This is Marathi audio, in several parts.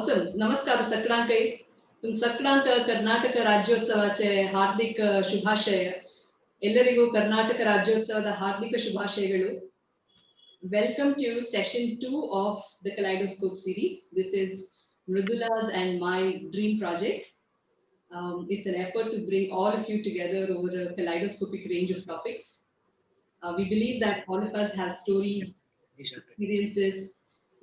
Awesome. नमस्कार सगळ्यांके. तुम सगळ्यांक कर्नाटक राज्योत्सवाचे हार्दिक ಶುಭಾಶಯ. ಎಲ್ಲರಿಗೂ ಕರ್ನಾಟಕ ರಾಜ್ಯೋತ್ಸವದ ಹಾರ್ದಿಕ ಶುಭಾಶಯಗಳು. Welcome to session 2 of the Kaleidoscope series. This is Mridula's and my dream project. It's an effort to bring all of you together over a kaleidoscopic range of topics. We believe that all of us have stories, experiences,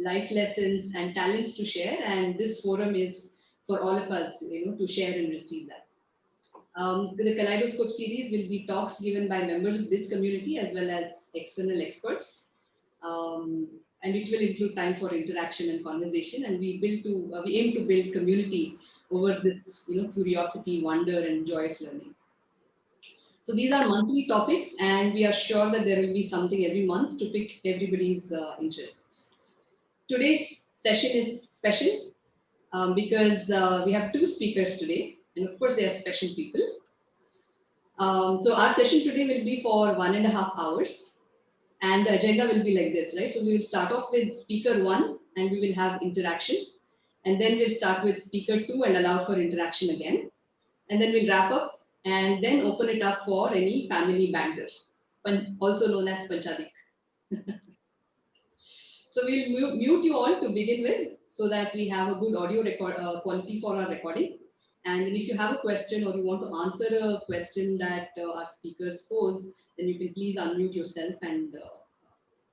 life lessons, and talents to share, and this forum is for all of us, to share and receive that. The Kaleidoscope series will be talks given by members of this community as well as external experts, and it will include time for interaction and conversation. And we aim to build community over this, curiosity, wonder, and joy of learning. So these are monthly topics, and we are sure that there will be something every month to pick everybody's interests. Today's session is special because we have two speakers today, and of course they are special people. So our session today will be for 1.5 hours, and the agenda will be like this, right? So we will start off with speaker 1, and we will have interaction, and then we'll start with speaker 2 and allow for interaction again, and then we'll wrap up and then open it up for any family banter, also known as Panchadik. So we'll mute you all to begin with so that we have a good audio quality for our recording. And then if you have a question or you want to answer a question that our speakers pose, then you can please unmute yourself and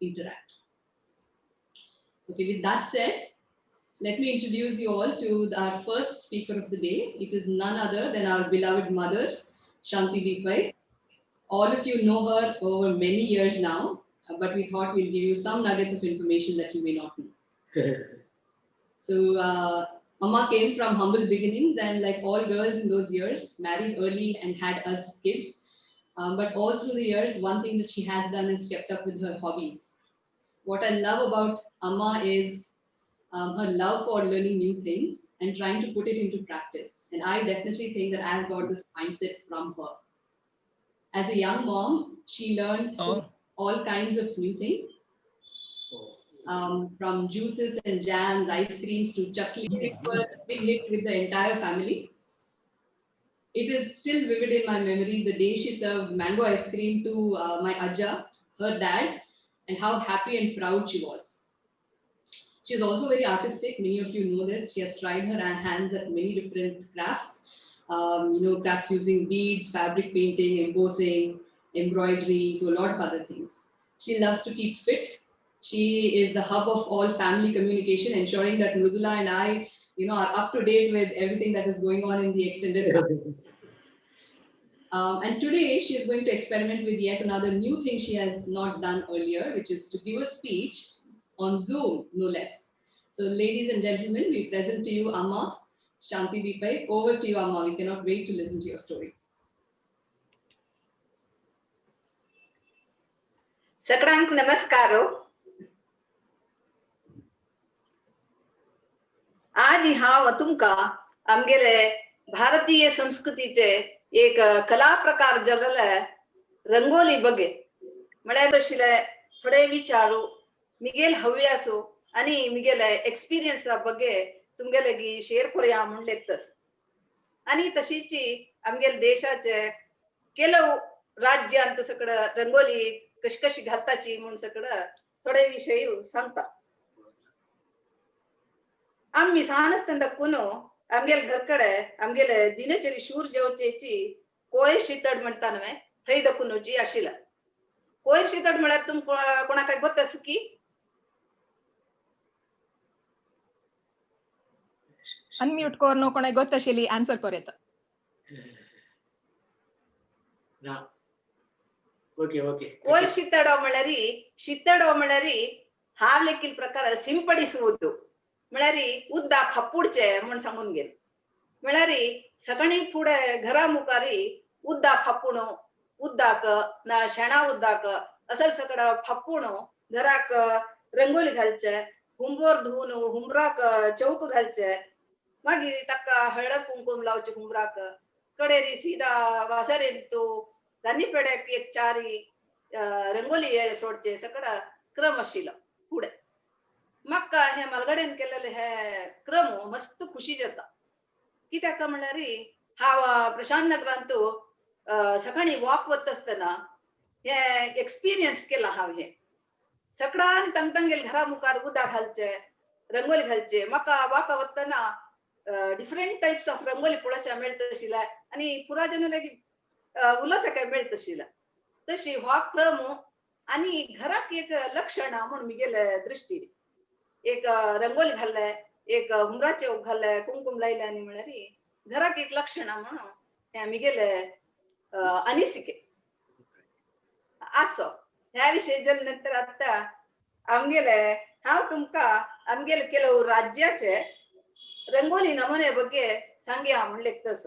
interact. Okay, with that said, let me introduce you all to our first speaker of the day. It is none other than our beloved mother, Shanti Bipai. All of you know her over many years now, but we thought we'll give you some nuggets of information that you may not know. So, Mama came from humble beginnings, and like all girls in those years, married early and had us kids. But all through the years, one thing that she has done is kept up with her hobbies. What I love about Amma is her love for learning new things and trying to put it into practice. And I definitely think that I have got this mindset from her. As a young mom, she learned all kinds of new things, from juices and jams, ice creams to chakli. It was a big hit with the entire family. It is still vivid in my memory the day she served mango ice cream to my Ajja, her dad, and how happy and proud she was. She is also very artistic. Many of you know this. She has tried her hands at many different crafts. Crafts using beads, fabric painting, embossing, embroidery, to a lot of other things. She loves to keep fit. She is the hub of all family communication, ensuring that Mridula and I, are up to date with everything that is going on in the extended family. And today she is going to experiment with yet another new thing she has not done earlier, which is to give a speech on Zoom, no less. So ladies and gentlemen, we present to you Amma Shanti Bipai. Over to you, Amma. We cannot wait to listen to your story. सगळ्यांक नमस्कार. आज हांव तुमकां आमगेले भारतीय संस्कृतीचे एक कला प्रकार जाल्ले रंगोली बगे म्हळ्यार तशिले थोडे विचारू मिगेल हव्यासो आनी मिगेले एक्सपिरियन्सा बगे तुमगेले शेअर करूया म्हूण लेतस. आनी तशीच आमगेले देशाचे केलो राज्यांत सगळं रंगोली कशी कशी घालताची म्हूण सगळं थोडे विषय सांगता. आम्ही ल्हान आसतना कुनो आमगेले घरकडे आमगेले दिनचरी शूर जेवचेची कोयर शितड म्हणटा न्हय, थंय दकुनोची आशिल्ला. कोयर शितड म्हळ्यार तुमकां कोणाक गोत्तास की? अनम्यूट कोर नो कोणाक गोत्ताशिल्ली आन्सर कोरेता. ओके कोयर शितड म्हळ्यार हाव लेखील प्रकार सिंपडिಸುವುದು. म्हळ्यार उद्दा फापुडचे म्हूण सांगून गेले. म्हळ्यार सगळी फुडे घरा मुखारी उद्दा फापुणो, उद्दाक ना शेणा उद्दाक असं सगळं फापूण घराक रंगोली घालचे, हुंबोर धुवन हुंबराक चौक घालचे, मागीर ताका हळद कुंकुम लावचे हुंबराक, कडेरी सीदा वासरेन तो धान्नी पेड्याक एक चारी रंगोली सोडचे सगळं क्रम आशिल्लो फुडें. म्हाका हे मालगड्यान केलेले हे क्रम मस्त खुशी जाता. कित्याक म्हणल्यार हांव प्रशांत नगरांतू सकाळी वॉक वता आसतना हे एक्सपिरियन्स केला हांव हे. सकाळान तंगेल घरा मुखार उदक घालचे, रंगोली घालचे. म्हाका वॉका वतना डिफरंट टाइप्स ऑफ रंगोली पळोवच्या मेळटा आशिल्ल्या आनी पुरा जन लेगीत उलोवच्या मेळटा आशिल्ल्या. तशी हो क्रम आनी घराक एक लक्षण म्हूण म्हगेले दृश्टीन. एक रंगोली घालले, एक हुमराचे ओग घालले, कुंकुम लायले आनी म्हळ्यार घराक एक लक्षण म्हणून हे म्हगेले अनिसिके. आसो ह्या विशयी जर नंतर आता आमगेले हांव तुमका आमगेले ಕೆಲವು राज्याचे रंगोली नमुने ಬಗ್ಗೆ सांगया म्हणले तस.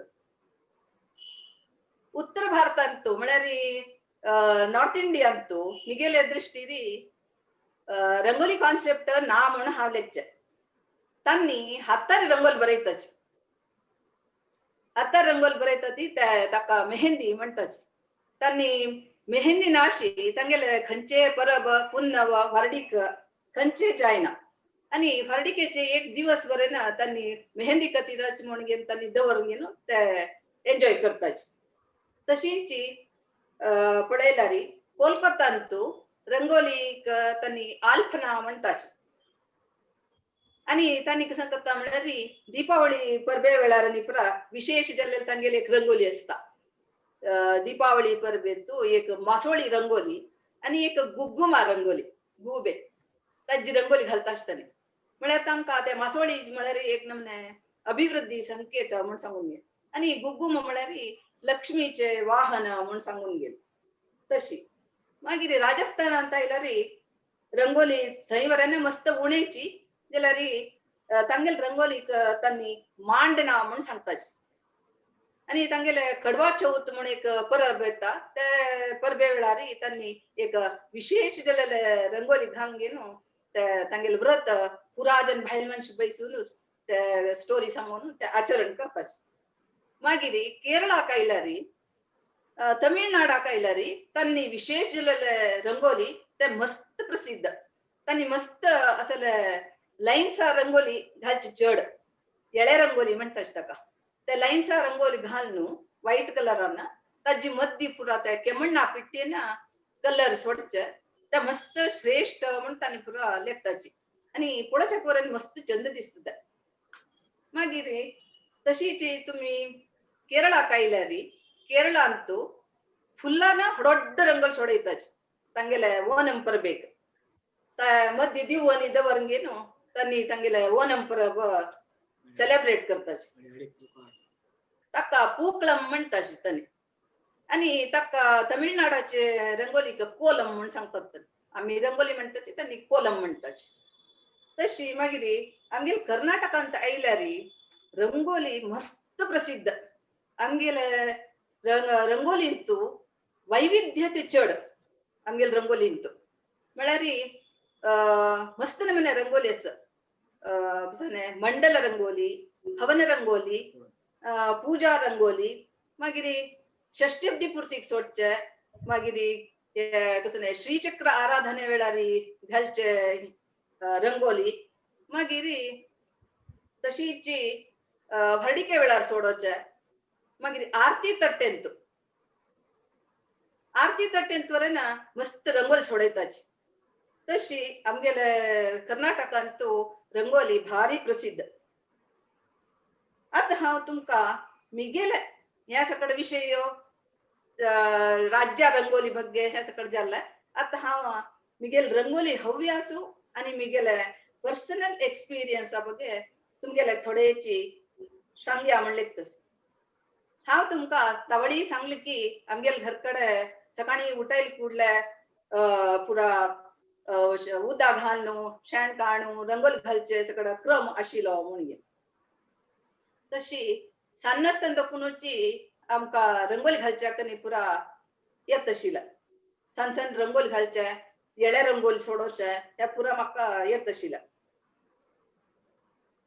उत्तर भारतांतू म्हळ्यार नॉर्थ इंडियांतू म्हगेले दृष्टीरी रंगोली कॉन्सेप्ट ना म्हण हांव लेखचे. तांणी हातार रंगोल बरयताच. हातार रंगोल बरयता ती ताका मेहंदी म्हणटाच. तांणी मेहंदी नाशी तांगेले खंयचे परब पुन्नव वार्डीक खंयचे जायना आनी वार्डिकेचे एक दिवस बरें ना तांणी मेहंदी कतीराच म्हूण घेवन तांणी दवरून घेवन ते एन्जॉय करताच. तशींच पळयल्यार कोलकातांतू रंगोलीक तांणी आल्पना म्हणटाच. आनी तांणी कसं करता म्हळ्यार दीपावळी परबे वेळार आनी पुरा विशेष जाल्यार तांगेली एक रंगोली आसता. दीपावळी परबेंतू एक मासोळी रंगोली आनी एक गुग्गुमा रंगोली गुबे ताजी रंगोली घालता आसतना म्हळ्यार तांकां ते मासोळी म्हळ्यार एक नमने अभिवृद्धी संकेत म्हूण सांगून गेले आनी गुग्गुम म्हळ्यार लक्ष्मीचे वाहन म्हूण सांगून गेले. तशी मागीर राजस्थानांत आयल्यार रंगोली थंय वरेन मस्त उणेची जाल्यार तांगेल रंगोलीक तांणी मांडना म्हूण सांगताच. आनी तांगेले कडवा चौथ म्हूण एक परब येता ते परबे वेळार तांणी एक विशेष जाल्यार रंगोली घालून घेवन ते तांगेले व्रत पुराजन भायल मनशां बैसूनच ते स्टोरी सांगून ते आचरण करताच. मागीर केरळाक आयल्यार तमिळनाडाक आयल्यार तांणी विशेष जाल्यार रंगोली ते मस्त प्रसिद्ध. तांणी मस्त असले लायन्सा रंगोली घालची चड येळे रंगोली म्हणटाच ताका. ते लायन्सा रंगोली घालून व्हाईट कलरान ताजी मद्दी पुरा ते केमण्णा पिट्टेन कलर सोडचे ते मस्त श्रेष्ठ म्हूण तांणी पुरा लेखताची आनी पळोवच्या पोरांनी मस्त चंद दिसता. मागीर तशीच तुमी केरळाक आयल्यार केरळांतू फुल्लान व्हडोड्ड रंगोल सोडयताच तांगेले ओनम परबेक. मद्दी दिवोनी दवरून घेवन तांणी तांगेले ओनम परब सेलिब्रेट करताच. ताका पूक्ळम म्हणटाच तांणी आनी ताका तमिळनाडाचे रंगोलीक कोलम म्हूण सांगतात. आमी रंगोली म्हणटा ती तांणी कोलम म्हणटाच. तशी मागीर आमगेल कर्नाटकांत आयल्यार रंगोली मस्त प्रसिद्ध. आमगेले रंगोलींतू वैविध्यते चड आमगेल रंगोलींतू म्हळ्यार मस्त नमुने रंगोली आसा. मंडल रंगोली, हवन रंगोली, पूजा रंगोली, मागीर षष्टीब्दी पुर्तीक सोडचे, मागीर श्रीचक्र आराधने वेळार घालचे रंगोली, मागीर तशीच हरडिके वेळार सोडोवचे, मागीर आरती तट्टेंत वरेन मस्त रंगोली सोडयताची. तशी आमगेले कर्नाटकांतू रंगोली भारी प्रसिद्ध. आता हांव तुमका मिगेले ह्या सकड विषय राज्य रंगोली ಬಗ್ಗೆ ह्या सकड जाल्ला. आता हांव मिगेल रंगोली हव्य आसू आनी मिगेले पर्सनल एक्सपिरियन्स ಬಗ್ಗೆ तुमगेले थोडेची सांगया म्हणले तस. हांव तुमका तावडी सांगली की आमगेल घरकडे सकाळी उठयले कुडले पुरा उदक घालून शेण काडून रंगोली घालचे सकड क्रम आशिल्लो म्हणून. तशी सान्नासतना पुनूची आमकां रंगोली घालच्या कनी पुरा येत आशिल्ला. सान रंगोली घालचे, येळे रंगोली सोडोवचे हे पुरा म्हाका येत आशिल्ला.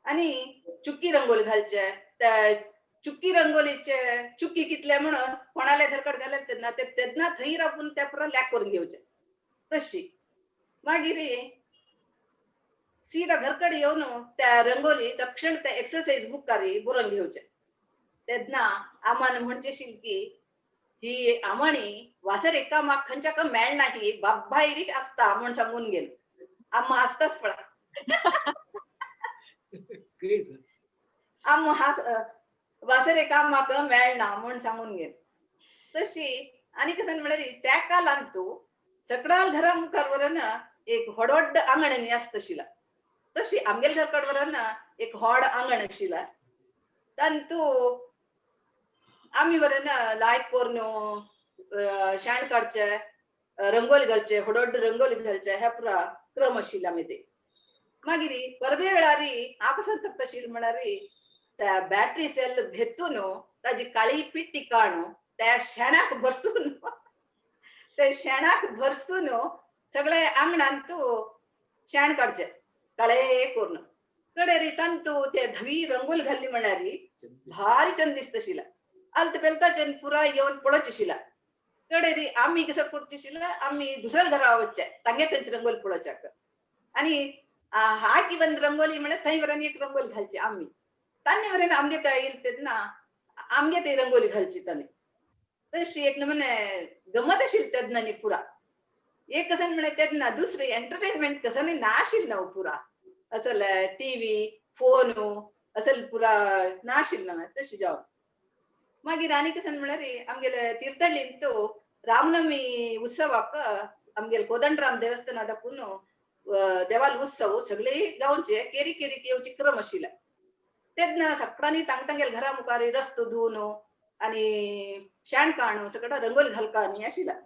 आनी चुक्की रंगोली घालचे, त्या चुक्की रंगोलीचे चुक्की कितले म्हणून कोणाले घरकड घाले तेन्ना थंय रावून ते पुरा लॅक करून घेवचे. तशी मागीर सीधा घरकडे येऊन त्या रंगोली तक्षण त्या एक्सरसाइज बुकारी बरोवन घेवचे तेन्ना आम्हाला म्हणचेशील की ही आम्हाणी वासर एका माग खंयच्या का मेळना ही बाब्बायरीक आसता म्हण सांगून गेलो आम्हा आसताच पळा आम्हा हास वासर एका माग मेळना म्हण सांगून गेलो तशी आणि कसं म्हळ्यार त्या कालान तू सकडाल घरा मुखार वरन एक व्हडवड आंगण आसता आशिला तशी आमगेल घर कडवरन एक व्हड आंगण आशिला तांतू आम्ही वरन लायक कोरनो शाण काडचे रंगोली घालचे व्हडवड रंगोली घालचे ह्या पुरा क्रम आशिला मेते मागिरी परबे वेळारी हांव कसं करताशील म्हणारी त्या बॅटरी सेल भेटून ताजी काळी पिट्टी काढून त्या शेणाक भरसून ते शेणाक भरसून सगळे आंगणान तू शेण काढचे काळे करून कडे रिटन तू ते धवी रंगोली घालली म्हणारी भारी चंद दिसतशिला आलत पेलताचे पुरा येऊन पळोचशिला कडे री आम्ही कसं करचशिला आम्ही दुसऱ्या घरा वच्चे तांगे त्यांची रंगोली पळोचाक आणि हाकी बंद रंगोली म्हणे थंय वरन एक रंगोली घालची आम्ही तांनी वरन आमगे त्या येईल ना आमगे ते रंगोली घालची ताने तशी एक नमुने गमत आशिल तेदनानी पुरा एक कसं म्हणे तेदना दुसरी एंटरटेनमेंट कसं नाही नाशिल ना पुरा असल टीव्ही फोन असल पुरा नाशिल ना तशी जाऊ मागीर आनी कसं म्हळ्यार आमगेले तीर्थहಳ್ಳಿ तो रामनवमी उत्सवाक आमगेले कोदंडराम देवस्थानात आपून देवाल उत्सव सगळे गांवचे केरी केरी येवची क्रम आशिला तेदना सकाळी तांगेल घरा मुखार रस्तो धुवन आणि शाण काढून सगळं रंगोली घालका आणि आशिला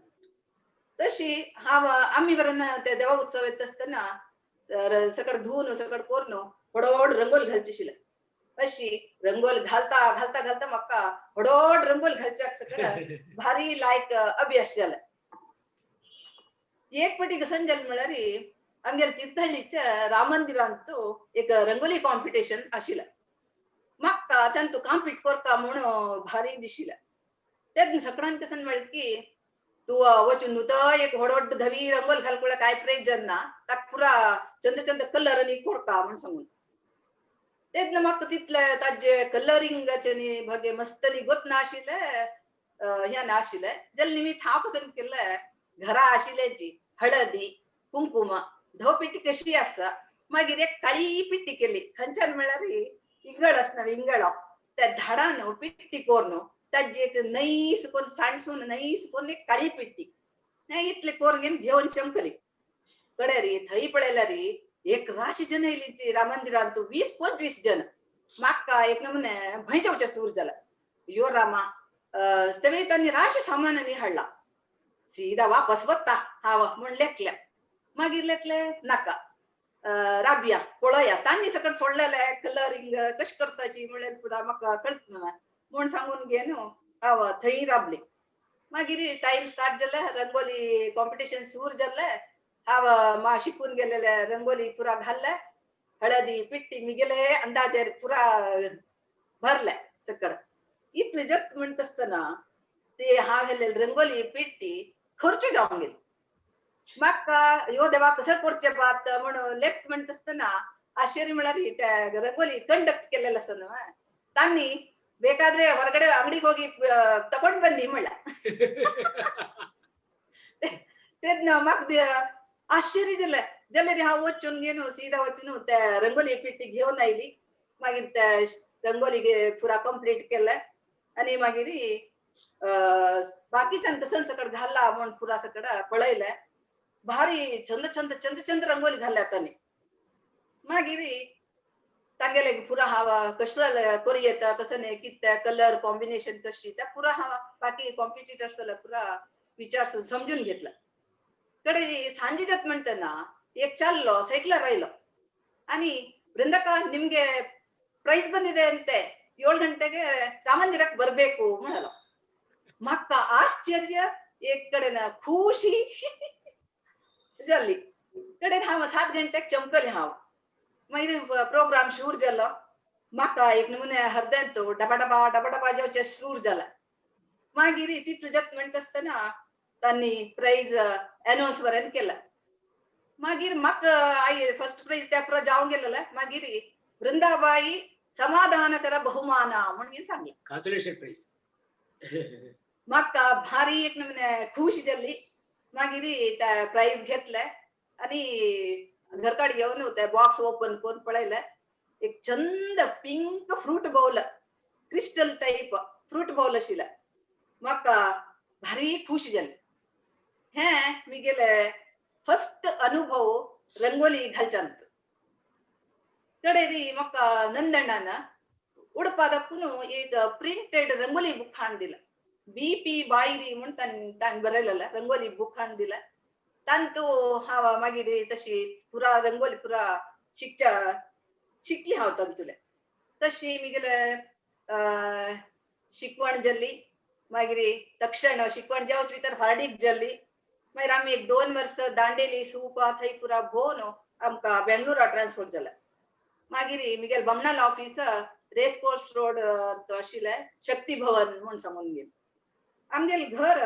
तशी हांव आम्ही वरन ते देवा उत्सव येत असताना सगळं धुवन सगळं करून व्हडवड रंगोली घालची आशिला अशी रंगोली घालता घालता घालता म्हाका व्हडवड रंगोली घालच्याक सगळं भारी लायक अभ्यास जाला एक पटी कसं जालें म्हळ्यार आमगेल्या तीर्थहಳ್ಳಿच्या राम मंदिरांत एक रंगोली कॉम्पिटिशन आशिला म्हाका तांतू कॉम्पिट करता म्हणून भारी दिशिला तेद सगळ्यान कसं म्हळ्यार की तू वचून नुत एक व्हडवड धवी रंगोली घालकुळा काय प्राइज जालना ताका पुरा चंद चंद कलर आणि कोरता म्हण सांगून तेदना म्हाका तितले ताजे कलरिंगाचे नी भगे मस्त नी गोत नाशिले ह्या नाशिले जाल्यार निमित्त हांव कसं केलें घरा आशिल्ल्याची हळदी कुंकुम धव पिट्टी कशी आसा मागीर एक काळी पिट्टी केली खंयच्यान म्हळ्यार इंगळ आसना इंगळ त्या झाडान पिट्टी कोरून ताजी एक नैस कोरून सांडसून नैस कोरून एक काळी पिट्टी इतले कोरून घेवन चमकली कडे री थंय पळयल्यार एक राशी जन येयली ती राम मंदिरांत 20-25 जन म्हाका एक नमुने भंय जेवचे सूर जाला यो रामा तेवे तांणी राशी सामानांनी हाडला सीधा वापस वता हांव म्हण लेखले मागीर लेखले नाका राबया पळोवया तांणी सकट सोडलेले कलरिंग कशी करताची म्हळ्यार पुरा म्हाका कळत ना म्हण सांगून घेन हांव थंय राबली मागीर टाइम स्टार्ट जाले रंगोली कॉम्पिटिशन सुरू जाले हांव शिकून गेलेले रंगोली पुरा घालले हळदी पिट्टी मिगेले अंदाजेर पुरा भरले सकड इतले जत म्हणत असताना ते हांव हेल्ले रंगोली पिट्टी खर्च जावन गेली म्हाका ह्यो देवा कसं करचें बात म्हणून लेफ्ट म्हणत असताना आश्चर्य म्हळ्यार त्या रंगोली कंडक्ट केलेलो आसा न्हू तांणी ಬೇಕಾದ್ರೆ ಹೊರಗಡೆ ಅಂಗಡಿಗೆ ಹೋಗಿ ತಗೊಂಡು ಬನ್ನಿ म्हणला तेदना म्हाका आश्चर्य जालें जाल्यार हांव वचून घेवन सीधा वचून त्या रंगोली पिट्टी घेवन आयली मागीर त्या रंगोली पुरा कंप्लीट केले आनी मागीर बाकीच्यान कसं सकट घालला म्हण पुरा सकट पळयले भारी चंद चंद चंद चंद रंगोली घाल्या तांणी मागीर तांगेले पुरा हांव कसं करूं येता कसं नाही कितें कलर कॉम्बिनेशन कशी त्या पुरा हांव बाकी कॉम्पिटिटर्स पुरा विचारसून समजून घेतलं कडे सांजे जात म्हणटना एक चाललो ಸೈಕಲರ್ ಆಯ್ಲೋ आणि ಬೃಂದಕ ನಿಮ್ಗೆ ಪ್ರೈಸ್ ಬಂದಿದೆ ಅಂತೆ 7 ಗಂಟೆಗೆ ರಾಮಮಂದಿರಕ್ಕೆ ಬರಬೇಕು ಮಾಡಲ್ಲ ಮಕ್ಕ ಆಶ್ಚರ್ಯ एक कडेನ खुशी जाली कडेन हांव 7 गंटेक चमकले हांव मागीर प्रोग्राम सुरू जालो म्हाका एक नमुने हरदेंत डबा डबा डबा डबा जेवचे सुरू जाला मागीर तितले जात म्हणटा आसतना तांणी प्राइज अनाउन्स वरन केला मागीर म्हाका आई फर्स्ट प्राइज त्या प्र जावंक गेलेले मागीर वृंदाबाई समाधानकर बहुमान म्हणून सांगले Consolation prize. म्हाका भारी एक नमुने खुश जाल्ली मागीर त्या प्राइज घेतलं आणि घरकाड घेऊन त्या बॉक्स ओपन करून पळयलं एक चंद pink fruit bowl crystal type fruit bowl आशिल्ला म्हाका भारी खुश जाल्ली हे मी गेले फर्स्ट अनुभव रंगोली घालच्यांत कडेरी म्हाका नंदಣ್ಣान उडपादಕ್ಕೂನು एक प्रिंटेड रंगोली बुक हाण दिला बीपी बायरी म्हणून ताण बरयलेला रंगोली बुक हाण दिला तांतू हांव मागीर तशी पुरा रंगोली पुरा शिकली हांव तांतुले तशी मिगेले शिकवण जाल्ली मागीर तक्षण शिकवण जावच भितर हार्डीक जाल्ली मागीर आमी एक 2 वर्स दांडेली सुपा थंय पुरा भोवन आमकां बेंगलोरा ट्रान्सफर जाला मागीर मिगेल बमणाल ऑफिस रेस कोर्स रोड तो आशिल्ले शक्ती भवन म्हणून सांगून गेल आमगेल घर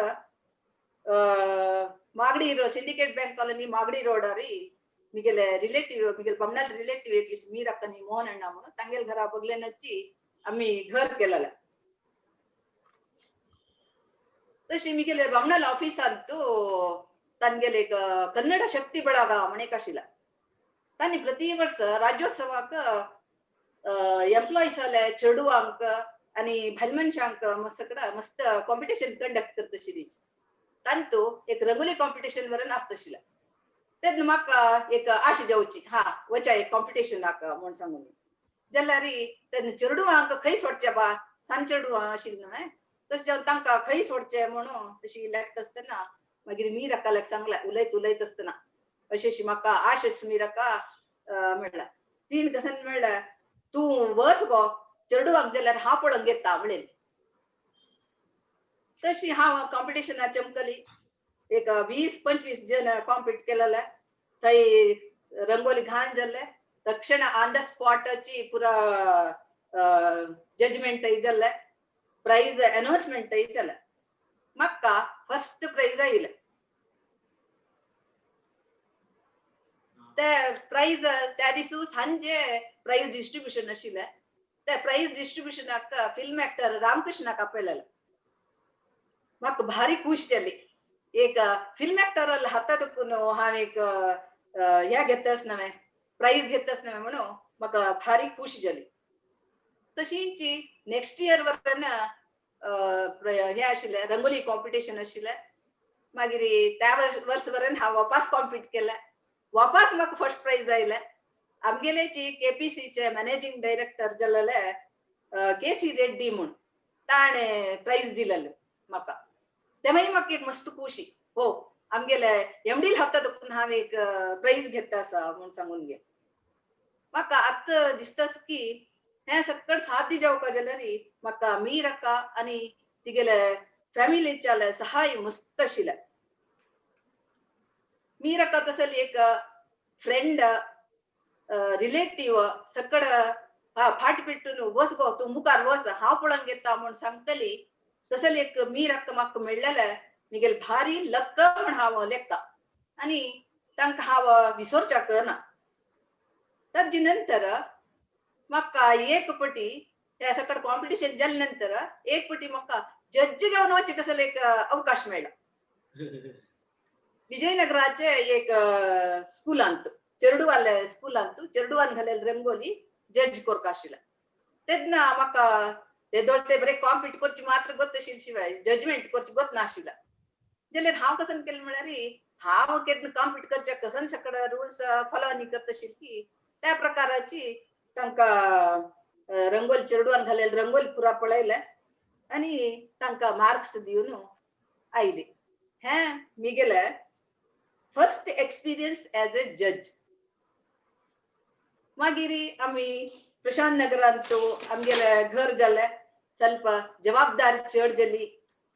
Magadi road syndicate bank colony Magadi रोडार मिगेले रिलेटिव्ह मिगेल बमणाल रिलेटिव्ह एक मीर अक्कनी मोहन अण्णा म्हणून तांगेल घरा बगलेन हच्ची आमी घर केलेले तशी मिगेले बमणाल ऑफिसांत तांगेले एक कन्नಡ शक्ती ಬಳಗ म्हण एक आशिल्ला तांणी प्रति वर्ष राज्योत्सवाक एम्प्लॉईस आले चेडवांक आणि भलमनशांक मस्त कॉम्पिटिशन कंडक्ट करता आशिल्ली तांतू एक रंगोली कॉम्पिटिशन वरन आसता आशिल्ला तेन्ना म्हाका एक आश जावची हा वचा एक कॉम्पिटिशनाक म्हूण सांगून जाल्यार तेन्ना चेडवांक खंय सोडचे बा सान चेडवां आशिल्ली न्हय तशें जावन तांकां खंय सोडचे म्हणून तशी लेखता आसतना मागीर मीराकाक सांगलें उलयत आसतना अशी म्हाका आश मीराका म्हणला तीन गसन म्हणला तू वच गो चेडवांक जाल्यार हांव पळोवन घेता म्हणलें तशी हांव कॉम्पिटिशनाक चमकली एक 20-25 जण कॉम्पिट केलेले थंय रंगोली घालून जाल्ले तक्षण ऑन द स्पॉटची पुरा जजमेंट जाल्ले प्राइज अनाउन्समेंट जालें म्हाका फर्स्ट प्राइज आयिल्लें ते प्राइज त्या दिसू सांजे प्राइज डिस्ट्रीब्यूशन आशिल्लें त्या प्राइज डिस्ट्रीब्यूशनाक फिल्म एक्टर रामकृष्णाक आपयलेलें म्हाका भारी खुश जाली एक फिल्म एक्टर हातात हांव एक ह्या घेता आसतना प्राइज घेता आसतना म्हणून म्हाका भारी खुश जाली तशीच नेक्स्ट इयर वरन हे आशिल्लें रंगोली कॉम्पिटिशन आशिल्लें मागीर त्या वर्स वरन हांव वापस कॉम्पीट केलें वापस म्हाका फर्स्ट प्राइज आयलें आमगेले केपीसीचे मॅनेजिंग डायरेक्टर जाल्ले केसी रेड्डी म्हूण ताणे प्राइज दिलेलें म्हाका तेव्हाय म्हाका एक मस्त खुशी हो आमगेले एमडी हातात हांव एक प्राइज घेता आसा म्हूण सांगून गेल म्हाका आतां दिसता की हे सकट साध्य जावपा जाल्यार म्हाका मीर अक्का आनी तिगेले फॅमिलीचे सहाय मस्त आशिल्लें मीर अक्का तसली एक फ्रेंड रिलेटिव्ह सकड फाट पेटून वच गो तू मुखार वच हांव पळोवन घेता म्हूण सांगतली तसली एक मीर अक्का म्हाका मेळ्ळेलें मिगेल भारी लक्क म्हूण हांव लेखता आनी तांकां हांव विसरच्याक ना ताजे नंतर म्हाका एक पटी त्या सकड कॉम्पिटिशन जाले नंतर एक पटी म्हाका जज घेवन वचचे तसले एक अवकाश मेळ्ळा विजयनगराचे एक स्कुलांत चेडवान घालेली रंगोली जज करता आशिल्लें तेन्ना म्हाका ते बरे कॉम्पीट करची मात्र गोत आशिल्ले शिवाय जजमेंट करची गोत नाशिल्ला जाल्यार हांव कसन केलें म्हळ्यार हांव केन्ना कॉम्पीट करचे कसन सकड रुल्स फॉलो न्ही करता आशिल्ली त्या प्रकाराची तांकां रंगोली चेडवान घालेली रंगोली पुरा पळयलें आनी तांकां मार्क्स दिवन आयली हे मिगेले फर्स्ट एक्सपिरियन्स एज अ जज मागीर आमी प्रशांत नगरांत आमगेले घर जालें ಸ್ವಲ್ಪ जबाबदारी चड जाली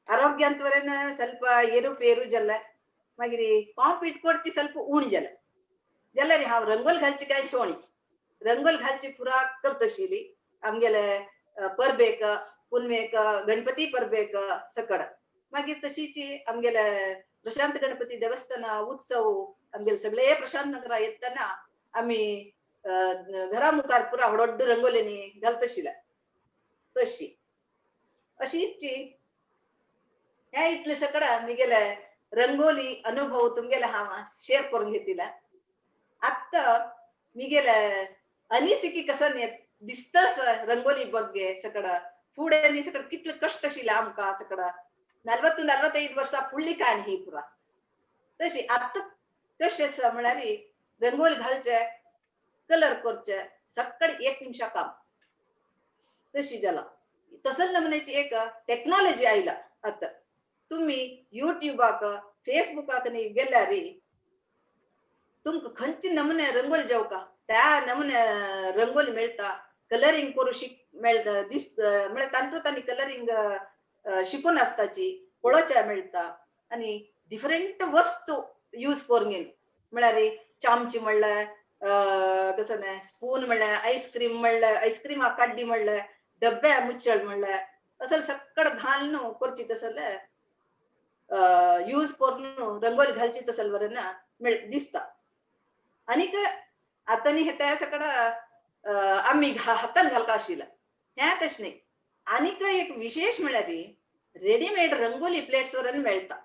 आरोग्यांत वरेन ಸ್ವಲ್ಪ ಏರುಪೇರು जालें मागीर कॉम्पीट करची ಸ್ವಲ್ಪ उणी जालें जाल्यार हांव रंगोली घालची काय सोणी रंगोली घालची पुरा करता आशिल्ली आमगेले परबेक पुनवेक गणपती परबेक सकड मागीर तशीच आमगेले प्रशांत गणपती देवस्थान उत्सव आमगेले सगळे प्रशांत नगरा येताना आम्ही घरा मुखार पुरा व्हडोड्ड रंगोलीनी घालतशिला तशी अशी इच्छी ह्या इतले सकड़ा मिगेले रंगोली अनुभव तुमगेले हांव शेअर करून घेतिला आता मिगेले अनिसिकी कसन दिसतस रंगोली बग्गे सकड़ फुडेनी सकड़ कितले कष्ट आशिल्ले आमकां सकड़ 40-45 वर्सां फुडली काणी ही पुरा तशी आता कशें म्हळ्यार रंगोली घालचे कलर करचे सकाळी 1 निमिषा काम तशी जाला तसले नमुन्याची एक टेक्नॉलॉजी आयला आता तुम्ही युट्यूबाक फेसबुकाक नी गेल्यार तुमकां खंयची नमुने रंगोली जेवका त्या नमुने रंगोली मेळटा कलरिंग करू मेळटा म्हळ्यार तांतूंनी कलरिंग शिकून आसताची पळोवचे मेळटा आनी डिफरंट वस्तू यूज करून घेवन म्हळ्यार चामची म्हणल्यार कसं स्पून म्हणल्यार आईस्क्रीम म्हणल्यार आईस्क्रीम काड्डी म्हणल्यार डब्या मुच्चळ म्हणल्यार असले सक्कड घालून करची तसले यूज करून रंगोली घालची तसले बरें ना दिसता आनीक आतांनी हे त्या सकड आमी हातान घालता आशिल्ला हे तशें न्ही आनीक एक विशेष म्हळ्यार रेडीमेड रंगोली प्लेट्स वरन मेळटा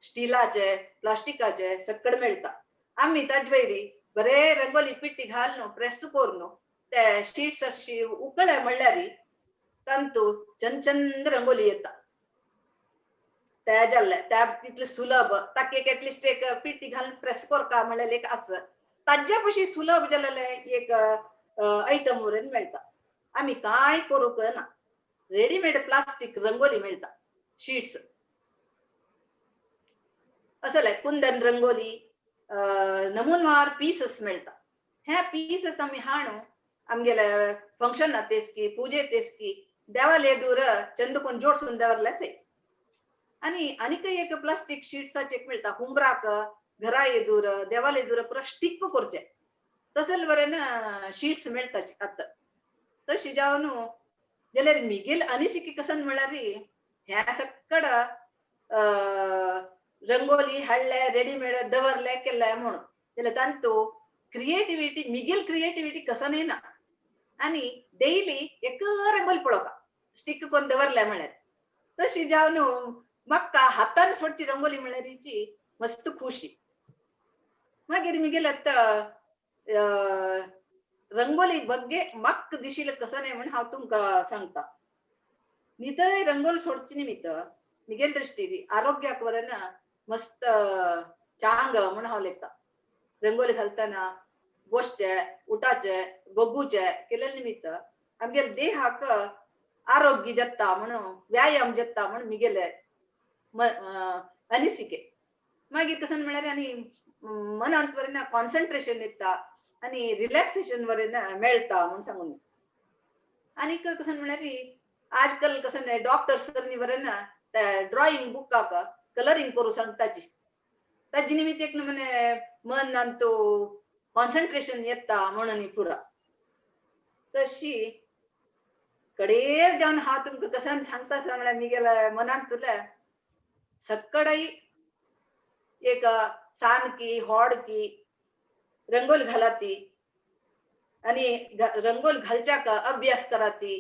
स्टिलाचे प्लास्टिकाचे सकड मेळटा आमी ताजे वयरी बरे रंगोली पिट्टी घालून प्रेस करून ते शीट्स अशी उकळे म्हणल्यार तांतू चंद रंगोली येता त्या जाल्ले त्या तितले सुलभ ताका एटलिस्ट एक पिट्टी घालून प्रेस करता म्हणल्यार एक आसा ताज्या पशी सुलभ जाल्ले एक आयटम वरन मेळटा आमी कांय करूंक ना रेडीमेड प्लास्टिक रंगोली मेळटा शीट्स असले कुंदन रंगोली नमुनवार पीसस मेळटा हे पीसस आमी हाडून आमगेले फंक्शन तेसकी पूजे तेसकी देवाले दूर चंद कोण जोडसून दवरले से आणि आनीक एक प्लास्टिक शीट्साचे एक मेळटा हुंबराक घरा येदूर देवाले दूर पुरा स्टिक करचे तसले बरें शीट्स मेळटा आता तशी जावन जाल्यार मिगेल अनिसिकी कसन म्हळ्यार ह्या सकड रंगोली हाडले रेडीमेड दवरले केले म्हणून जाल्यार तांतू क्रिएटिविटी मिगेल क्रिएटिविटी कसन येना आनी डेली एक रंगोली पळोवपा स्टिक करून दवरले म्हळ्यार तशी जावन म्हाका हातान सोडची रंगोली म्हळ्यार मस्त खुशी मागीर मिगेल रंगोली बग्गे म्हाका दिशिल्लें कसन म्हण हांव तुमकां सांगता नितय रंगोली सोडची निमित्त मिगेल दृश्टीरी आरोग्याक बरें मस्त चांग म्हण हांव लेखता रंगोली घालतना बसचे उठाचे बगूचे केले निमित्त आमगेले देहाक आरोग्य जाता म्हणून व्यायाम जाता म्हणून मिगेले अनिसिके मागीर कसन म्हळ्यार आनी मनांत बरें कॉन्सन्ट्रेशन येता आनी रिलॅक्सेशन बरें मेळटा म्हणून सांगून आनीक कसन म्हळ्यार आजकाल कसन डॉक्टर्स करनी बरें ड्रॉइंग बुकाक कलरिंग करू सांगताची ताजे निमित्त एक नमुने मनांत तो कॉन्सन्ट्रेशन येता म्हणून पुरा तशी कडेर जावन हांव तुमकां कसन सांगता म्हळ्यार मिगेल्या मनांत तुले सक्कडय एक सानकी होडकी रंगोली घालाती आणि रंगोली घालच्याक अभ्यास कराती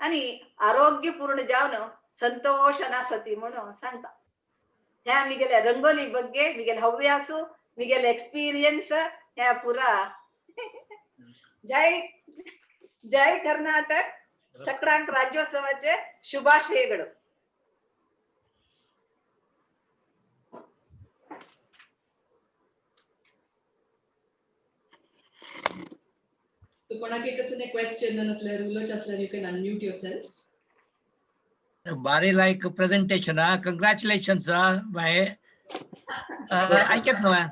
आणि आरोग्यपूर्ण जावन संतोषान आसती म्हणून सांगता ह्या मिगेले रंगोली बग्गे मिगेले हव्यासू मिगेले एक्सपिरियन्स ह्या पुरा जय जय कर्नाटक सक्रांत राज्योत्सवाचे शुभाशयಗಳು So कोणाक एक असं क्वेश्चन नसल्यार उलोवचे असल्यार you can unmute yourself. Very like presentation. Congratulations, ऐकत ना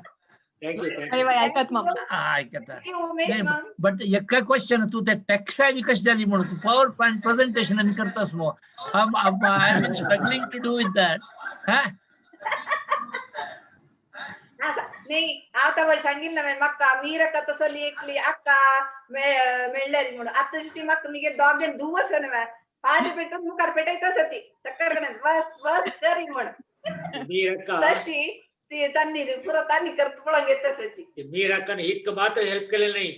Thank you. ऐकत मग ऐकत उमेश मग बट एक क्वेश्चन तू ते टेक्साय कशी झाली म्हणून तू पॉवर पॉइंट प्रेझेंटेशन आणि करतोस मग I am struggling to do with that नाही आता बरं सांगितलं नाही मक्का मीरका तसं लेखली अक्का मेळल्यारी म्हणून आता जशी मक्का मी दोघे दुवस ना पाठ पेटून मुखार पेटायचंच होती सकाळ बस बस करी म्हणून तशी ती तांनी पुरा तांनी करत पळंग येत तसची मी राखन हिक मात्र हेल्प केलेलं नाही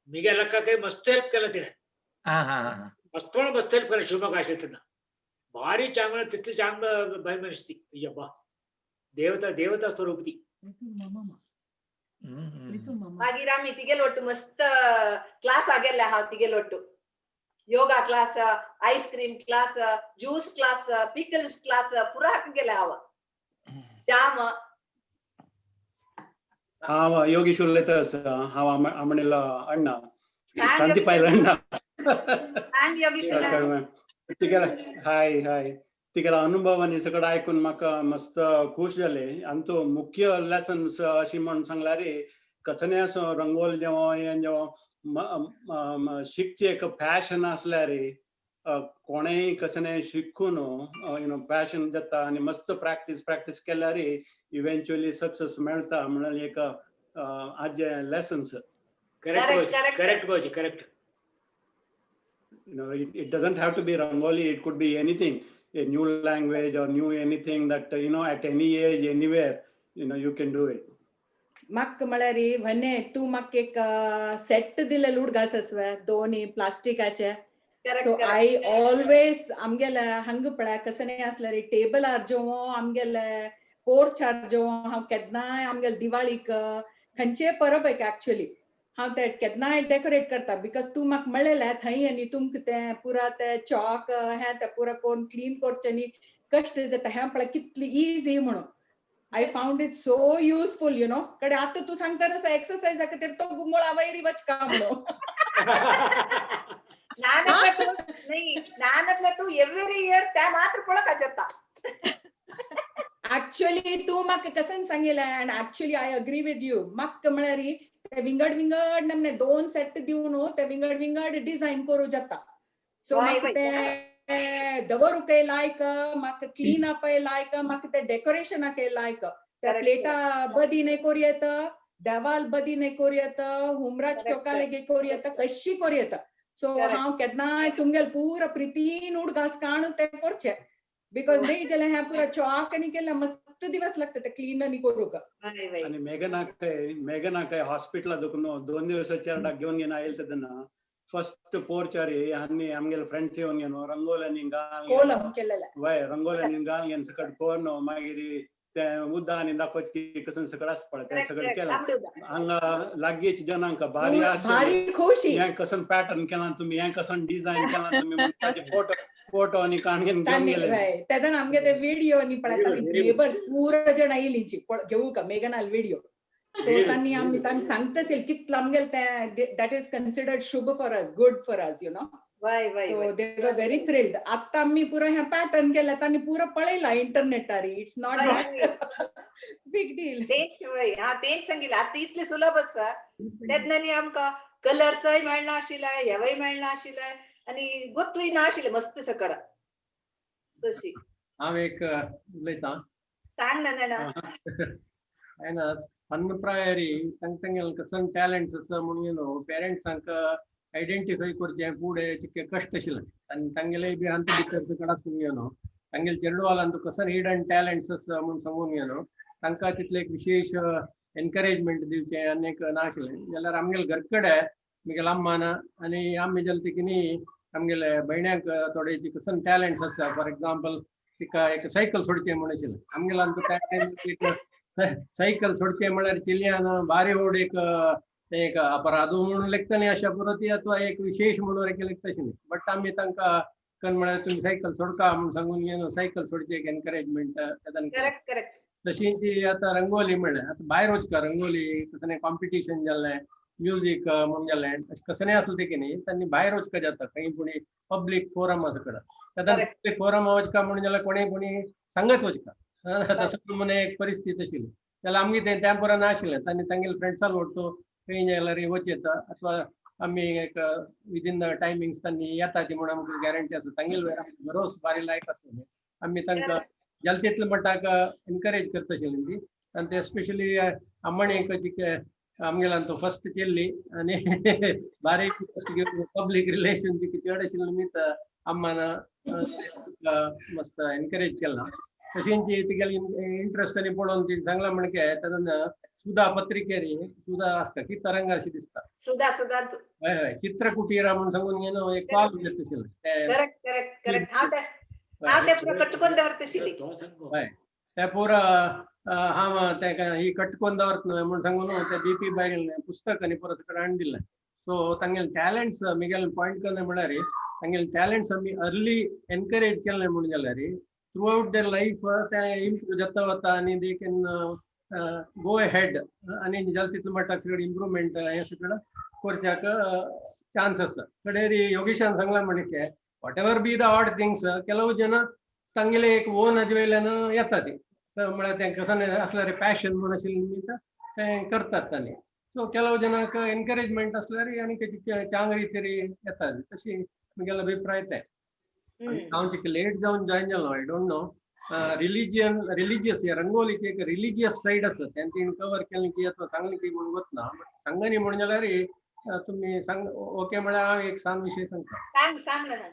मी गेला का काही मस्त हेल्प केलं तिने हा हा हा मस्त हेल्प केलं शुभकाशातून भारी चांगलं तिथली चांगलं बाई मनिस्ती यब्बा देवता स्वरूप ती मागीर आमी तिगेल ಒಟ್ಟು मस्त क्लास आगेल्ले हांव तिगेल ಒಟ್ಟು yoga class ice cream class juice class pickles class पुरा गेले हांव जाम हांव योगेश उलयतां हांव आमणेलो अण्णा Thank शांती you. पायल अण्णा थँक योगेश तिगेला हाय हाय तिगेला अनुभव आनी सगळं आयकून म्हाका मस्त खूश जाले आनी तो मुख्य लेसन्स अशी म्हण सांगल्यार कसने असो रंगोल जेवो हें जेवो शिकचे एक पॅशन आसल्यार कोणेय कसने शिकून पॅशन जाता आनी मस्त प्रॅक्टीस केल्यार इव्हेंच्युअली सक्सेस मेळटा म्हणून एक आजे लेसन्स करेक्ट भाऊजी correct it doesn't have to be Rangoli, it could be anything, a new language or new anything that at any age anywhere you can do it. मक म्हळ्यार वने तू म्हाका एक सेट दिले लूड घासस्वे दोन्ही प्लास्टिकाचे सो आय ऑलवेज आमगेले हंग पळय कसने आसल्यार टेबलार जेवो आमगेले पोर्चार जेवो हांव केन्नाय आमगेले दिवाळीक खंयचे परब एक्चुअली हांव ते केन्नाय डेकोरेट करता बिकॉज तू म्हाका म्हणलेले थंय आनी तुमकां ते पुरा ते चॉक हें ते पुरा कोण क्लीन करचें न्ही कश्ट जाता हें पळय कितली इजी म्हणून I found it so useful, कडे आता तू सांगता ना एक्सरसाइज खातीर तो गुमोळा वैरी वचका म्हणून नानतले तू एव्हरी इयर त्या मात्र पळत जाता एक्चुअली तू म्हाका कसन सांगिल्लें end actually I agree with you म्हाका म्हळ्यार ते विंगड नमने 2 सेट दिवन ते विंगड डिझायन करूं जाता सो म्हाका ते दवरूकय लायक म्हाका क्लीन अपय लायक म्हाका ते डेकोरेशनाकय लायक त्या प्लेटा बदीने करूं येता देवाल बदीने करूं येता हुमराज टोकालेगे करूं येता कशी करूं येता सो हांव केन्नाय तुमगेले पुरो प्रितीन उड घास काडून ते करचे बिकॉज नाही जाल्यार हें पुरो चॉक आनी केल्यार मस्त दिवस लागता ते क्लीन आनी करूंक आनी मेघनाकय हॉस्पिटलाक दुखून 2 दिवसाचेर घेवन घेवन आयले तेन्ना फर्स्ट पोर्चार आनी आमगेले फ्रेंड्स येवन घेवन रंगोली कोलम केलेले वय रंगोली घाल घेवन सकट कोरून मागीर ते उद्दा आनी दाखोवचे की कसन सकट आसता पळय ते सगळें केलें हांगा लागींच्या जनांक भारी खोशी हें कसन पॅटर्न केलां तुमी हें कसन डिझायन केलां तुमी ताचे फोटो आनी काडून घेवन गेले तेदन आमगे ते व्हिडिओ नी पळयता नेबर्स पूरा जण आयलींची घेवूं का मेघनाल व्हिडिओ सो तांणी आमी तांकां सांगतासील कितलो आमगेले ते दॅट इज कन्सिडर्ड शुभ for us good for us so दे वर व्हेरी थ्रिल्ड आतां आमी पुरो हें पॅटर्न केला तांणी पुरो पळयला इंटरनेटार इट्स नॉट बिग डील तेच सांगितलं आता इतले सुलभ आसा तेन्ना आमकां कलर्सय मेळना आशिल्ले हेवय मेळना आशिल्ले आनी गोत्तूय ना आशिल्ले मस्त सकट तशी हांव एक उलयतां सांग ना नैना आयना सन्न प्रायारी तांगेले कसन टॅलंट्स आसा म्हणून पेरंट्सांक आयडेंटिफाय करचें फुडें चिक्के कश्ट आशिल्लें आनी तांगेलेय बी अंत भितर काडून तांगेले चेडवालांत कसन हिडन टॅलंट्स आसा म्हूण सांगून तांकां तितलें एक विशेष एनकरेजमेंट दिवचें आनीक ना आशिल्लें जाल्यार आमगेले घरकडे म्हगेले अम्मान आनी आमी जाल्यार तिकी आमगेले भयण्याक थोडेची कसन टॅलंट्स आसा फॉर एग्जाम्पल तिका एक सायकल सोडचें म्हण आशिल्लें आमगेलांत त्या टायमार सायकल सोडचें म्हळ्यार चिल्ल्यान भारी व्हड एक अपराधू म्हणून लेखताली अशा पुरो ती अथवा एक विशेष म्हणून एक लेखता आशिल्ली बट आमी तांकां कन म्हळ्यार तुमी सायकल सोडका म्हणून सांगून घेवन सायकल सोडची एक एनकरेजमेंट तशी ती आतां रंगोली म्हणल्यार आतां भायर वचका रंगोली कसलें कॉम्पिटिशन जाल्लें म्युजीक म्हणून जाल्लें अशें कसलेंय आसलें तें न्ही तांणी भायर वचका जाता खंय कोणी पब्लीक फोरम आसा पब्लीक फोरम वचका म्हणून जाल्यार कोणी सांगत वचका तसो प्रमाणे एक परिस्थिती आशिल्ली जाल्यार आमगे तें त्या पुरो नाशिल्लें तांणी तांगेले फ्रेंड्सां वरतो खंय जाल्यार वच येता अथवा आमी एक विदीन द टायमिंग्स तांणी येता ती म्हणून आमकां गॅरंटी आसा तांगेले बरोस बारी लायक आसलें आमी तांकां जालें तितले मटाक एनकरेज करता आशिल्लीं ती आनी ते स्पेशली आमणेक जिके आमगेल्यान तो फर्स्ट केल्ली आनी बारीक पब्लीक रिलेशन जिके चड आशिल्लें निमित्त अम्मान मस्त एनकरेज केलां तशींची तिगेली इंटरेस्ट आनी पळोवन ती सांगला म्हणके तेन्ना सुधा पत्रिकेरी सुधा आसता की तरंग अशी दिसता सुद्धा सुद्धा हय हय चित्रकुटीरा म्हणून सांगून घेनो एक कॉल उलयत तशिल्लो करेक्ट करेक्ट करेक्ट हांव ते पुरो कట్టుకొని दवरतशिल्ली तो सांगो हय ते पुरो हांव तेका ही कట్టుకొని दवरत न्हय म्हूण सांगून ते BP बायल पुस्तक आनी परत कडेन हाडून दिलें सो तांगेले टॅलंट्स मिगेल पॉयंट केलें म्हळ्यार तांगेले टॅलंट्स आमी अर्ली एनकरेज केलें म्हूण जाल्यार थ्रू आउट देर लायफ ते इम्प्रूव जाता वता आनी दे कॅन गो अहेड आनी जाल तितले मट्टाक सगळें इम्प्रुवमेंट हें सगळें करच्याक चान्स आसा कडेन योगेशान सांगला म्हणके whatever be the odd things ಕೆಲವು ಜನ तांगेले एक ओन हाजे वयल्यान येता ती म्हळ्यार तेंकां कसं आसल्यार पॅशन म्हूण आशिल्ले निमित्त ते करतात तांणी सो ಕೆಲವು जनाक एनकरेजमेंट आसल्यार आनी तेची चांगरी तरी येता तशी म्हगेलो अभिप्राय ते हांव चिक लेट जावन जॉइन जालो आय डोंट नो रिलिजियस रंगोलीक एक रिलिजियस सायड आसा तें तीन कवर केलें की अथवा सांगलें की म्हणून वतना सांगनी म्हणून जाल्यार तुमी सांग ओके म्हळ्यार हांव एक सांग विशय सांगता सांग सांग ना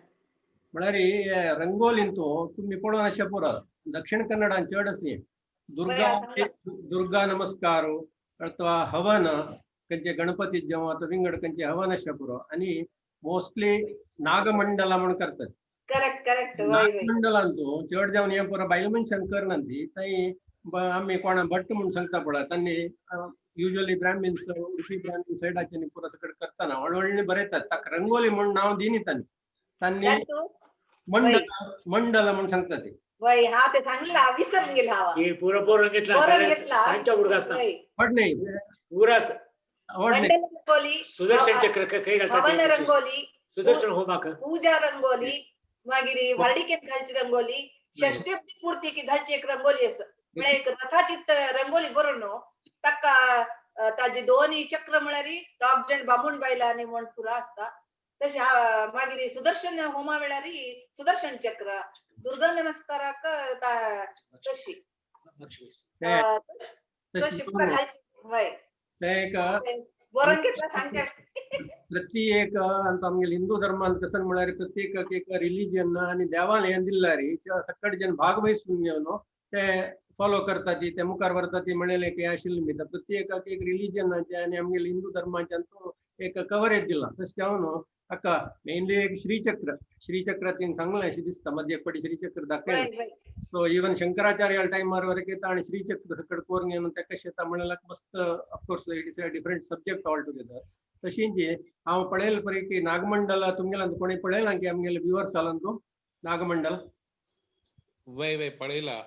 म्हळ्यार रंगोलींतू तुमी पळोवन अशें पुरो दक्षिण कन्नडान चड अशी दुर्गा नमस्कार अथवा हवन खंयचे गणपती जेवं अथवा विंगड खंयचे हवन अशें पुरो आनी मोस्टली नागमंडला म्हणून करतात करेक्ट करेक्ट नागमंडलांतू चड जावन हें पुरो बायल मनशान करना ती थंय आमी कोणा भट्ट म्हणून सांगता पळय तांणी युजली ब्राह्मिन्स उडपी ब्राह्मिन सायडाचे पुरो सकट करतना व्हडली बरयतात ताका रंगोली म्हणून नांव दिनी तांणी मंडल म्हणून सांगता ते वय हांव ते सांगला विसरून गेला हांव हे पुरो पोरून घेतला सांच्या उडका असता व्हड न्ही पुरा मंडल रंगोली सुदर्शन चक्र खंय हवन घालतात रंगोली सुदर्शन होमाक पूजा रंगोली मागीर वर्डिकेत घालची रंगोली षष्टी पूर्ती की घालची एक रंगोली आसा म्हळ्यार एक रथाची रंगोली बरो न्हू ताका ताजे दोन्ही चक्र म्हळ्यार टॉप बामूण बायलांनी म्हण पुरो आसता तशें मागीर सुदर्शन होमा वेळार सुदर्शन चक्र दुर्गा नमस्काराक तशी तशी पुरो घालची वय बरोवन घेतला सांगता प्रत्येक आमगे हिंदू धर्मान कसं म्हळ्यार प्रत्येक एक रिलिजन आनी देवान हें दिल्ल्यार सकट जन भागवहिसून घेवन ते फॉलो करता ती ते मुखार व्हरता ती म्हणले की आशिल्ली न्ही प्रत्येकाक एक रिलिजनाचे आनी आमगे हिंदू धर्माच्यान तो एक कवरेज दिला तशें हांव ताका मेनली एक श्रीचक्र तीन सांगलें अशें दिसता मध्य पडी श्रीचक्र दाखयलें सो इवन शंकराचार्य टायमार वरक येता आनी श्रीचक्र सकट कोरून घेवन ते कशें येता म्हणल्यार मस्त of course it is a different subject all together तशींच हांव पळयलें पळय की नागमंडल तुमगेल्यान कोणी पळयलां की आमगेले व्ह्युअर्स जालां तूं नागमंडल वय वय पळयला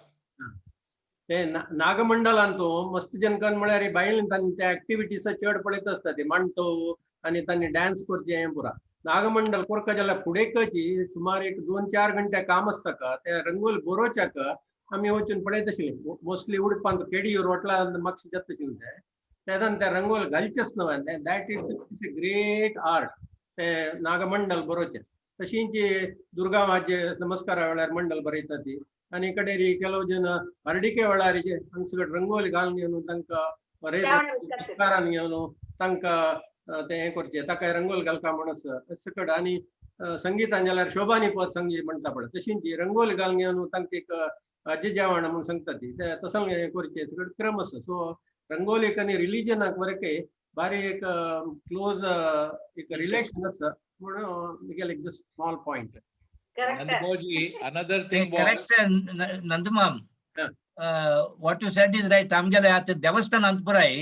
ते नागमंडलांतू मस्त जनकन म्हळ्यार बायल तांणी त्या एक्टिविटीज चड पळयत आसता ते मांडटो आनी तांणी डान्स करचे हें पुरा नागमंडल करता जाल्यार फुडेकची सुमार एक 2-4 घंटे काम आसता का ते रंगोली बरोवच्याक आमी वचून पळयत आशिल्ले मोस्टली उडपांत केडीर वटला म्हाका जाता आशिल्लें तेदान ते रंगोली घालचेच न्हय that is a great art ते नागमंडल बरोवचें तशींच दुर्गा माजे नमस्कारा वेळार मंडल बरयता ती आनी कडेरी ಕೆಲವು जन हरडिके वेळार हांगसर रंगोली घालून घेवन तांकां नमस्कारान घेवन तांकां ते हें करचें ताका रंगोली घालता म्हणून सकट आनी संगीतान जाल्यार शोभानी पद संगीत म्हणटा पळय तशींच रंगोली घालून घेवन तांकां एक अज्ज जेवण म्हणून सांगता ती ते तसो हें करचें सगळें क्रम आसा सो रंगोलीक आनी रिलिजनाक वरके बारी एक क्लोज एक रिलेशन आसा म्हणून म्हगेलें एक just small point another thing was Nandamam, what you said is right. आमगेले आता देवस्थानांत पुराय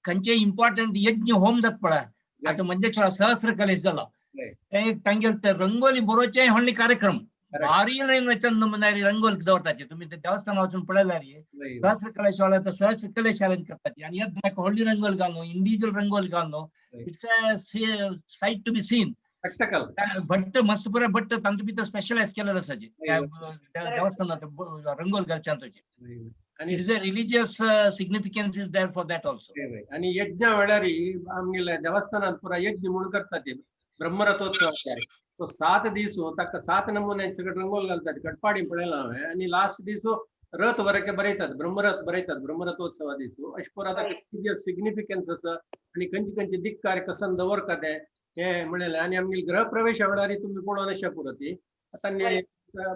खंयचे इम्पॉर्टंट यज्ञ होम जात पळय आता म्हणजे सहस्र कलेश जाला तांगेले रंगोली बरोवचे व्हडले कार्यक्रम भारी नमूनारी रंगोली दवरताचे तुम्ही देवस्थान वचून पळयल्यार सहस्र कलेश वाला तर सहस्र कलेश करतात आनी व्हडली रंगोली घालून इंडिव्हिज्युअल रंगोली घालून it's a sight to be seen spectacle भट्ट मस्त पुरा भट्ट तांचे भितर स्पेशलायज केलें आसाचे देवस्थानांत rangoli घालच्यांचे and it is a religious significance is there for that also आणि यज्ञ वेळार आमगेले देवस्थानांत पुरा यज्ञ म्हणून करतात ते ब्रह्मरथोत्सव तो 7 दीस ताका 7 नमुन्याचे सगळे रंगोली घालतात कटपाडी पळयलां हांवें आनी लास्ट दीस रथ वरके बरयतात ब्रह्मरथोत्सवा दीस अशें पुरा ताका रिलिजियस सिग्निफिकन्स आसा आनी खंयचे दिक्कार कसन दवरता ते हे म्हणलें आनी आमगेले ग्रह प्रवेशा वेळार तुमी पळोवन अशें पुरो ती तांणी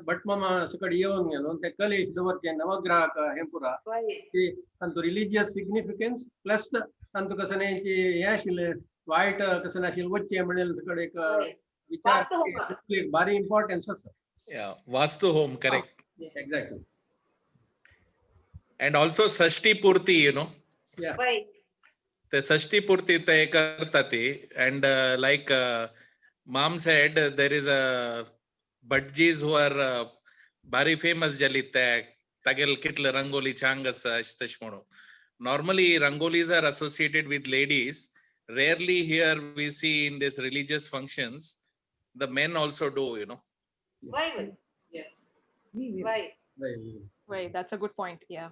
भटमामा सकट येवन गेलो ते कलेश दवरचे नवग्रहाक हे पुरा की तांचो रिलिजियस सिग्निफिकन्स प्लस तांचो कसन्याची हे आशिल्ले वायट कसं आशिल्ले वच्चे म्हणेल सकट एक विचार एक भारी इम्पॉर्टन्स आसा. Vastu home, correct. Exactly. And also Sashti Purti, you know. Yeah. The Sashti Purti te kartati, and like mom said, there is a Bhatjis who are very famous jalit tagel kitle rangoli changas ashtashmono. Normally rangolis are associated with ladies. Rarely here we see in this religious functions the men also do, you know. Why? Yes. Right, that's a good point. Yeah.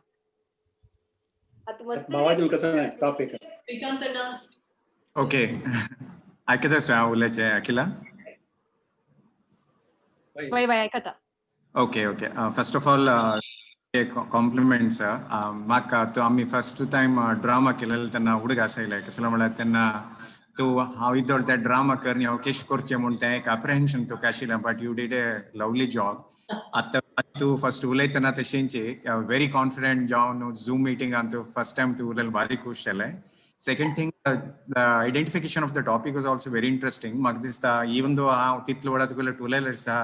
भावाजी कसं नाही टॉपिक श्रीकांतना. ओके ऐकतस उलयचे अखिला. वय ऐकता. Okay first of all compliments म्हाका तो आम्ही फर्स्ट टाइम ड्रामा केलेलो तेन्ना उडक आसयले कसलो म्हळ्यार तेन्ना तूं हांव इदोळ त्या ड्रामा करनी हांव केश करचें म्हूण तें एक अप्रिहेन्शन तुका आशिल्लें but you did a lovely job. आतां तूं फर्स्ट उलयतना तशेंची व्हेरी कॉन्फिडंट जावन झूम मिटिंगान तूं फर्स्ट टाइम तूं उलयलें भारी खूश जालें. Second thing the identification of the topic was also very interesting. म्हाका दिसता इवन दो हांव तितलो वेळा तुका उलयलें आसा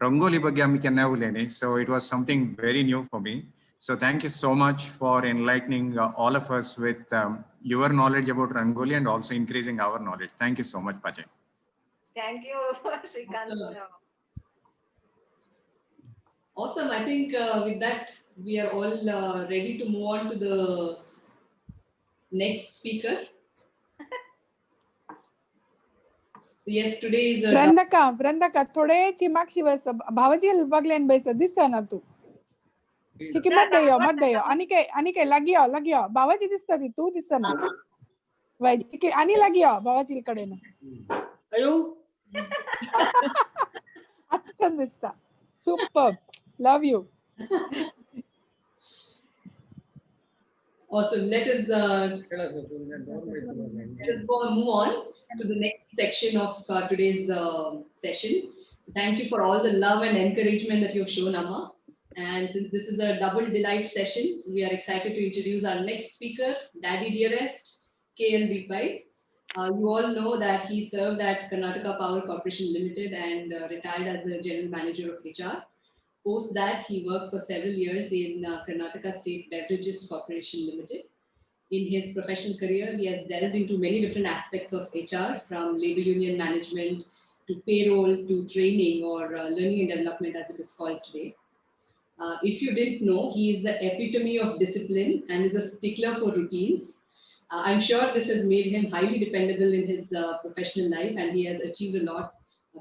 रंगोली ಬಗ್ಗೆ आमी केन्ना उलयनी. So it was something very new for me. So thank you so much for enlightening all of us with your knowledge about Rangoli and also increasing our knowledge. Thank you so much, Pajay. Thank you, Shrikant. Awesome. I think with that, we are all ready to move on to the next speaker. Yes, today is Brandaka, थोडे चिमाक शिवस भावाजी बगलेन बैस दिसता ना तू. चिकी मत दयो आणि काय लागियो भावाजी दिसता ती तू दिसता ना. वय चिकी आणि लागियो भावाजी कडे ना. अयो अच्छा दिसता. Superb. Love you. Awesome. Let us move on to the next section of today's session. Thank you for all the love and encouragement that you've shown, Amma. And since this is a double delight session, we are excited to introduce our next speaker, Daddy Dearest, KL Deepai. You all know that he served at Karnataka Power Corporation Limited and retired as the General Manager of HR. Post that, he worked for several years in Karnataka State Beverages Corporation Limited. In his professional career, he has delved into many different aspects of HR, from labor union management to payroll to training or learning and development as it is called today. If you didn't know, he is the epitome of discipline and is a stickler for routines. I'm sure this has made him highly dependable in his professional life, and he has achieved a lot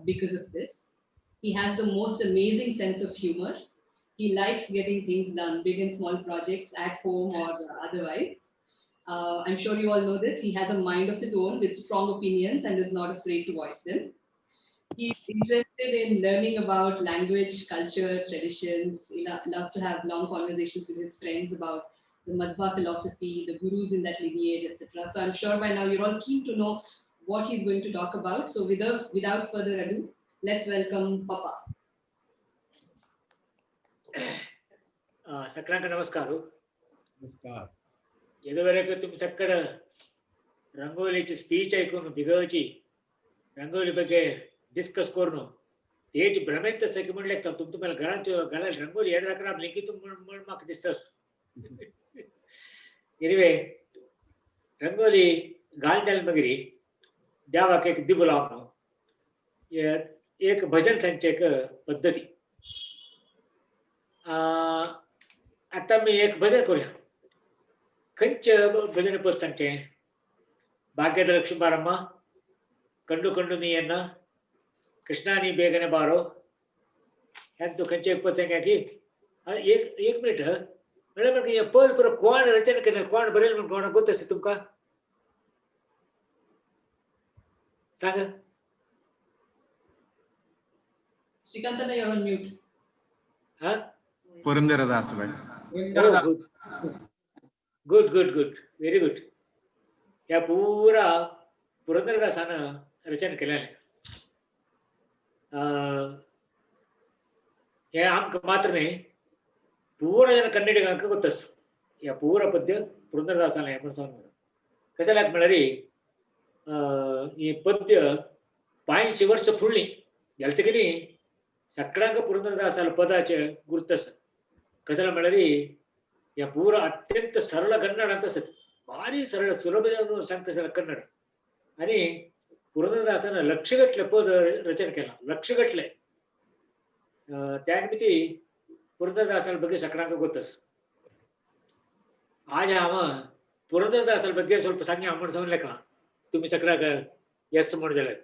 because of this. He has the most amazing sense of humor. He likes getting things done, big and small projects at home or otherwise. I'm sure you all know this. He has a mind of his own with strong opinions and is not afraid to voice them. He's interested in learning about language, culture, traditions. He loves to have long conversations with his friends about the Madhva philosophy, the gurus in that lineage, etc. So I'm sure by now you're all keen to know what he's going to talk about. So without further ado, let's welcome Papa. सगळ्यांना नमस्कार. नमस्कार. इदुवरेकू तुम सक्कड रंगोलीची स्पीच ऐकून दिगवची रंगोली ಬಗ್ಗೆ डिस्कस करून तेज भ्रमेंत सकी म्हणले का तुम तुम्हाला घराला रंगोली याद रखना आप लिखी तुम माक डिस्कस एनीवे रंगोली गालजल मगरी द्यावा के दिबुलावनो एक भजन संचय पद्धती. आता मी एक भजन करूया. खंच भजन पद सांगचे. भाग्यದ ಲಕ್ಷ್ಮಿ ಬಾರಮ್ಮ ಕಂಡು ಕಂಡು ನೀಯನ್ನ कृष्णा नी ಬೇಗನೆ ಬಾರೋ यांचं खंच एक पद सांगा की एक मिनिट मला म्हणजे या पद पर कोण रचना केलं कोण बरेल म्हणून कोण गोत असते तुमका सांग. Shrikantana, you're on mute. Huh? Purandara Dasa भाई. Good very good. या पूरा पुरंदरदासानं रचना केल्याने हे आमकां मात्र न्ही पूर्ण जन कन्नडिगांक गोतस ह्या पूर्ण पद्य पुरंदरदासान हें म्हण सांगून कशें जाल्यार म्हळ्यार ही पद्य 500 वर्ष फुडलीं गेलतकीर सगळ्यांक पुरंदरदासाल पदाचे गुर्तस कशें जाल्यार म्हळ्यार ह्या पूर्ण अत्यंत सरळ कन्नडांत आसत भारी सरळ सुलभ सांगता कन्नड आनी पुरंदरदासान लक्षगटले पद रचना केला लक्षगटले त्या निमित्ती पुरंदरदासाल ಬಗ್ಗೆ सगळ्यांक गोतस आज हांव पुरंदरदासाल ಬಗ್ಗೆ ಸ್ವಲ್ಪ सांगया म्हण सांगलें तुम्ही सगळ्यांक येस म्हण जाल्यार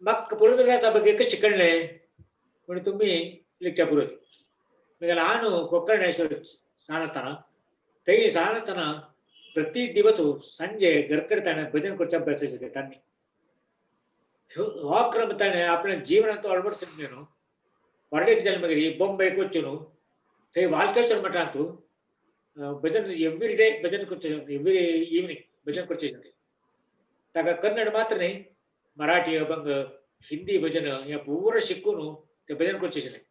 म्हाका पुरंदरदासा ಬಗ್ಗೆ कशें कळ्ळें म्हण तुम्ही लिखच्या पुरत म्हणजे ल्हान कोंकण सान आसतना थंय सान आसतना प्रति दिवस सांजे घरकडे ताणें भजन करचें अभ्यास आशिल्लें तांणी हो क्रम ताणें आपल्या जिवनांत अळवडसून न्हू व्हडलेक जालें मागीर बॉम्बेक वच्चें न्हू थंय वालकेश्वर मठांत भजन एवरी डे भजन करचें एवरी इवनिंग भजन करचें आशिल्लें ताका कन्नड मात्र न्ही मराठी अभंग हिंदी भजन हें पूर्ण शिकून तें भजन करचें आशिल्लें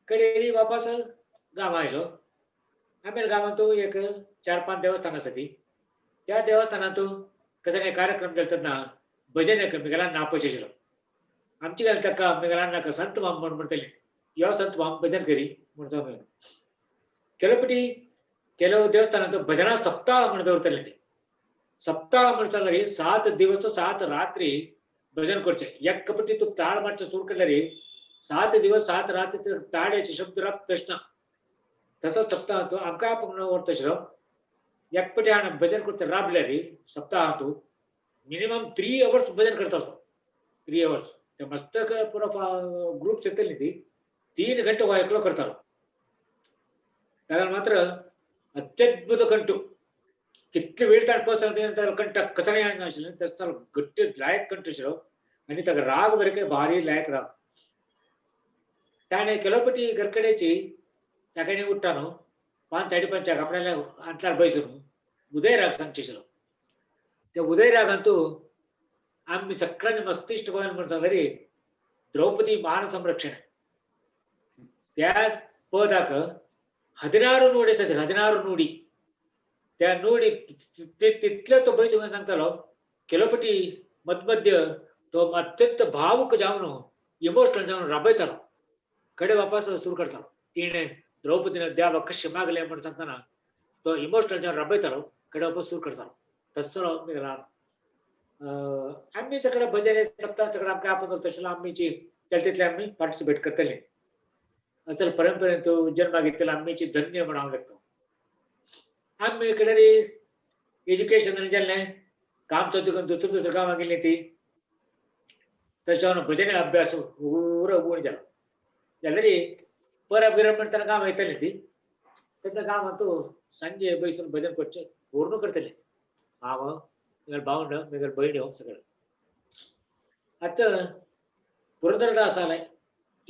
कडेन वापस गांवां आयलो आमेर गांवांत एक 4-5 देवस्थान आसा ती त्या देवस्थानांत कसले कार्यक्रम केले तेन्ना भजन मिगेलान नापच आशिल्लो आमची गेले ताका मिगेलान नाका संत माम म्हण म्हणटले यो संत माम भजन करी म्हण सांगून केलो केलो देवस्थानांत भजना सप्ताह म्हण दवरतले ते सप्ताह म्हण सांगल्यार 7 दिवस 7 रात्री भजन करचें एक पटी तूं ताळ मारचें सुरू केल्यार 7 दिवस 7 रात्री ताळ्याचे शब्द राखता तशना तसो सप्ताह तो आमकां आपण व्हरता आशिल्लो एक पटी हांव भजन करता राबल्यार सप्ताह मिनिमम 3 hours भजन करता तो 3 hours ते मस्तक पुरो ग्रुप्स येतली ती 3 घंटे हो एकलो करतालो ताका मात्र अत्यद्भुत कंठ कितले वेळ ताण पसंत कंठ कसले आशिल्लें तसो गट्ट लायक कंठ आशिल्लो आनी ताका राग बरे काय भारी लायक राग ताणें केलोपटी घरकडेची सकाळी उठ्ठा न्हू 5:30 आपल्याला अंतरार बसून उदय राग सांगचे आशिल्लो त्या उदय रागांतू आम्ही सगळ्यांनी मस्त इष्ट गोवन म्हण सांगल्यार द्रौपदी मान संरक्षण त्या पदाक 16 नोडी आसात 16 नोडी त्या नोडी तितले तो बैस म्हणून सांगतालो केलोपटी मध्य तो अत्यंत भावूक जावन इमोशनल जावन राबयतालो कडे वापस सुरू करतालो तिणे द्रौपदीने द्यावा कशें मागले म्हण सांगतना तो इमोशनल जावन राबयतालो कडे वापस सुरू करतालो तसलो आम्ही सगळे भजन सप्ताह सगळं आमकां आपण तशें आमीची तितले आमी पार्टिसिपेट करतले असल परंपरेन तो जन्माक घेतलेला आमीची धन्य म्हण हांव लेखता आमी कडेन एज्युकेशन जाल्लें काम सोदून दुसऱ्या गांवां गेलीं ती तशें भजन अभ्यास पुरो उण जालो जाल्यार परब बिरब म्हणटना गांव येतली ती तेन्ना गांवांत सांजे बसून भजन करचें पूर्ण करतले हांव म्हगे भावंड म्हगे भयण्यो सगळे आतां पुरंदरदासाले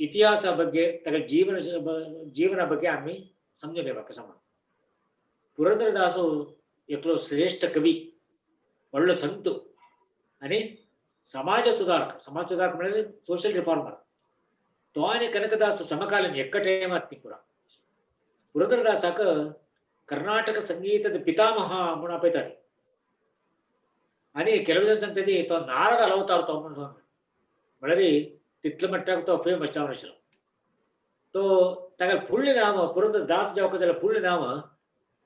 इतिहासा ಬಗ್ಗೆ ताका जीवना ಬಗ್ಗೆ आमी समजून घेवपाक समान पुरंदरदासो एकलो श्रेष्ठ कवी व्हडलो संत आनी समाज सुधारक म्हणजे सोशल रिफॉर्मर तो आनी कनकदास समकालीन एका टायमात ती पुरा पुरंदरदासाक कर्नाटक संगीतದ पितामह म्हूण आपयताले आनी ಕೆಲವು जन सांगता तो नारद अवतार तो म्हूण सांगता म्हळ्यार तितले मट्टाक तो फेमस जावन आशिल्लो तो ताका फुडलें नांव पुरंदरदास जावपाक जाल्यार फुडलें नांव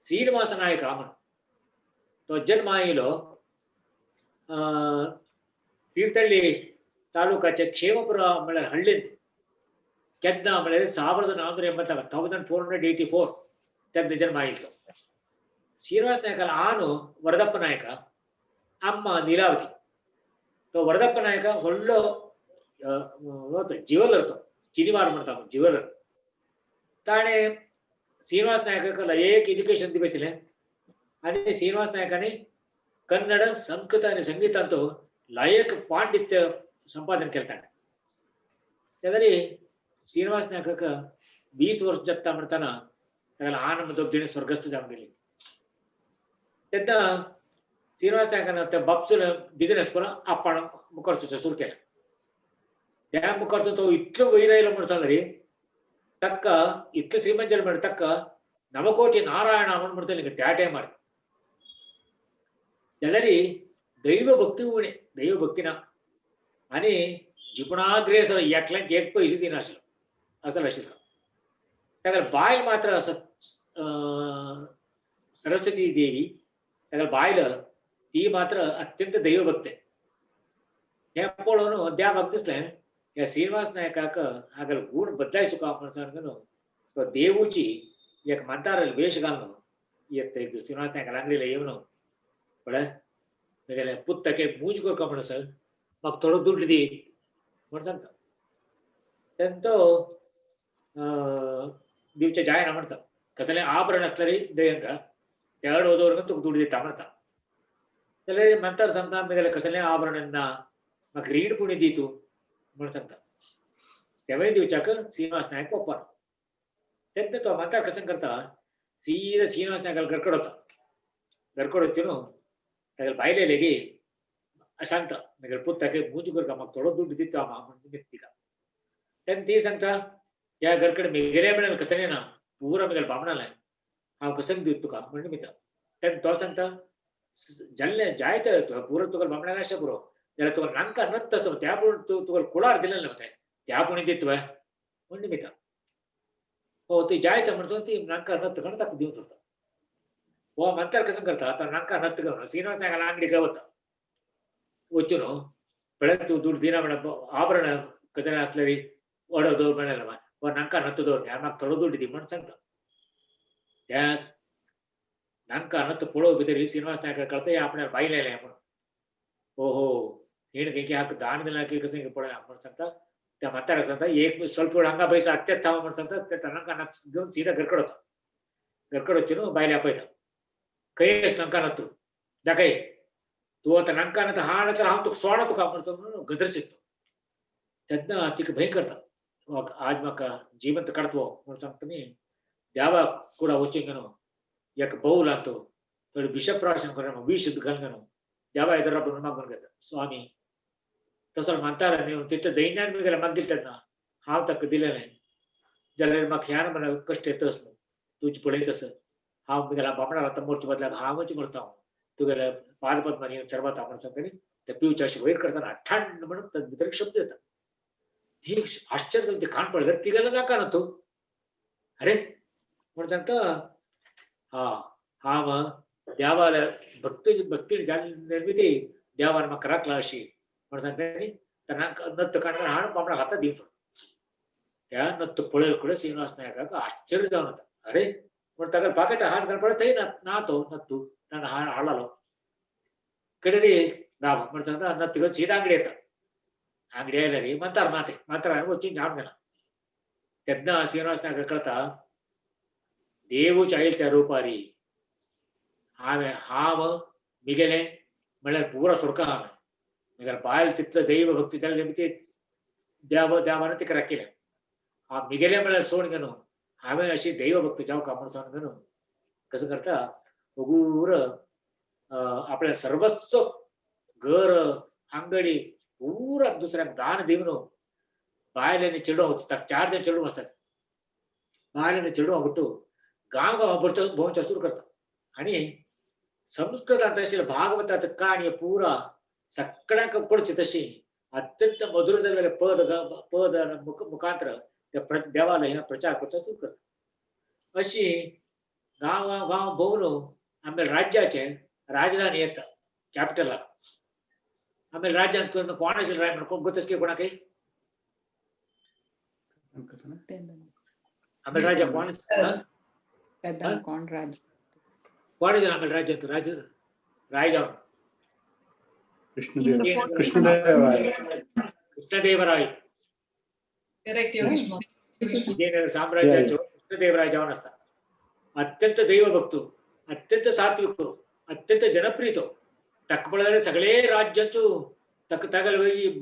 श्रीनिवास नायक म्हूण तो जन्म आयलो तीर्थहಳ್ಳಿ तालुकाचे क्षेमपुर म्हळ्यार हळ्ळींत केन्ना म्हळ्यार 1484 तेन्ना जन्म आयलो श्रीनिवास नायकाल आनु वरदप्ಪ नायक अम्मा लीलावती तो वरदप्ಪ नायक व्हडलो ज्युवेलर तो चिनीवार म्हणटा ज्युवेलर ताणें श्रीनिवास नायकाक एक एज्युकेशन दिवसिल्लें आनी श्रीनिवास नायकानी कन्नड संस्कृत आनी संगीतांत लायक पांडित्य संपादन केलें ताणें तेन्ना श्रीनिवास नायकाक 20 वर्स जगता म्हणटना ताका ल्हान दोगजाणी स्वर्गस्थ जावन गेली तेन्ना श्रीनिवास नायकान त्या बापसून बिझनेस करून आपण मुखार सुरू केलें त्या मुखार तो इतलं वैर आयला म्हणून सांगरी तक्का इतलं श्रीमंत जल म्हण तक्का नवकोटी नारायण म्हणून म्हणतो त्या टायमार जाल्यारी दैव भक्ती उणे दैव भक्ती ना आणि जिपणाग्रेसर एकल्यांक एक पैसे दिनाशिल्लो असं आशिल्लो ताका बायल मात्र असं सरस्वती देवी ताका बायल ती मात्र अत्यंत दैवभक्त हे पळोवन देवाक दिसलें या श्रीनिवास नायकाक हागल गूण बदलायचो का म्हणून सांगून तो देवूची एक मंतार वेश घालून एक श्रीनिवास नायका लागलेले येवन पळय म्हगेले पुत्तके मूज करता म्हणून सर म्हाका थोडो दुड्ड दी म्हणून सांगता तेन्ना तो दिवचे जायना म्हणटा कसले आभरण आसतरी दयंगा त्या अड दवरून तुका दुड्ड दिता म्हणटा जाल्यार मंतार सांगता म्हगेले कसले आभरण ना म्हाका रीण पुणी दी तूं म्हणून सांगता तेवय दिवच्याक श्रीनिवास नायक ओप्पाना तेन्ना तो मंतार कशें करता सीदा श्रीनिवास नायकाक घरकड वता घरकड वचून ताका बायले लेगी सांगता म्हगेले पुत्ताके मूज करता म्हाका थोडो दुड्ड दिता म्हणून तिका तेन्ना ती सांगता या घरकड म्हगेले म्हण कसले ना पुरो म्हगेले बामणाले हांव कसं दिता तुका म्हणून मिता तेन्ना तो सांगता जाल्ले जायते पुरो तुका बामणाले अशें पुरो जाल्यार तुका नांका नत्त आसता त्या पूण तुका कुळार दिलेले मते त्या पुणी दित तुवें म्हणून मिता हो ती जायते म्हणून ती नांका नत्त करून ताका दिवंक सोदता हो मंतार कसं करता तो नांका नत्त घेवन श्रीनिवास नायकाला अंगडीक वता वचून पळय तूं दुड्ड दिना म्हणून आभरण कसले आसलेली ऑर्डर दवर म्हणलें हो नांका नत्त दवर म्हाका थोडो दुड्ड दी म्हणून सांगता त्या नांका नत्त पळोवप भितर श्रीनिवास नायकाक कळटा हे आपल्याक बायलेलें म्हणून ओहो हेण तेंके हाका दान दिला की कसं पळय म्हणून सांगता त्या म्हाताऱ्याक सांगता एक ಸ್ವಲ್ಪ हांगा पयस अत्तेच थांब म्हणून सांगता ते नांका नत्त घेवन सीदा घरकड वता घरकड वचून बायले आपयता खंयस नांका नत्त दाखय तूं आतां नांका नत्त हाड तर हांव तुका सोडा तुका म्हणून गदर शिकता तेन्ना तिका भंय करता आज म्हाका जिवंत काडतो म्हणून सांगता न्ही देवाक कुडा वचून घेवन एक बौल आणतो थोडी विष प्राशन करून विष घालून घेवन देवा एदर आपण मागून घेता स्वामी तसो म्हणतार न्ही तितले दैन्यान म्हगेले मागिल तेन्ना हांव ताका दिलेलें जाल्यार म्हाका ह्यान म्हणून कश्ट येतस न्हू तुजी पळयतस हांव म्हगेल्या बामणाक आतां मरच्या बदलाक हांवच मरता तुगेले पादपद्मानी सरबता म्हणून सांगता ते पिवचे अशें वयर करतना ठंड म्हणून भितर शब्द येता हे आश्चर्य ते कान पळयल्यार तिगेलो नाका ना तूं अरे म्हणून सांगता हांव देवाला भक्ती निर्मिती देवान म्हाका राखला अशी म्हणून सांगता न्ही ताका नत्त काडून हाड बामणाक हाताक दिवचो त्या नत्त पळयल कडेन श्रीनिवास नायकाक आश्चर्य जावन वता अरे म्हण ताका पाकेट हात घाल पळय थंय ना तो नत्तू ताणें हाडलो कडेन रे राव म्हण सांगता नत्त घेवन सीदा अंगडी येता अंगडी आयल्या रे मंतार मात्र वचून हाडून गेला तेन्ना श्रीनिवास नायकाक कळटा देवूच आयिल्ले त्या रुपारी हांव मिगेलें म्हळ्यार पुरो सोडका हांवें म्हगेल्या बायल तितलो दैव भक्ती जाल्ले ती देवान तिका राखिलें हांव मिगेलें म्हळ्यार सोड घेवन हांवें अशी दैव भक्ती जावका म्हणून सांगून घेवन कसं करता वगूर आपल्या सर्वस्व घर अंगडी पुरा दुसऱ्याक दान दिवन बायलेनी चेडूं ताका 4 जण चेडूं आसतात बायलेनी चेडूं बिट्टू गांव भोंवचें सुरू करता आनी संस्कृतांत आशिल्ल्या भागवतात काणी पुरा सगळ्यांक पडची तशी अत्यंत मधुर जाल्ले पद मुखांतर त्या देवाला हिना प्रचार करता सुरू करता अशी गांव भोंवन आमच्या राज्याचे राजधानी येता कॅपिटलाक आमच्या राज्यांत कोण आशिल्लो राय म्हणून कोण गोतस की कोणाक आमच्या राज्याक कोण कोण आशिल्लो आमच्या राज्यांत राय जावन कृष्णदेवराय विजयनगर साम्राज्याचो कृष्णदेवराय जावन आसता अत्यंत दैवभक्त अत्यंत सात्विक अत्यंत जनप्रिय ताका पळयल्यार सगळे राज्याचो ताका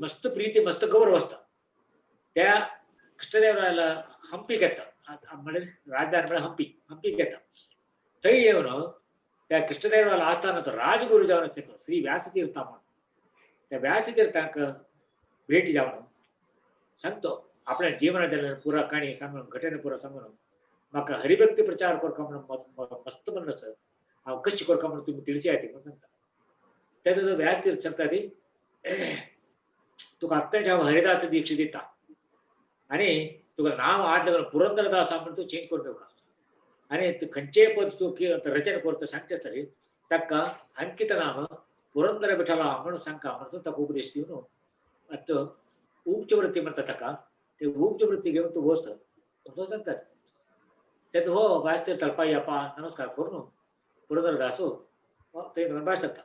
मस्त प्रीती मस्त गौरव आसता त्या कृष्णदेवरायाला हंपीक येता म्हळ्यार राजधानी म्हळ्यार हंपीक येता थंय येवन त्या कृष्णदेवरायाला आसताना तो राजगुरू जावन आसता श्री व्यासतीर्थ म्हणून त्या व्यासतीर्थाक भेट जावन सांगतो आपल्या जीवनातील पुरा काणी सांगून घटने पुरा सांगून म्हाका हरिभक्ती प्रचार करता म्हणून मस्त म्हणलं सर हांव कशी करता म्हणून तुम्ही ತಿಳಿಸಿ आयती म्हणून सांगता त्याचा व्यास तीर्थ सांगता ती तुका अत्ताच्या हरिदास दीक्षित दिता आणि तुका नाव आज लागलं पुरंदरदास म्हणून तू चेंज करून घेवका आणि खंयचे पद तू रचना करता सांगते सरी ताका अंकित नाम पुरंदर विठला म्हणून सांगता म्हणून ताका उपदेश दिवन आता ऊपची वृत्ती म्हणतात ताका ते ऊपची वृत्ती घेऊन तू बसत तो सांगतात त्यात हो वाचते तळपायप्ಪ नमस्कार करून पुरंदरदासು ते ಭಾಷತ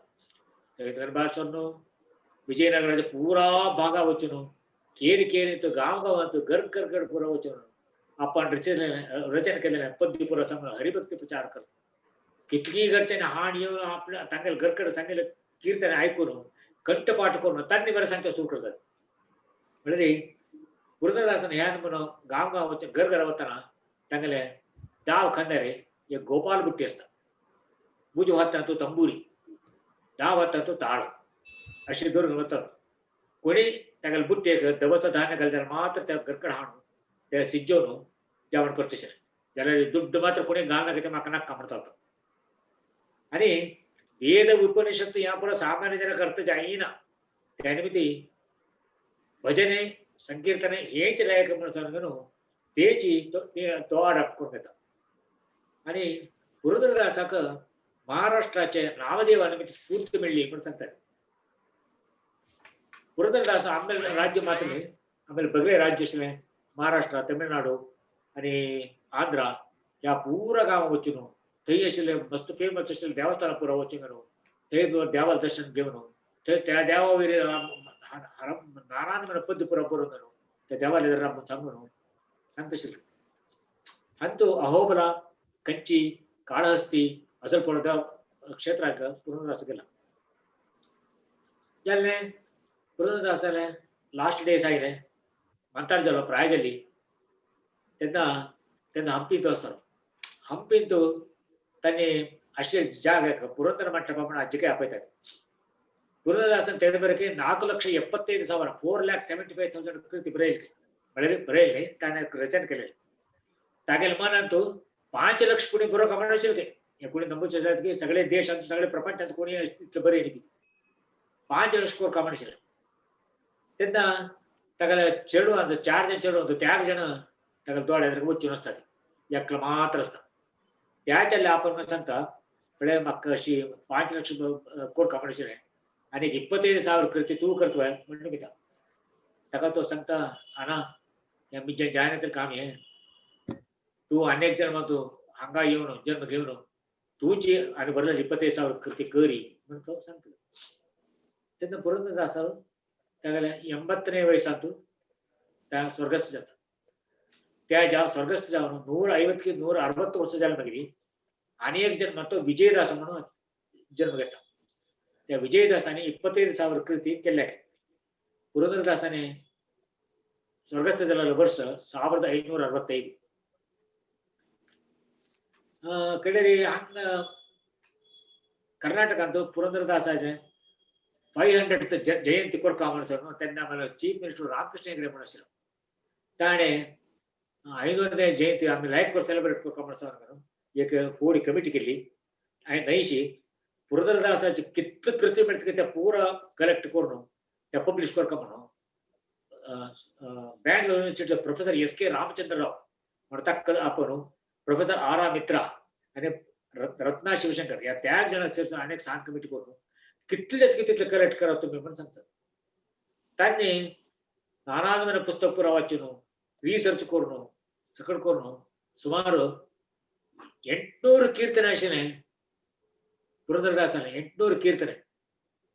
ಭಾಷನ್ನು ವಿಜಯನಗರದ पूरा भागा वचून केरी केरी तो गाव गावात गड पुरा वचून आपण रचना केलेल्या पद्य पुरा समोर हरिभक्ती प्रचार करतो कितली घरच्याने हाण येऊन आपल्या तांगेल गरकड सांगेल कीर्तन ऐकून कंठपाठ करून त्यांनी बरं सांगता सुरू करतात म्हणजे पुरंदरदासन ह्या म्हणून गाव गाव घर वताना तांगले दाव खंडारे एक गोपाल बुट्टी असतात भुज हातान तो तंबुरी दाव हातान तो ताळ अशी धरून वतात कोणी तांगेल बुट्टी दवस धान्य घालताना मात्र त्या गरकड हाणून त्या सिज्जोन जेवण करते ज्याला दुड्ड मात्र कोणी घालना की ते म्हाका नाका म्हणतात आणि वेद उपनिषत् या पुढे सामान्य जन करता जाईना त्यानिमित्ती भजने संकीर्तने हेच लायक म्हणून सांगून तेची तो आडाप करून घेता आणि पुरंदरदासाक महाराष्ट्राचे नामदेवानिमित्त स्फूर्ती मिळली म्हणून सांगतात पुरंदरदास आमेಲೆ राज्य मात्र आमेಲೆ बगळे राज्य असले महाराष्ट्र तमिळनाडू आणि आंध्र या पूरा गाव वचून थंय आशिल्ले मस्त फेमस आशिल्ले देवस्थान पुरा वचून थंय देवा दर्शन घेवन थंय त्या देवा वयले नाना पद्य पुरा बरोवन त्या देवालयाला सांगून सांगतशिल्ले अंतू अहोबला कंची काळहस्ती असं पडदा क्षेत्राक पुरंदरदास गेला जाल्ले पुरंदरदासाले लास्ट डेस आयले मंतार जालो प्राय जाली तेन्ना हंपीत वचतालो हंपीत तांणी अशे जाग पुरंदर मंಟಪ म्हणून अज्जिके आपयतात पुरंदरदासन तेणे बरेके 4,75,000 4,75,000 कृती बरयल्ली ताणें रचना केलेली तागेले मन अंतू 5 लाख कोणी बरो कमावण आशिल्ले कोणी नंबर की सगळे देश आणि सगळे प्रपंचात कोणी बरे न्ही 5 लाख कोर कमावण आशिल्ले तेन्ना तागेले चेडू 4 जण चेडू त्या जण तागेले दोळ्यार वचून आसतात एकलो मात्र आसता त्याच्याले आपण सांगता फळे म्हाका अशी 5 लाख कोर कमावण आशिल्ले आणि 25,000 कृती तू करतोय म्हणून कित्याक ताका तो सांगता आना हे मी जायना काम हे तू अनेक जन्म तू हांगा येवन जन्म घेवन तुची आणि बरले 25,000 कृती करी म्हणून तो सांगतो तेन्ना पुरंदरदासालो तागेले 80ने वयसांत त्या स्वर्गस्थ जाता त्या स्वर्गस्थ जावन 150 की 160 वर्ष जाले मागीर आनी एक जन्म तो विजयदास म्हणून जन्म घेता त्या विजयदासाने 25,000 कृती केल्या पुरंदरदासाने स्वर्गस्थ जाल्ले वर्ष 1565 कडेरी कर्नाटकांत पुरंदरदासाचे 500th जयंती करता म्हणून तेन्ना आम्हाला चीफ मिनिस्टर रामकृष्ण हेगडे म्हणून आशिल्लो ताणें 500th जयंती आमी लायक कर सेलिब्रेट करता म्हणून एक व्हडी कमिटी केली आणि नईशी पुरंदरदासाची कितले कृती मेळटा त्या पुरा कलेक्ट करून त्या पब्लिश करता म्हणून बेंगलोर युनिव्हर्सिटीचे प्रोफेसर S.K. रामचंद्र राव म्हणून ताका आपण प्रोफेसर R.R. मित्रा आणि रत्ना शिवशंकर या त्या जण अनेक सांग कमिटी करून कितले करेक्ट करा तुम्ही म्हणून सांगतात त्यांनी नाना पुस्तक पुरा वाचून रिसर्च करून सकट करून सुमार 800 कीर्तने आशिल्ले पुरंदरदासाने 800 कीर्तने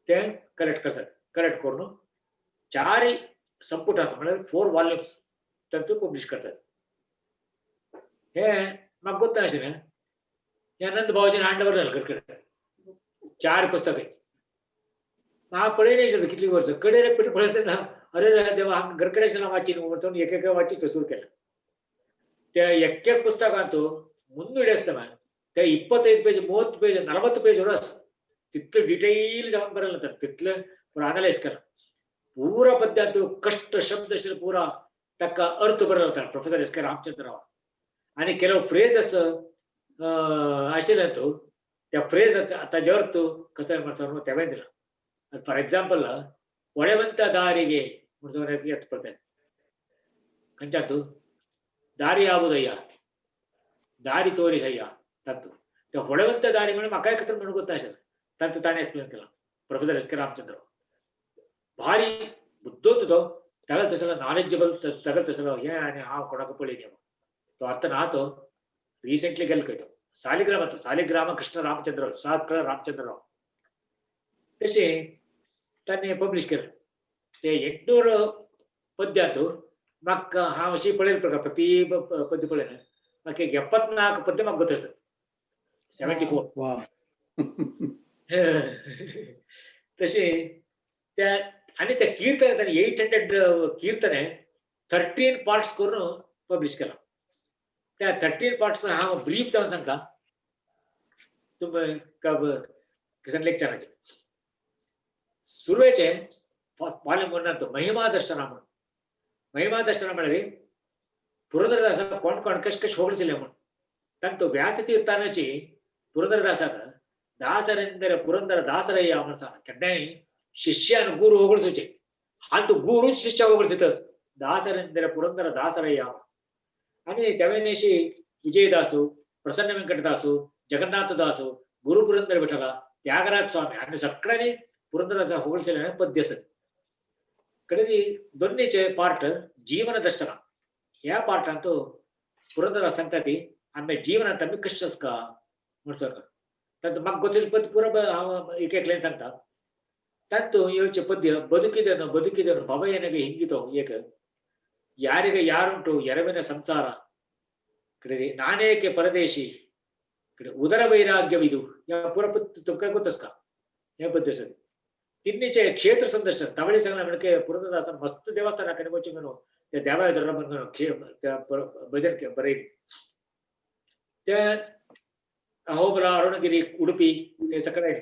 ते कलेक्ट करतात कलेक्ट करून 4 संपुटात म्हणजे 4 वॉल्यूम्स ते पब्लिश करतात हे म्हाका गोत्ता आशिल्लें हे अनंत भाऊजीन हांडवर जालें घरकडे 4 पुस्तके म्हाका पळयलें आशिल्लें कितली वर्स कडेन पळयता अरे देवा घरकडे आशिल्लें वाचीन वचून एक वाचीचें सुरू केलें त्या एक पुस्तकांत 300 आसता त्या 25 पेज 30 पेज 40 पेज रस तितले डिटेल जावन बरयलें तितले अनालायज केला पूरा पद्यात कष्ट शब्द पूरा तक्क अर्थ बरयता प्रोफेसर एस के रामचंद्रराव आणि केलो फ्रेजेस आशिल्ल्यो त्या फ्रेज ताजे अर्थ कथं ಮಾಡ್ತಾರೋ तेवे दिला फॉर एग्जांपल ಒಳೆವಂತ ದಾರಿಗೆ ಮುಡ್ಸೋನಕ್ಕೆ ಬರ್ತದೆ ಕಂಚಾತು ದಾರಿ ಯಾವುದಯ್ಯ ದಾರಿ ತೋರಿಸಯ್ಯ तत्व त्या ಹೊಳೆವಂತ ದಾರಿ म्हणजे म्हाका कथं म्हणून ಗೊತ್ತಾ असेल तंत ताणे एक्सप्लेन केला प्रोफेसर एस के रामचंद्र भारी बुद्धोत तो तगल तसला नॉलेजेबल तगल तसला हे आणि हा कोणाक पळी नाही तो अर्थ नातो रिसेंटली गेल कळतो सालिग्राम कृष्ण रामचंद्र साखर रामचंद्रराव तसे त्यांनी पब्लिश केलं ते 800 पद्यातू म्हाका हा अशी पळेल प्रकार प्रति पद्य पळेल म्हाका 74 पद्य म्हाका गोत असत 74 तसे त्या आणि त्या कीर्तने त्यांनी 800 कीर्तने 13 पार्ट्स करून पब्लिश केला त्या 13 पार्ट्स हा ब्रीफ जाऊन सांगता तुम्ही किसन लेक्चराचे सुरुवेचे वाल्यूम 1 अंतू महिमा दर्शन म्हणून महिमा दर्शन म्हणजे ಪುರಂದರದಾಸ ಕೊಂಡ್ಕೊಂಡು ಕಶ್ ಹೋಗಲಿಸಿಲ್ಲ म्हणून ತಂತು ವ್ಯಾಸ ತೀರ್ಥಾನची ಪುರಂದರದಾಸಗ ದಾಸರೆಂದರೆ ಪುರಂದರ ದಾಸರಯ್ಯ म्हणून कड्डाय शिष्यान गुरु होगळसुचे अंतु गुरु शिष्य होगळसितस दासरेंದರೆ ಪುರಂದರ ದಾಸರಯ್ಯ आणि त्यावेळेशी विजयदासु प्रसन्न व्यंकटदासु जगन्नाथदासु गुरु पुरंदर विठ्ठल त्यागराज स्वामी आणि सगळ्यांनी पुरंदराचा होगळसिले पद्य असत कडेची दोन्हीचे पार्ट जीवन दर्शन या पार्ट अंतू पुरंदर सांगता आम्ही जीवनात आम्ही कशस का म्हणसर तंत म्हाका गोतिल पद्य पुरा एक एक लाईन सांगता तंतु योचे पद्य ಬದುಕಿದನು ಭವಯನಿಗೆ ಹಿಂಗಿತೋ ಏಕ ಯಾರಿಗೆ ಯಾರುಂಟು ಎರವಿನ ಸಂಸಾರ ಕಡೆ ನಾನೇಕೆ ಪರದೇಶಿ ಕಡೆ ಉದರ ವೈರಾಗ್ಯವಿದು या पुरा तुका गोतस का या पद्य सर तिन्नीचे क्षेत्र संदर्शन तवळी संगला म्हणके पुरंदरदासन मस्त देवस्थान कनेवची म्हणून त्या देवायदर म्हणून त्या भजन के बरे त्या अहोबला अरुणगिरी उडुपी ते सगळे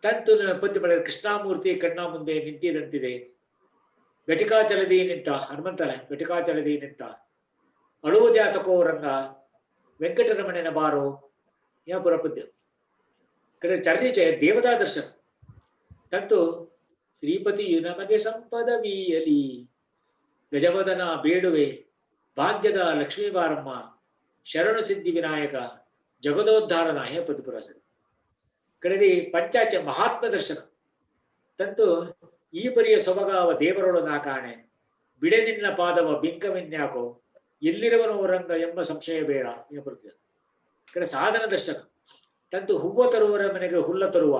तंतु पद्य पडे कृष्णामूर्ति कण्णा ಮುಂದೆ ನಿಂತಿದಂತಿದೆ ಘಟಿಕಾಚಲದಿ ನಿಂತ ಹನುಮಂತನ ಘಟಿಕಾಚಲದಿ ನಿಂತ ಅಳುವುದ್ಯಾತಕೋ ರಂಗ ವೆಂಕಟರಮಣನ ಬಾರೋ या पुरा पद्य कडे चरणीचे देवता दर्शन तंतु श्रीपति नಮಗೆ ಸಂಪದವಿಯಲಿ ಗಜವದನ ಬೇಡುವೆ ಭಾಗ್ಯದ ಲಕ್ಷ್ಮೀ ಬಾರಮ್ಮ ಶರಣು ಸಿದ್ಧಿ ವಿನಾಯಕ ಜಗದೋದ್ಧಾರನ हे पद्य पुरा सर ಕಡೆದಿ ಪಂಚಾಚ ಮಹಾತ್ಮ ದರ್ಶನ ತಂತು ಈ ಪರಿಯ ಸೊಬಗಾವ ದೇವರೊಳನ ಕಾಣೆ ಬಿಡೆ ನಿನ್ನ ಪಾದವ ಬಿಂಕವಿನ್ಯಾಕೋ ಎಲ್ಲಿರುವನು ರಂಗ ಎಂಬ ಸಂಶಯ ಬೇಡ हे पद्य ಕಡೆ ಸಾಧನ ದರ್ಶನ ತಂತು ಹೂವ ತರುವರ ಮನೆಗೆ ಹುಲ್ಲ ತರುವ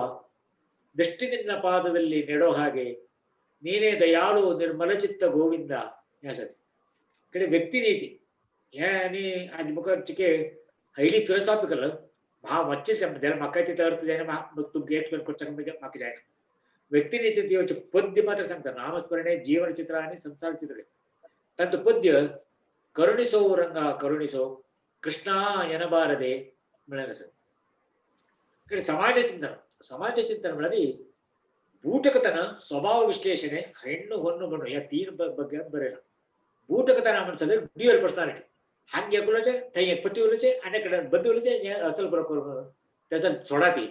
ದೃಷ್ಟಿ ನಿನ್ನ ಪಾದದಲ್ಲಿ ನೆಡೋ ಹಾಗೆ ನೀನೇ ದಯಾಳು ನಿರ್ಮಲ ಚಿತ್ತ ಗೋವಿಂದ ಯಾಸತಿ ಕಡೆ ವ್ಯಕ್ತಿ ನೀತಿ यानी आज मुख चिके हाईली फिलॉसॉफिकल भाव अच्छे से जरा मक्काची अर्थ जायना मग तू गेट कर कोच मागे जायना व्यक्ती नीती देवाचे पद्य मात्र सांगतात नामस्मरणे जीवन चित्र आणि संसार चित्र तंतु पद्य करुणिसो रंगा करुणिसो कृष्णा एनबारदे म्हणाल सर इकडे समाज चिंतन म्हणजे बूटकतन स्वभाव विश्लेषणे ಹೆಣ್ಣು ಹೊನ್ನು ಬಣ್ಣು या 3 ಬಗ್ಗೆ ಬರೆಯಲ್ಲ बूटकतन म्हणजे ड्युअल पर्सनॅलिटी हांगे कुलाचे थंय एक पट्टी उलचे आणि कडे बद्द उलचे असल बरोबर त्याचा सोडाती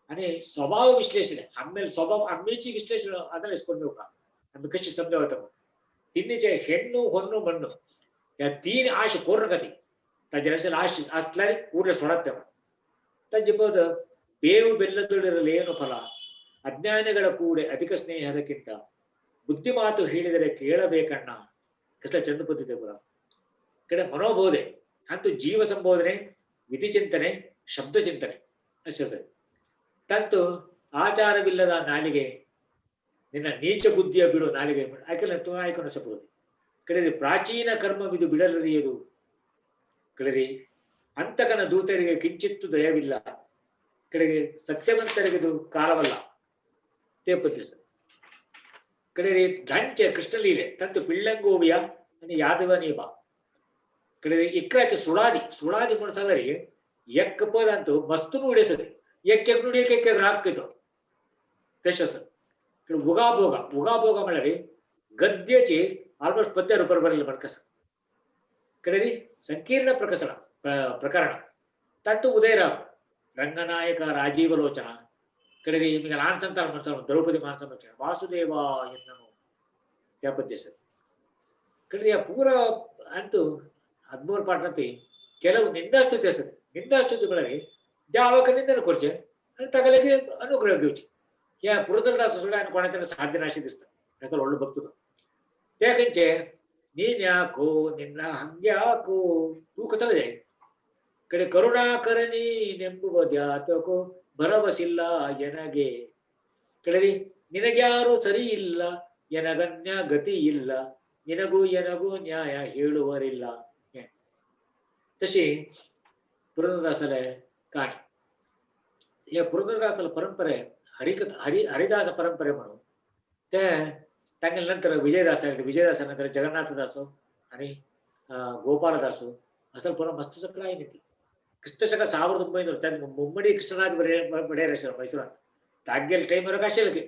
आणि स्वभाव विश्लेषण आम्ही स्वभाव आम्हीची विश्लेषण अनालिस करून घेऊ का आम्ही कशी समजावतो तिन्हीचे ಹೆಣ್ಣು ಹೊನ್ನು ಬಣ್ಣು या 3 आश कोरगती त्याच्या आश असल्याने पूर्ण सोडते तज्जे ಪದ ಬೇವು ಬೆಲ್ಲದೊಳಿರಲು ಏನು ಫಲ ಅಜ್ಞಾನಿಗಳ ಕೂಡೆ ಅಧಿಕ ಸ್ನೇಹದಕ್ಕಿಂತ ಬುದ್ಧಿ ಮಾತು ಹೇಳಿದರೆ ಕೇಳಬೇಕಣ್ಣ ಕಷ್ಟ ಚಂದ ಪದ್ಧತಿ ಪುರ ಕಡೆ ಮನೋಬೋಧೆ ಅಂತೂ ಜೀವ ಸಂಬೋಧನೆ ವಿಧಿ ಚಿಂತನೆ ಶಬ್ದ ಚಿಂತನೆ ಅಷ್ಟೇ ಸರ್ ತಂತು ಆಚಾರವಿಲ್ಲದ ನಾಲಿಗೆ ನಿನ್ನ ನೀಚ ಬುದ್ಧಿಯ ಬಿಡು ನಾಲಿಗೆ ಆಯ್ಕೆಲ್ಲ ತುಂಬ ಆಯ್ಕೊಂಡು ಸಬಹುದು ಕಡೆ ಪ್ರಾಚೀನ ಕರ್ಮವಿದು ಬಿಡಲರಿಯದು ಕಡೆ ಅಂತಕನ ದೂತರಿಗೆ ಕಿಂಚಿತ್ತು ದಯವಿಲ್ಲ ಕಡೆಗೆ ಸತ್ಯವಂತರಿಗೆದು ಕಾಲವಲ್ಲ ते पद्य कडे ढांचे कृष्णलीले तंतु पिಳ್ಳಂಗೋವಿಯ आणि यादव नीबा कडे इकराचे सुडादी म्हणून सांगरे एक पद अंतू मस्त नुडेसते एक नुडी एक राखतो तसंच कडे उगा भोगा म्हणजे गद्याचे ಆಲ್ಮೋಸ್ಟ್ ಪದ್ಯ ರೂಪಾಯಿ ಬರಲಿಲ್ಲ ಮಡ್ಕಸ್ ಕಡೆರಿ ಸಂಕೀರ್ಣ ಪ್ರಕರಣ ತಟ್ಟು ಉದಯರಾವ್ ರಂಗನಾಯಕ ರಾಜೀವಲೋಚನ ಕಡೆರಿ ನಿಮಗೆ ನಾನಸಂತಾನ ಮಾಡ್ತಾನೆ ದ್ರೌಪದಿ ಮಾನಸಂತಾನ ವಾಸುದೇವ ಎನ್ನನು त्या ಪದ್ಯ ಸರ್ ಕಡೆರಿ ಆ ಪೂರ ಅಂತೂ 13 ಪಾಠನಂತೆ ಕೆಲವು ನಿಂದಾಸ್ತುತಿ ಹೆಸರು ನಿಂದಾಸ್ತುತಿಗಳಲ್ಲಿ ಜಾವಕನಿಂದನು ಕೊರ್ಚೆ ತಗಲಿಗೆ ಅನುಗ್ರಹ ದೇವಚಿ ಯಾ ಪುರದರದಾಸ ಸುಳ್ಳು ఆయన కొనతన సాధ్య నాశిదిస్తాడు అసలు ఒళ్ళు భక్తుడు ಯಾಕಂಚೆ ನೀನ್ ಯಾಕೋ ನಿನ್ನ ಹಂಗ್ಯಾಕೋ ತೂಕತಲದೆ ಕಡೆ ಕರುಣಾಕರಣಿ ನೆಂಬುವುದ್ಯಾತಕೋ ಭರವಸಿಲ್ಲ ಎನಗೆ ಕಡೆರಿ ನಿನಗ್ಯಾರು ಸರಿ ಇಲ್ಲ ಎನಗನ್ಯ ಗತಿ ಇಲ್ಲ ನಿನಗೂ ಎನಗೂ ನ್ಯಾಯ ಹೇಳುವರಿಲ್ಲ तशी ಪುರಂದರದಾಸರ ಕಾಣಿ या ಪುರಂದರದಾಸರ ಪರಂಪರೆ ಹರಿದಾಸ ಪರಂಪರೆ म्हणून ते तांगे नंतर विजयदास विजयदास नंतर जगन्नाथदास आणि ಗೋಪಾಲದಾಸು ಅಸಲು ಪುರ ಮಸ್ತ್ ಸಕ್ರ ಏನಿತಿ ಕ್ರಿಸ್ತಶಕ 1900 त्यांनी मुंबडी कृष्णराज बडेर ಹೆಸರು ಮೈಸೂರು ಅಂತ ತಾಗ್ಗೆಲ್ ಟೈಮ್ ವರೆಗೆ ಅಷ್ಟೇ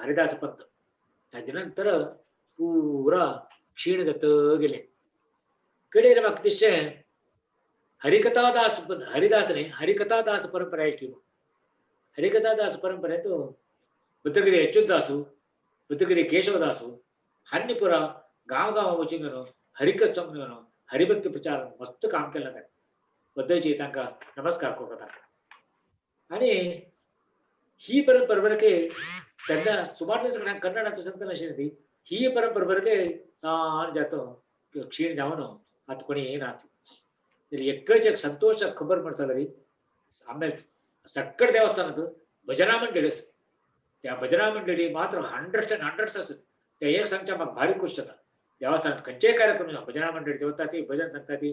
ಹರಿದಾಸ पंत त्याच्यानंतर पुरा क्षीण जात गेले कडे मग तिशे हरिकथादास हरिदासने हरिकथादास परंपरा ऐकली हरिकथादास परंपरे तो बुद्धगिरी अच्युतदासु बुद्धगिरी केशवदासु हन्नीपुर गाव वचिंगनो हरिकथांगनो हरिभक्ती प्रचार मस्त काम केलं काय बद्दलची तांका नमस्कार करतात आणि ही परंपरा बरके त्यांना सुमार कन्नडाचं संत नशेती ही परंपरा बरके सान जातो क्षीण जावं आता कोणी येणार एकच एक संतोष खबर ಮಾಡ್ತಾರೆ ಆಮೇಲೆ ಸಕ್ಕಡ ದೇವಸ್ಥಾನದ ಭಜನಾ ಮಂಡಳಿ त्या भजना मंडळी मात्र हंड्रेड्स एंड हंड्रेड्स असतात त्या एक संख्या मग भारी खुश होतात देवस्थानात खंयचे कार्यक्रम भजना मंडळी होतात ती भजन सांगतात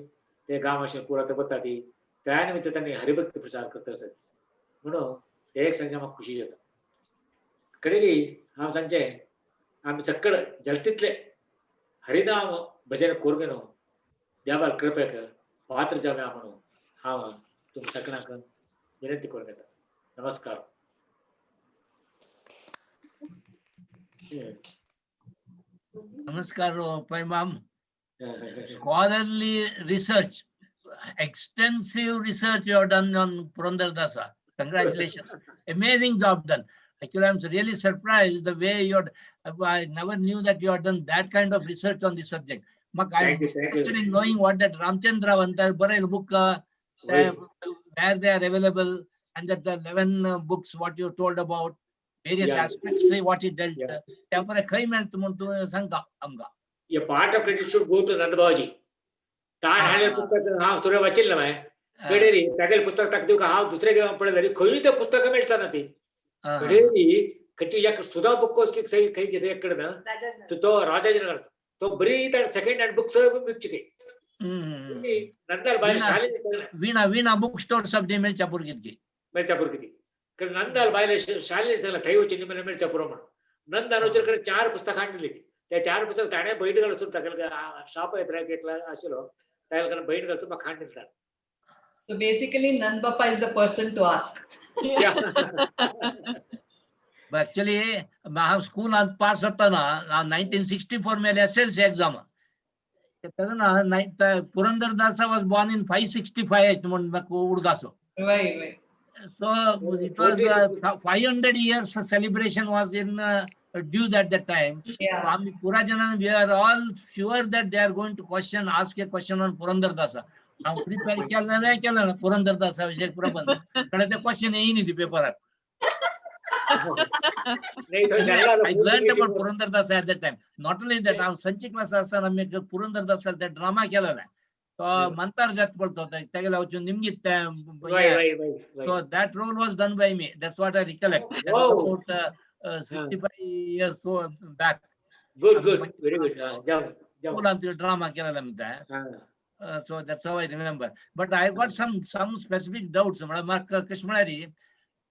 ते गावाशी पुरा ते बघतात त्यानिमित्त त्यांनी हरिभक्ती प्रचार करत असतात म्हणून ते एक संख्या मग खुशी येतात कडेली हांव सांगचे आम्ही सक्कड जलतीतले हरिनाम भजन कोरगेनो देवार कृपे कर पात्र जाव्या म्हणून हांव तुम सगळ्यांक विनंती करून घेता नमस्कार Namaskar, Paimam. Scholarly research, extensive research you have done on Purandaradasa. Congratulations. Amazing job done. Actually, I'm really surprised the way I never knew that you had done that kind of research on this subject. I'm interested in knowing what that Ramchandra Vantar Baral book, where they are available, and that the 11 books, what you told about, various aspects, say what he dealt. A part of credit should go to Nandabaji. Tan handle पुस्तक हा सूर्य वाचील ना मैं कडेरी त्यागेल पुस्तक टाक देऊ का हा दुसरे गाव पडले तरी खरी ते पुस्तक मिळतात ना ते कडेरी कच्ची एक सुधा बुक कोस की सही काही घेते एककडे ना तो राजाजी तो बरी त्या सेकंड हँड बुक्स मिळते की नंतर बाहेर शाळेत वीणा बुक स्टोर सब डे मिर्चापूर किती ನಂದಾಲ್ ಬಾಯಿಲೆ ಶಾಲೆ ಕೈವಚ್ಚಿ ನಿಮ್ಮನೆ ಮಿರ್ಚಾಪುರ ಮಾಡು ನಂದ ಅನುಚರ ಕಡೆ 4 ಪುಸ್ತಕ ಹಾಂಡಿಲಿ त्या 4 पुस्तक ताणे बैठಗಳು ಸುತ್ತ ತಗಲ್ಗ ಶಾಪ ಇದ್ರೆ ಕೇಕ್ಲ ಆಶಿರೋ ತಗಲ್ಗನ बैठಗಳು ತುಂಬ ಹಾಂಡಿಲ್ತಾರೆ So basically Nandbappa is the person to ask. But actually school ಅಂತ ಪಾಸ್ ಹತ್ತನ 1964 ಮೇಲೆ SLC exam Purandaradasa was born in 565 ಮುಂದಕ್ಕೆ ಹುಡುಗಾಸು Right. So it was 500 years celebration was in due at that time. Purajana, we are all sure that they are going to ask a question on Purandaradasa. Now prepare kelana Purandaradasa ವಿಷಯ ಪ್ರಬಂಧ ಕಳೆದ question ಏನಿದೆ paper I learned about Purandaradasa at that time. Not only that, ನಾವು ಸಂಚಿಕ್ಲ ಸಹಸ್ರ ನಮಗೆ Purandaradasa drama ಕೇಳಲ್ಲ. ಮಂತಾರ ಜತ್ ಬಳ್ತೋತ ತೆಗೆಲ ಅವಚು ನಿಮ್ಗಿತ್ತೆ so that role was done by me. That's what I recollect. That was about 65 years back. Good, very good. Drama ಕೇಳಲ್ಲ ಮಿತ so that's how I remember. But I got some specific doubts. Krishmalari,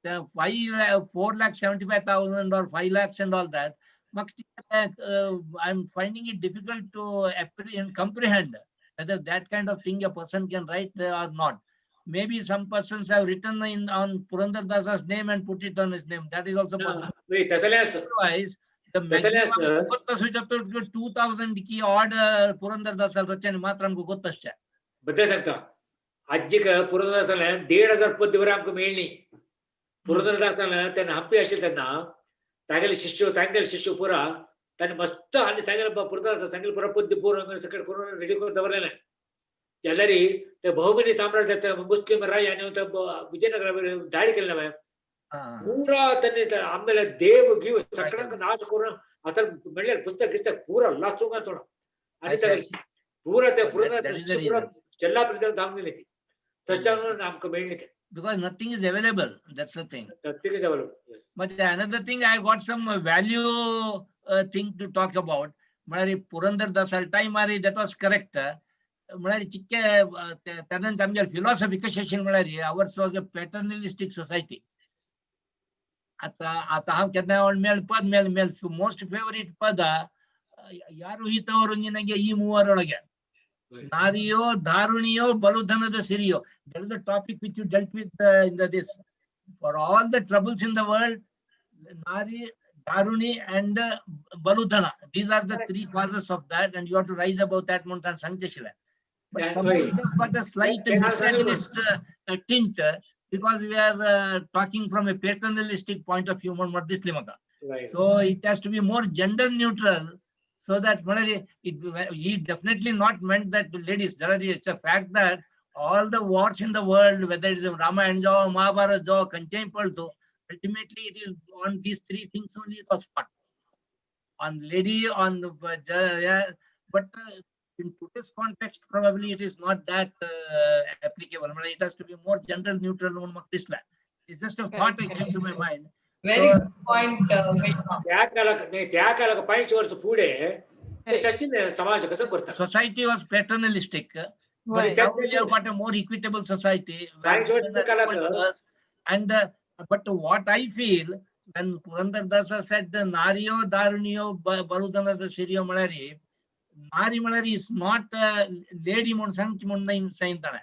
the 4,75,000 or 5 lakhs and all that, I'm finding it difficult to comprehend whether that kind of thing a person can write or not. Maybe some persons have written on Purandaradasa's name and put it on his name. That is also possible. Wait, otherwise, The तसले maximum असतं ಗೊತ್ತಷ್ಟು 2000 की ऑड पुरंदरदासाल रचನೆ मात्र आमकां ಗೊತ್ತಷ್ಟೇ. बद्दल सांगता आजीक पुरंदरदासाला 1500 पद्य बरं आमकां मेळ्ळी. पुरंदरदासाला तेन्ना हंपी आशिल्ले तेन्ना तागेले शिष्य पुरा ताणें मस्त आनी सांगलें पुरंदरदास सांगलें पुरा पद्य पुरो सकट करून रेडी करून दवरलेलें. जाल्यार ते बहुमनी साम्राज्यात मुस्लिम राजांनी विजयनगरावर दाडी केली ना पूरा त्यांनी आम्हाला देव गिव सगळ्यांना नाश करून असं म्हणले पुस्तक गिस्तक पूरा लासून सोडा आणि त्या पूरा त्या पूर्ण जल्लापर्यंत धावलेली ती त्याच्यावर आमक मिळले because nothing is available, that's the thing. Nothing is available, yes. But another thing, I got some value thing to talk about. म्हळ्यार पुरंदरदासाल टायमार that was correct. म्हळ्यार चिक्के त्यानंतर आमच्या फिलॉसॉफी कशी आशिल्ली म्हळ्यार ours was a paternalistic society. आता हांव केन्ना मेळ पद मेळ मोस्ट फेवरेट पद ಯಾರು ಈತವರು ನಿನಗೆ ಈ ಮೂವರೊಳಗೆ ನಾರಿಯೋ ದಾರುಣಿಯೋ ಬಲುಧನದ ಸಿರಿಯೋ. That is the topic which you dealt with in this. For all the troubles in the world, Nari, Daruni and Baludhana, these are the three causes of that, and you have to rise above that Montan Sankeshila. But somebody just got a slight misogynist tint because we are talking from a paternalistic point of view. So it has to be more gender neutral. So that he definitely not meant that ladies. It's a fact that all the wars in the world, whether it is Ramayana or Mahabharata or Kanchaipalto, ultimately it is on these three things only it was fought. On lady, on but in today's context, probably it is not that applicable. It has to be more gender neutral. It's just a thought that came to my mind. Very good point. त्या काळाक 5 वर्ष पुढे समाज कसं करतात. Society was paternalistic, but now we have got a more equitable society. And but what I feel when Purandardasa said the Nariyo Daruniyo Baludhanada Siriyo Malari, Nari Malari is not a lady Monsangchimunda in Saintana.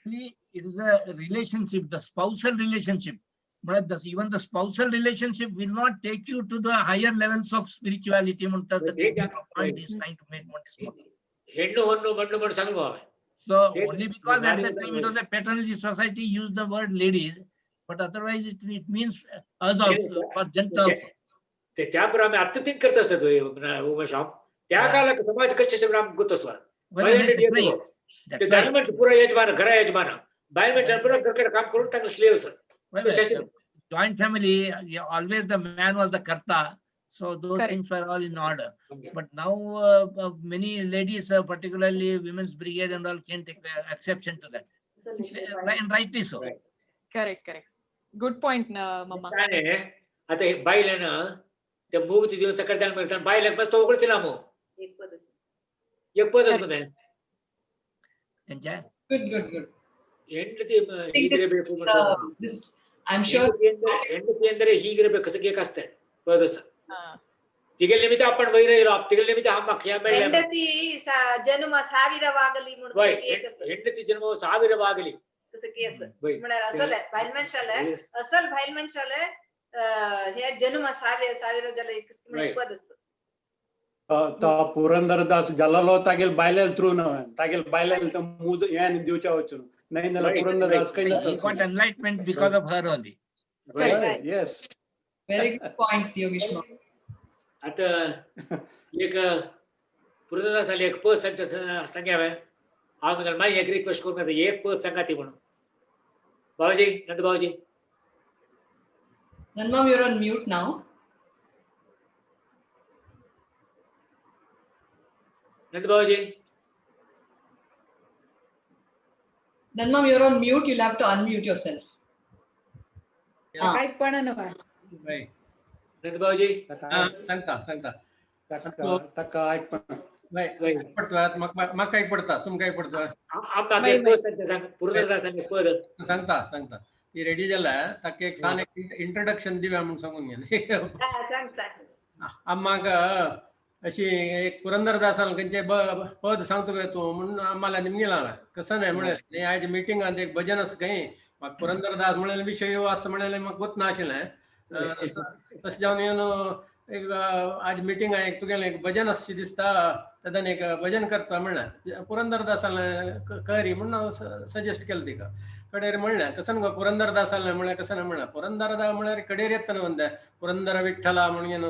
It is a relationship, the spousal relationship. But even the spousal relationship will not take you to the higher levels of spirituality. So only because at that time it was a paternalist society, used the word ladies, but otherwise it means us also, for gents also. त्यापर आम्ही आता थिंक करत असतो उमेशाम त्या काळात समाज कसे गोत असतो ते धर्माचं पुरा यजमान घरा यजमान बायमेंट पुरा घरकडे काम करून टाकलं slaves. Joint family, always the man was the karta, so those Correct. things were all in order. But now many ladies, particularly women's brigade and all, can take exception to that, and rightly so. Correct. Good point, Mama. आता हे बायलांना त्या मूग देऊन सकाळ द्यायला मिळतात बायला मस्त उघडतील मग एक पदच मध्ये त्यांच्या Good. I'm sure. ಹೆಂಡತಿ ಅಂದರೆ ಹೀಗಿರಬೇಕು ಕಸಗೆ ಕಷ್ಟ ಪದಸ ತಿಗಲ್ ನಿಮಿತ್ತ आपण ವೈರ ಇರೋ ತಿಗಲ್ ನಿಮಿತ್ತ हम क्या ಬೆಳೆ ಹೆಂಡತಿ ಜನ್ಮ ಸಾವಿರವಾಗಲಿ ಹೆಂಡತಿ ಜನ್ಮ ಸಾವಿರವಾಗಲಿ केस म्हळ्यार असल भायलमनशाले असल भायलमनशाले हे जन्म ಸಾವಿರ जल एक पदस तो पुरंदरदास जाल्लो तागेल बायलेल थ्रू न तागेल बायलेल तो मूद यान दिवचा वचून नाही नाला पुरंदरदास काही He got enlightenment because of her only. Yes. Very good point, Yogesh. आता एक पुरंदरदासाला एक पद सांगावे हा म्हणजे माझी एक रिक्वेस्ट करून एक पद सांगाती म्हणून बाबाजी नंद बाबाजी. Nanmam, you're on mute now. Nand Babaji. Nanmam, you're on mute. You'll have to unmute yourself. काय पण नवा नंद बाबाजी सांगता तक्का ऐक पडतात मग काय पडता तुम काय पडता पद सांगता ती रेडी जाला ताका एक सान इंट्रोडक्शन दिव्या म्हणून सांगून घे आम्हाक अशी एक पुरंदरदासान खंयचे पद सांगतो काय तू म्हणून आम्हाला निमगेला कसं नाही म्हणाले आज मिटिंगात एक भजन आस खंय म्हाका पुरंदरदास म्हणाले विषय असं म्हणाले म्हाका गोत नाशिल्लें तशें जावन येवन एक आज मीटिंग आहे तुगेले एक भजन अशी दिसता तदन एक भजन करता म्हणल्या पुरंदरदासाला करी म्हणून सजेस्ट केलं तिका कडेर म्हणल्या कसं गो पुरंदरदासाला म्हणल्या कसं म्हणल्या पुरंदरदा म्हळ्यार कडेर येतना ಒಂದ पुरंदर विठ्ठला म्हणून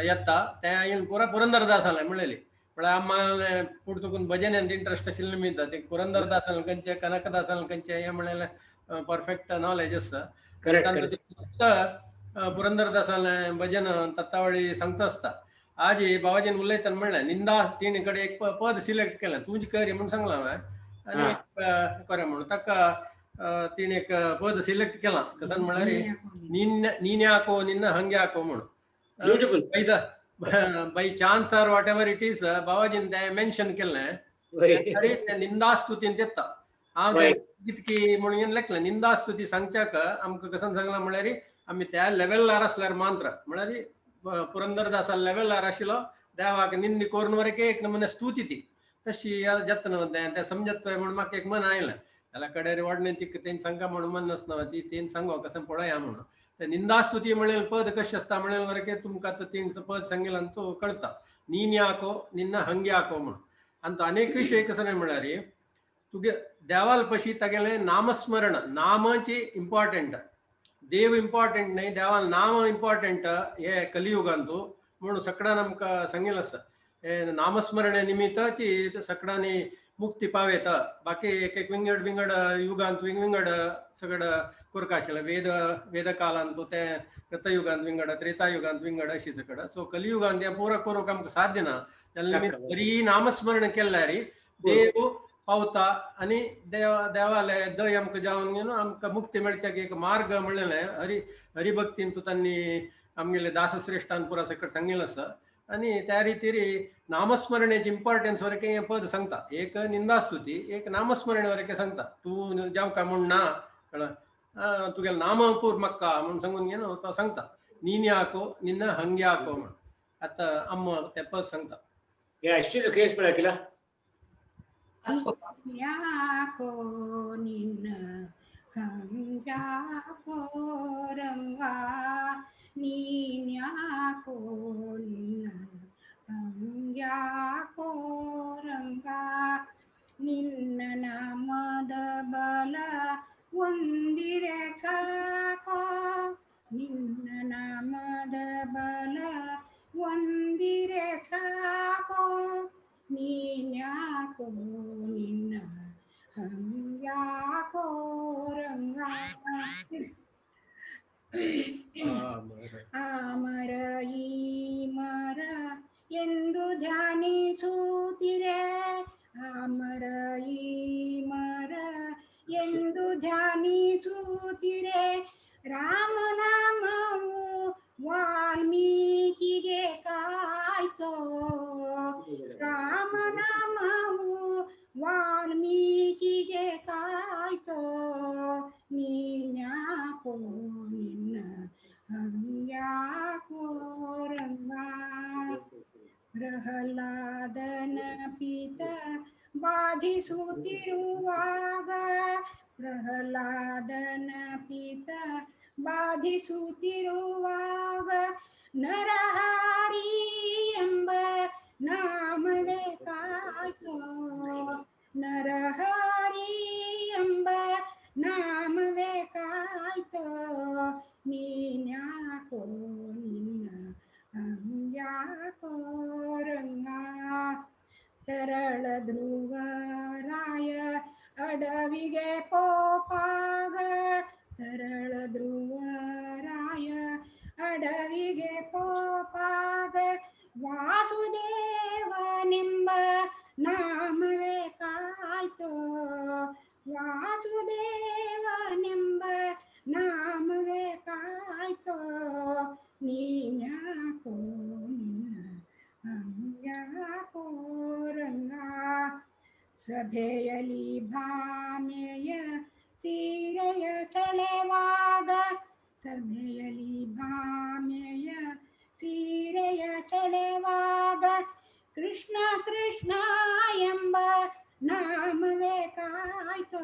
येता त्या येऊन पुरा पुरंदरदासाला म्हणलेली म्हळ्यार आम्हाला पुढतून भजन यांत इंटरेस्ट आशिल्लें मिळता ते पुरंदरदासाला खंयचे कनकदासाला खंयचे हे म्हणलें परफेक्ट नॉलेज आसा पुरंदरदासाला भजन तत्तावळी सांगता असता आज बाबाजीन उलयतना म्हणलें निंदा तिणे कडे एक पद सिलेक्ट केलें तुझ करी म्हणून सांगला हांवें आनी करें म्हणून ताका तिणे एक पद सिलेक्ट केलां कसं म्हळ्यार निन्याको निन्न हंग्याको म्हणून by chance or whatever it is बाबाजीन ते मेन्शन केलें तरी ते निंदास्तुतीन तेता हांव कितकी म्हणून लेखलें निंदास्तुती सांगच्याक आमकां कसं सांगलां म्हळ्यार आमी त्या लेवलार आसल्यार मात्र म्हळ्यार पुरंदरदासा लेवलार आशिल्लो देवाक निंदी करून वरके एक नमुने स्तुती ती तशी जत्न ते समजत म्हणून म्हाका एक मन आयलें जाल्यार कडेर व्हडणें ती तेणी सांगता म्हणून मन नासना ती तेणी सांगो कसं पळया म्हणून ते निंदास्तुती म्हणलें पद कशें आसता म्हणलें वरके तुमकां तो तेणी पद सांगिल्लो आनी तो कळटा निन्याको निन्न हंग्याको म्हणून आनी तो आनीक विशय कसो न्हय म्हळ्यार तुगे देवाल पशी तागेलें नामस्मरण नामाची इम्पॉर्टंट देव इम्पॉर्टंट न्हय देवाल नाम इम्पॉर्टंट हे कलियुगांतू म्हणून सगळ्यान आमकां सांगिल्लें आसा हे नामस्मरणे निमित्ताची सगळ्यांनी मुक्ती पावयता बाकी एक एक विंगड विंगड युगांत विंगड सगळं करता आशिल्लें वेदकालांत ते रथयुगांत विंगड त्रेतायुगांत विंगड अशी सगळं सो कलियुगांत हें पुरो करूंक आमकां साध्य ना जाल्या बरी नामस्मरण केल्यार देव पावता आनी देवाले दय आमकां जावन घेवन आमकां मुक्ती मेळच्याक एक मार्ग म्हणलेलें हरिभक्तीन तांणी आमगेले दासश्रेश्ठान पुरा सकट सांगिल्लें आसा आनी त्या रितीर नामस्मरणेची इम्पॉर्टन्स वरके हें पद सांगता एक निंदास्तुती एक नामस्मरणे वरके सांगता तूं जावका म्हूण ना कळ्ळें तुगेलें नाम पूर म्हाका म्हणून सांगून घे न्हू तो सांगता निन्याको निन्न हंग्याको म्हण आतां अम्मा तें पद सांगता हे आशिल्लो केस पळय केला Nyako ninna hangyako ranga ninyako ninna hangyako ranga ninna namada bala ondire sako ninna namada bala ondire sako ninyako ninna hangyako ranga amara imara endu ಧ್ಯಾನಿಸುತ್ತಿರೆ amara imara endu ಧ್ಯಾನಿಸುತ್ತಿರೆ ರಾಮನಾಮವು ವಾಲ್ಮೀಕಿಗೆ ಕಾಯ್ತೋ ರಾಮನಾಮವು ವಾಲ್ಮೀಕಿಗೆ ಕಾಯ್ತೋ ನೀನ್ಯಾಕೋ ನಿನ್ನ ಹಂಗ್ಯಾಕೋ ರಂಗ ಪ್ರಹ್ಲಾದನ ಪಿತ ಬಾಧಿಸುತ್ತಿರುವಾಗ ಪ್ರಹ್ಲಾದನ ಪಿತ ಬಾಧಿಸುತ್ತಿರುವಾಗ ನರಹರಿ ಎಂಬ ನಾಮವೇ ಕಾಯ್ತೋ ನರಹರಿ ಎಂಬ ನಾಮವೇ ಕಾಯ್ತೋ ನೀನ್ಯಾಕೋ ನಿನ್ನ ಹಂಗ್ಯಾಕೋ ರಂಗ ತರಳ ಧ್ರುವರಾಯ ಅಡವಿಗೆ ಪೋಪಾಗ ತರಳ ಧ್ರುವರಾಯ ಅಡವಿಗೆ ಪೋಪಾಗ ವಾಸುದೇವನೆಂಬ ನಾಮವೇ ಕಾಯ್ತೋ ವಾಸುದೇವನೆಂಬ ನಾಮವೇ ಕಾಯ್ತೋ ನೀನ್ಯಾಕೋ ನಿನ್ನ ಹಂಗ್ಯಾಕೋ ರಂಗ ಸಭೆಯಲ್ಲಿ ಭಾಮೆಯ ಸೀರೆಯ ಸೆಳೆವಾಗ ಸಭೆಯಲ್ಲಿ ಭಾಮೆಯ ಸೀರೆಯ ಸೆಳೆವಾಗ ಕೃಷ್ಣ ಕೃಷ್ಣ ಎಂಬ ನಾಮವೇ ಕಾಯ್ತೋ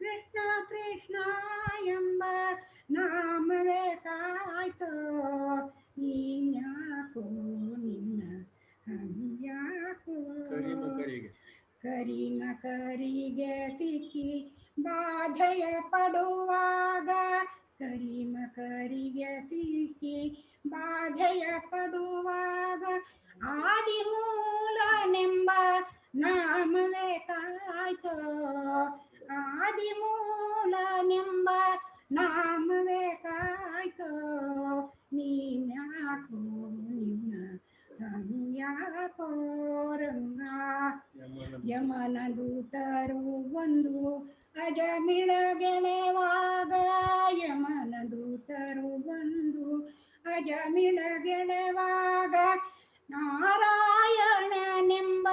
ಕೃಷ್ಣ ಕೃಷ್ಣ ಎಂಬ ನಾಮವೇ ಕಾಯ್ತೋ ನೀ ಕರಿಮ ಕರಿಗೆ ಸಿಕ್ಕಿ ಬಾಧೆಯ ಪಡುವಾಗ ಕರಿಮ ಕರಿಗೆ ಸಿಕ್ಕಿ ಬಾಧೆಯ ಪಡುವಾಗ ಆದಿಮೂಲನೆಂಬ ನಾಮವೇ ಕಾಯ್ತೋ ಆದಿಮೂಲನೆಂಬ ನಾಮವೇ ಕಾಯ್ತೋ ನೀನ್ಯಾಕೋ ನಿನ್ನ ಯಾಕೋ ರಂಗ ಯಮನ ದೂತರು ಬಂದು ಅಜಮಿಳಗೆಳೆವಾಗ ಯಮನ ದೂತರು ಬಂದು ಅಜಮಿಳಗೆಳೆವಾಗ ನಾರಾಯಣನೆಂಬ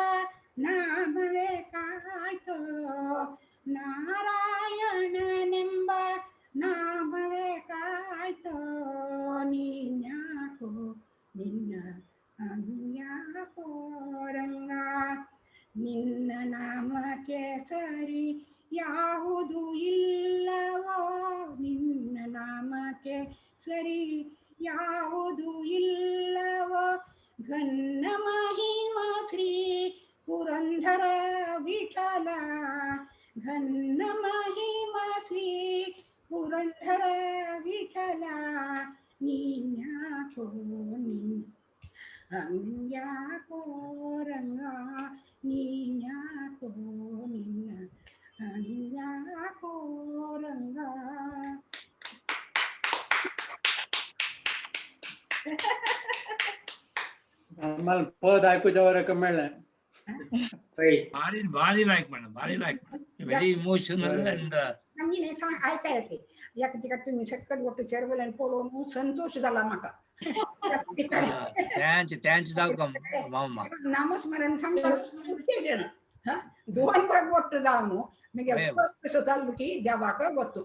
ನಾಮವೇ ಕಾಯ್ತೋ ನಾರಾಯಣನೆಂಬ ನಾಮವೇ ಕಾಯ್ತೋ ನೀನ್ಯಾಕೋ ನಿನ್ನ ಯಾಕೋ ರಂಗ ನಿನ್ನ ನಾಮಕ್ಕೆ ಸರಿ ಯಾವುದು ಇಲ್ಲವೋ ನಿನ್ನ ನಾಮಕ್ಕೆ ಸರಿ ಯಾವುದು ಇಲ್ಲವೋ ಘನ್ನ ಮಹಿಮಾ ಶ್ರೀ ಪುರಂದರ ವಿಠಲ ಘನ್ನ ಮಹಿಮಾ ಶ್ರೀ ಪುರಂದರ ವಿಠಲ ನೀನ್ಯಾಕೋ ನಿನ್ನ ಹಂಗ್ಯಾಕೋ ರಂಗ ನೀನ್ಯಾಕೋ ನಿನ್ನ ಹಂಗ್ಯಾಕೋ ರಂಗ. आम्हाला पद ऐकूच्या वर कमेळ्ळें. भारी लायक म्हणा, भारी लायक व्हेरी इमोशनल अँड आम्ही एक सांग ऐकाय येते एक तिकडे तुम्ही सकट गोष्ट शेरवल्यान पळोवन संतोष झाला म्हाका. त्यांचे जाऊ का मामा नामस्मरण सांगता दोन बार गोष्ट जाऊ न्हू कसं चालू की देवाक ಗೊತ್ತು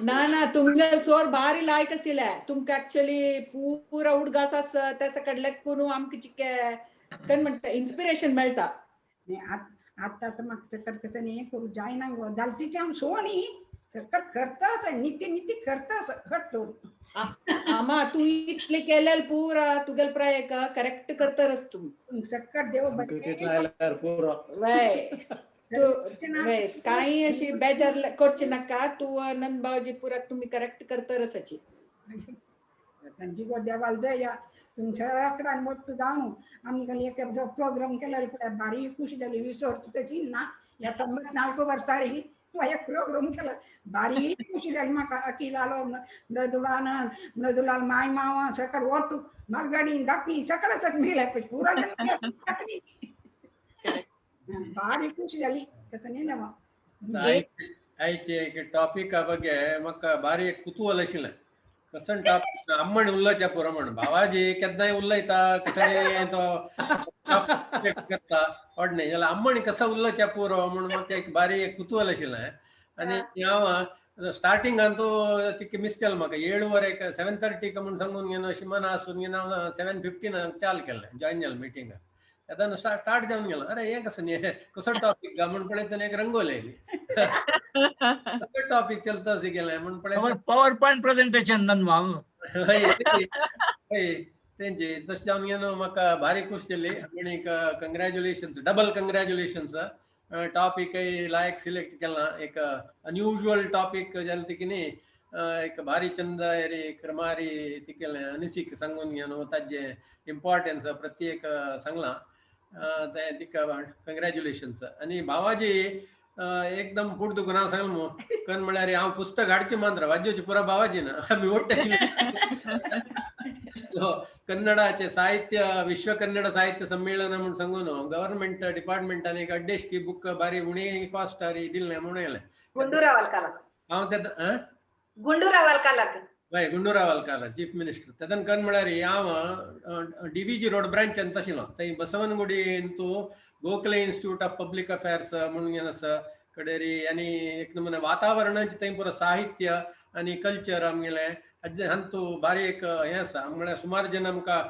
ना तुमगे सोर भारी लायक आशिल्ले तुमकां एक्चुअली पुरा उडगासास त्याचा कडल्याकून आमकां चिक्के कन म्हणटा इन्स्पिरेशन मेळटा. आता तर म्हाका सकट कसं न्ही करू जायना गो जालती की आम सोनी सकट करतास नित्य नित्य करतास घट्टो आमा तू इतले केलेल पुरा तुगेल प्रयोग करेक्ट करतरस तू सकट देव पुरो वय काही अशी बेजार करची नाका तू नंद बावजी पुरा तुम्ही करेक्ट करतरस अशी संजीव देवाल दया तुमच्या आकडान मोठं जाऊन आम्ही खाली एक प्रोग्राम केला भारी खुशी झाली विसरची त्याची ना या 94 वर्सारी तू एक प्रोग्राम केला भारी खुशी झाली म्हाका अखिल आलो मृदुलाल माय मावा सकट ओटू मालगाडी दाखली सकटच मिळाला पुरा दाखली भारी खुशी झाली कसं नाही ना आयचे एक टॉपिका ಬಗ್ಗೆ म्हाका भारी एक कुतूहल आशिल्लें कसन टॉपिक अम्मण उल्लोवच्या पुरो म्हण भावाजी केन्नाय उलयता कसं तो करता ओडणे जाल्यार अम्मण कसं उल्लोवच्या पुरो म्हण म्हाका एक भारी एक कुतूहल आशिल्लें आनी हांव स्टार्टिंगान तो चिक्की मिस केलो म्हाका 7:30 म्हण सांगून घेवन शिमान आसून घेवन हांव 7:15 चाल केलें जॉइन जालें मिटिंगाक येताना स्टार्ट जावन गेलो अरे हे कसं न्ही कसो टॉपिक गा म्हण पळयतना एक रंगोली आयली कसो टॉपिक चलता अशें गेलें म्हण पळय पॉवर पॉइंट प्रेझेंटेशन नन माम तेंची तशें जावन घेवन म्हाका भारी खूश जाली आनी congratulations double congratulations topic like select केला एक अनयुजुअल टॉपिक जालें ती की न्ही एक भारी चंद क्रमारी ती केलें अनिसीक सांगून घेवन ताजें इम्पॉर्टन्स प्रत्येक सांगलां तिका कंग्रॅच्युलेशन्स आनी भावाजी एकदम फूट दुखून हांव सांगलें मू कन म्हळ्यार हांव पुस्तक हाडचें मात्र वाजोवची पुरा भावाजी ना आमी ओडटाय सो कन्नडाचे साहित्य विश्व कन्नड साहित्य संमेलन म्हूण सांगून गव्हर्नमेंट डिपार्टमेंटान एक अड्डेश की बुक बारी उणी कॉस्टार दिल्लें म्हणून येलें गुंडूराव वालकालाक हांव ते गुंडूराव वालकालाक हय गुंडूराव वालकार चीफ मिनिस्टर तेदन कन म्हळ्यार हांव DVG रोड ब्रांचान आशिल्लो थंय बसवनगुडीन तूं Gokhale institute of public affairs म्हणून घेवन आसा कडेरी आनी एक नमुने वातावरणाचें थंय पुरो साहित्य आनी कल्चर आमगेलें हातूंत तूं भारी एक हें आसा म्हळ्यार सुमार जन आमकां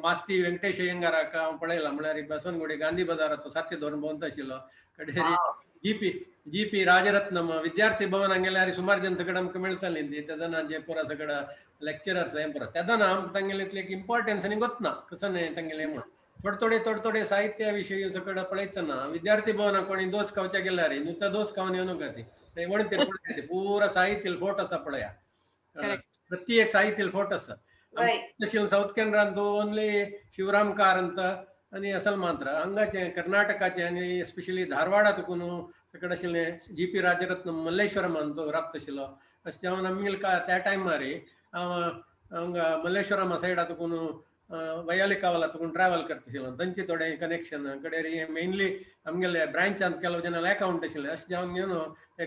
मास्ती व्यंकटेश अय्यंगाराक हांव पळयलां म्हळ्यार बसवनगुडी गांधी बाजारांत तो सारकें धरून भोंवता आशिल्लो कडेरी GP राजरत्नम विद्यार्थी भवन गेल्यार सुमार जन सगळे आमकां मेळटालीं ती तेदना जे पुरा सगळं लेक्चरर्स हें पुरो तेदना आमकां तांगेले एक इम्पॉर्टन्स आनी गोतना कसं न्ही तांगेलें म्हूण थोडे साहित्या विषयी सकड पळयतना विद्यार्थी भवना कोणी दोस कावच्या गेल्यार नुसतं दोस कावन येऊ नका ते म्हणते पूरा साहित्य फोट आसा पळया प्रत्येक साहित्य फोट आसा तशी साऊथ केंद्रांत ओन्ली शिवराम कारंत आणि असल मात्र हांगाचे कर्नाटकाचे आणि एस्पेशली धारवाडातून सकड आशिल्ले GP राजरत्न मल्लेश्वरमान तो राबत आशिल्लो अशें जावन आमगेले त्या टायमार हांगा मल्लेश्वरमा सायडातून वयाली कावलातून ट्रॅव्हल करता तांचे थोडे कनेक्शन कडे मेनली आमगेले ब्रांचांत केलो जन अकाउंट आशिल्ले अशें जावन घेवन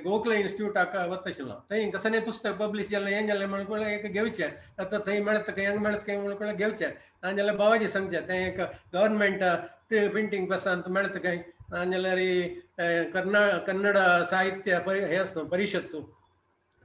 गोखले इन्स्टिट्यूटाक वता आशिल्लो थंय कसले पुस्तक पब्लीश जालें हें जालें म्हणून एक घेवचें आतां थंय मेळत खंय हांगा मेळत खंय म्हणून घेवचें नाजाल्यार बाबाजी सांगचें तें एक गव्हर्नमेंट प्रिंटींग प्रेसांत मेळत खंय नाजाल्यार कन्नड साहित्य हे आसता परिशद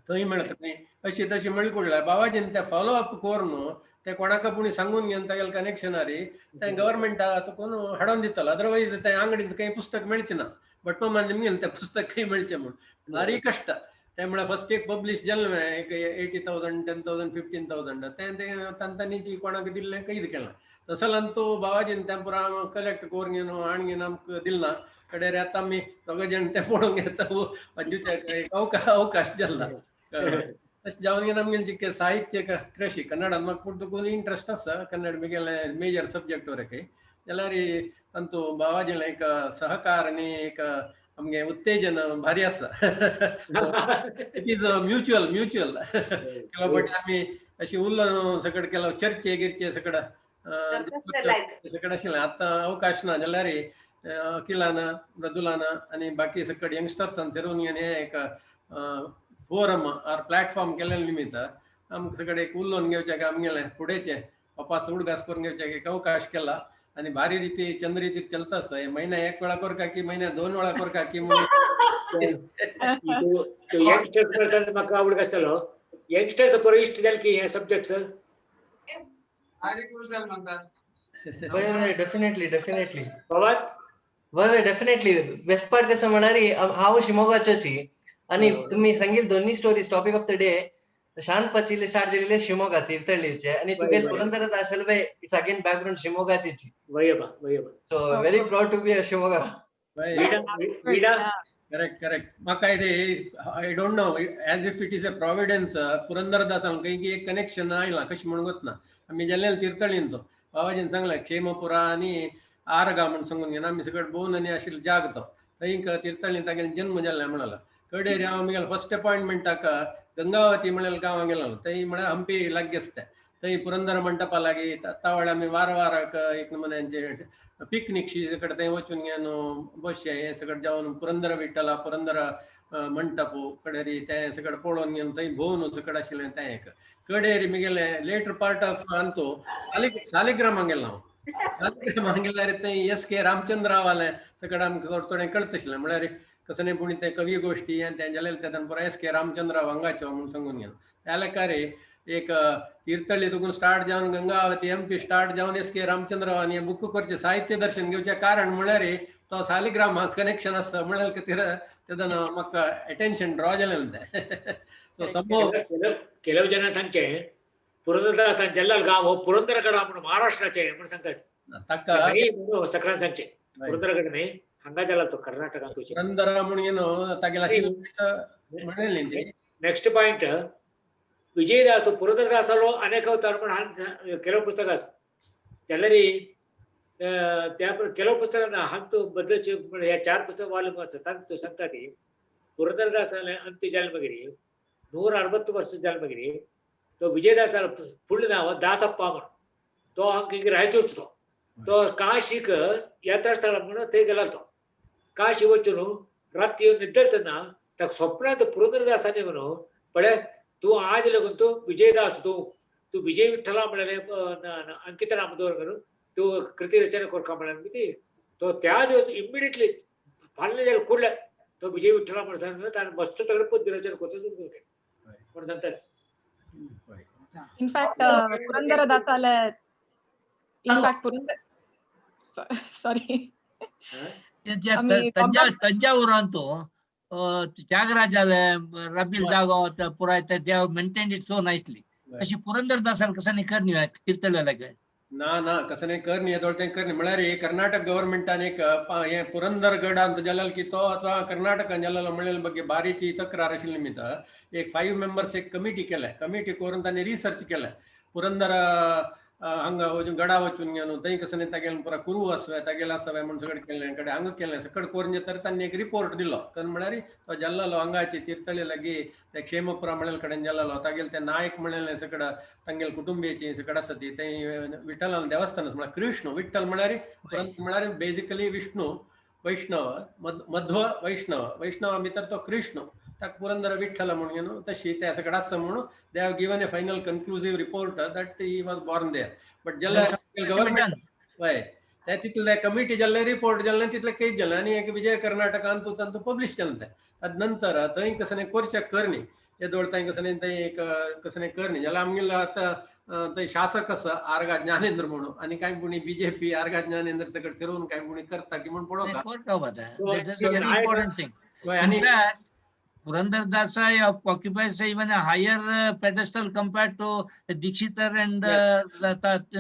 थंय मेळत खंय अशी तशी म्हणकुडल्या बाबाजीन तें फॉलो अप करून ते कोणाक पुणी सांगून घेवन तेगेले कनेक्शनारी ते गव्हर्नमेंटातून हाडून दितलो अदरवायज ते आंगडींत काही पुस्तक मेळचें ना बट मग निमगेन ते पुस्तक खंय मेळचें म्हूण भारी कश्ट ते म्हळ्यार फर्स्ट एक पब्लीश जालें एक 80,000 10,000 15,000 ते तांतांनी कोणाक दिल्लें कैद केलां तसल्यान तो बाबाजीन तें पुरा कलेक्ट करून घेवन आणगीन आमकां दिलना कडेर आतां आमी दोगां जाण तें पळोवंक येता अवकाश जाल्ला अशें जावन घेवन आमगेलें जितकें साहित्य कृषी कन्नडांत म्हाका पुर्तुगूज इंट्रस्ट आसा कन्नड म्हगेले मेजर सब्जेक्ट वर जाल्यार तातूंत बाबाजीले एक सहकार आनी एक आमगे उत्तेजन भारी आसा इट इज म्युच्युअल केलो बट आमी अशी उलोवन सकड केलो चर्चे गिरचे सकड सकड आशिल्लें आतां अवकाश ना जाल्यार अकिलाना मृदुलाना आनी बाकी सकड यंगस्टर्सान सेरून घेवन हें एक फोरम आर प्लॅटफॉर्म केले निमित्त आमकां सगळे एक उलोवन घेवचें आमगेले फुडेंचे वापस उडगास करून घेवचें एक अवकाश केला आनी भारी रिती चंद रितीर चलता आसता हे म्हयन्या एक वेळा करता की म्हयन्या 2 वेळा करता की यंगस्टर्स म्हाका उडगास चलो यंगस्टर्स बरो इश्ट जाले की हे सब्जेक्ट्स डेफिनेटली बेस्ट पार्ट कसं म्हणारी हांव शिमोगाचोची आणि तुम्ही सांगितलं दोन्ही stories topic of the day शांत पचिले स्टार्ट झालेले शिमोगा तीर्थहल्लीचे आणि तुगेल पुरंदरात असेल बाय इट्स अगेन बॅकग्राऊंड शिमोगाची so very proud to be a Shimoga correct म्हाका I don't know as if it is a providence पुरंदरदासान काही एक कनेक्शन आयला कशें म्हणून वतना आमी गेल्ले तीर्थहल्लीन तो बाबाजीन सांगला क्षेमपुरा आनी आरगा म्हणून सांगून घेवन आमी सकट भोवन आनी आशिल्लो जाग तो थंय तीर्थहल्लीन तागेलो जन्म जाल्ले म्हणाला कडेर हांव म्हगेलो फर्स्ट अपॉइंटमेंटाक गंगावती म्हणलेल्या गांवां गेलो थंय म्हळ्यार हंपी लागीं आसता थंय पुरंदर मंटपा लागीं तावळे आमी वाराक एक नमुन्यांचे पिकनीक शी सकट थंय वचून घेवन बसचे हें सकट जावन पुरंदर विठ्ठला पुरंदर मंटप कडेर तें सकट पळोवन घेवन थंय भोवन सकट आशिल्लें तें एक कडेर म्हगेले लेटर पार्ट ऑफ अंतो सालिग्रामां गेलो हांव सालिग्रामां गेल्यार थंय SK रामचंद्र राव आले सकट आमकां थोडें कळत आशिल्लें म्हळ्यार कसं नाही पुणे ते कवी गोष्टी आणि त्या जाल्यार तेन्ना पुरो SK रामचंद्र हांगाच्यो म्हणून सांगून घेवन त्या लेकार एक तीर्थहल्ली तुकून स्टार्ट जावन गंगावती MP स्टार्ट जावन SK रामचंद्र आनी बुक करचे साहित्य दर्शन घेवचें कारण म्हळ्यार तो सालिग्राम कनेक्शन आसा म्हळ्यार खातीर तेन्ना म्हाका अटेन्शन ड्रॉ जालें तें सो संभव केलो जाणां सांगचें पुरंदरदासान जल्लाल गांव हो पुरंदरगड म्हणून महाराष्ट्राचे म्हणून सांगतात ताका सगळ्यांक सांगचें पुरंदरगड न्ही हांगा जाला तो कर्नाटकांत पुरंदर म्हणून तागेलो आशिल्लो नेक्स्ट पॉइंट विजयदास पुरंदरदासालो अनेक अवतार म्हण हांवें केलो पुस्तक आसा जाल्यार त्या केलो पुस्तकान हांगा बद्दलचे ह्या 4 पुस्तक वाल्यूम आसा तातूंत सांगता की पुरंदरदासाले अंत जाले मागीर 160 वर्सां जाले मागीर तो विजयदासालो फुडलें नांव दासप्पा म्हण तो हांगा रायचूरचो तो काशीक यात्रा स्थळ म्हणून थंय गेलो तो काशी वचून रात्री निद्रतना ताका स्वप्नांत पुरंदरदासाने म्हणून पळय तूं आज लागून तूं विजयदास तूं विजय विठ्ठला म्हळ्यार अंकित रामदोर म्हणून तूं कृती रचना करता म्हळ्यार तो त्या दिवस इमिडिएटली फाल्यां जाल्यार कुडल्या तो विजय विठ्ठला म्हणून सांगता आनी मस्त सगळें पद्य रचना करता म्हणून सांगता इनफॅक्ट पुरंदरदासाले सॉरी ತಂಜಾವೂರು ತ್ಯಾಗರಾಜಾಲೆ ರಬಿಲ್ ಜಾಗೋ ಪುರಾಯ್ತ they have maintained it so nicely ಅशी पुरंदरदासान कसं नाही करणी तीर्थहल्ल्याला ना कसं करणी येदोळते करणी म्हळ्यार कर्नाटक गव्हर्नमेंटान एक हे पुरंदरगड ಅಂತ जल्लल कितो अथवा कर्नाटक जल्लल म्हणलेल्या ಬಗ್ಗೆ बारीची तक्रार आशिल्ली निमित्त एक 5 मेंबर्स एक कमिटी केल्या कमिटी करून तांणी रिसर्च केलं पुरंदर हांगा गडा वचून घेवन थंय कसं तागेलें पुरा कुरू आसवे तागेलें आसवे म्हणून सगळें केलें कडेन हांगा केलें सकट करून तर तांणी एक रिपोर्ट दिलो कारण म्हळ्यार तो जल्ललो हांगाची तीर्थळी लागी ते क्षेमपुरा म्हणलेल्या कडेन जल्ललो तागेलें ते नायक म्हणलेलें सकड तांगेल कुटुंबियाची सकड आसा ती थंय विठ्ठलान देवस्थान म्हळ्यार कृष्ण विठ्ठल म्हळ्यार बेजिकली विष्णू वैष्णव मध्व वैष्णव भितर तो कृष्ण ताका पुरंदर विठ्ठल म्हणून तशी त्या सकड आसा म्हणून they have given a final conclusive report that he was born there but जेल्ले गव्हर्नमेंट हय ते तितले कमिटी जेल्ले रिपोर्ट जेल्ले तितले केस जालें आनी एक विजय कर्नाटकान तांतू पब्लीश केलें तें ताजे नंतर थंय कसं करचें करणी हे दोळ थंय कसं थंय एक कसं करणी जाल्यार आमगेलो आतां थंय शासक आसा आर्गा ज्ञानेंद्र म्हणून आनी कांय कोणी बीजेपी आर्गा ज्ञानेंद्र सकट फिरोवन कांय कोणी करता की म्हूण पळोवता आनी Purandardasa occupies even a higher pedestal compared to Dikshitar and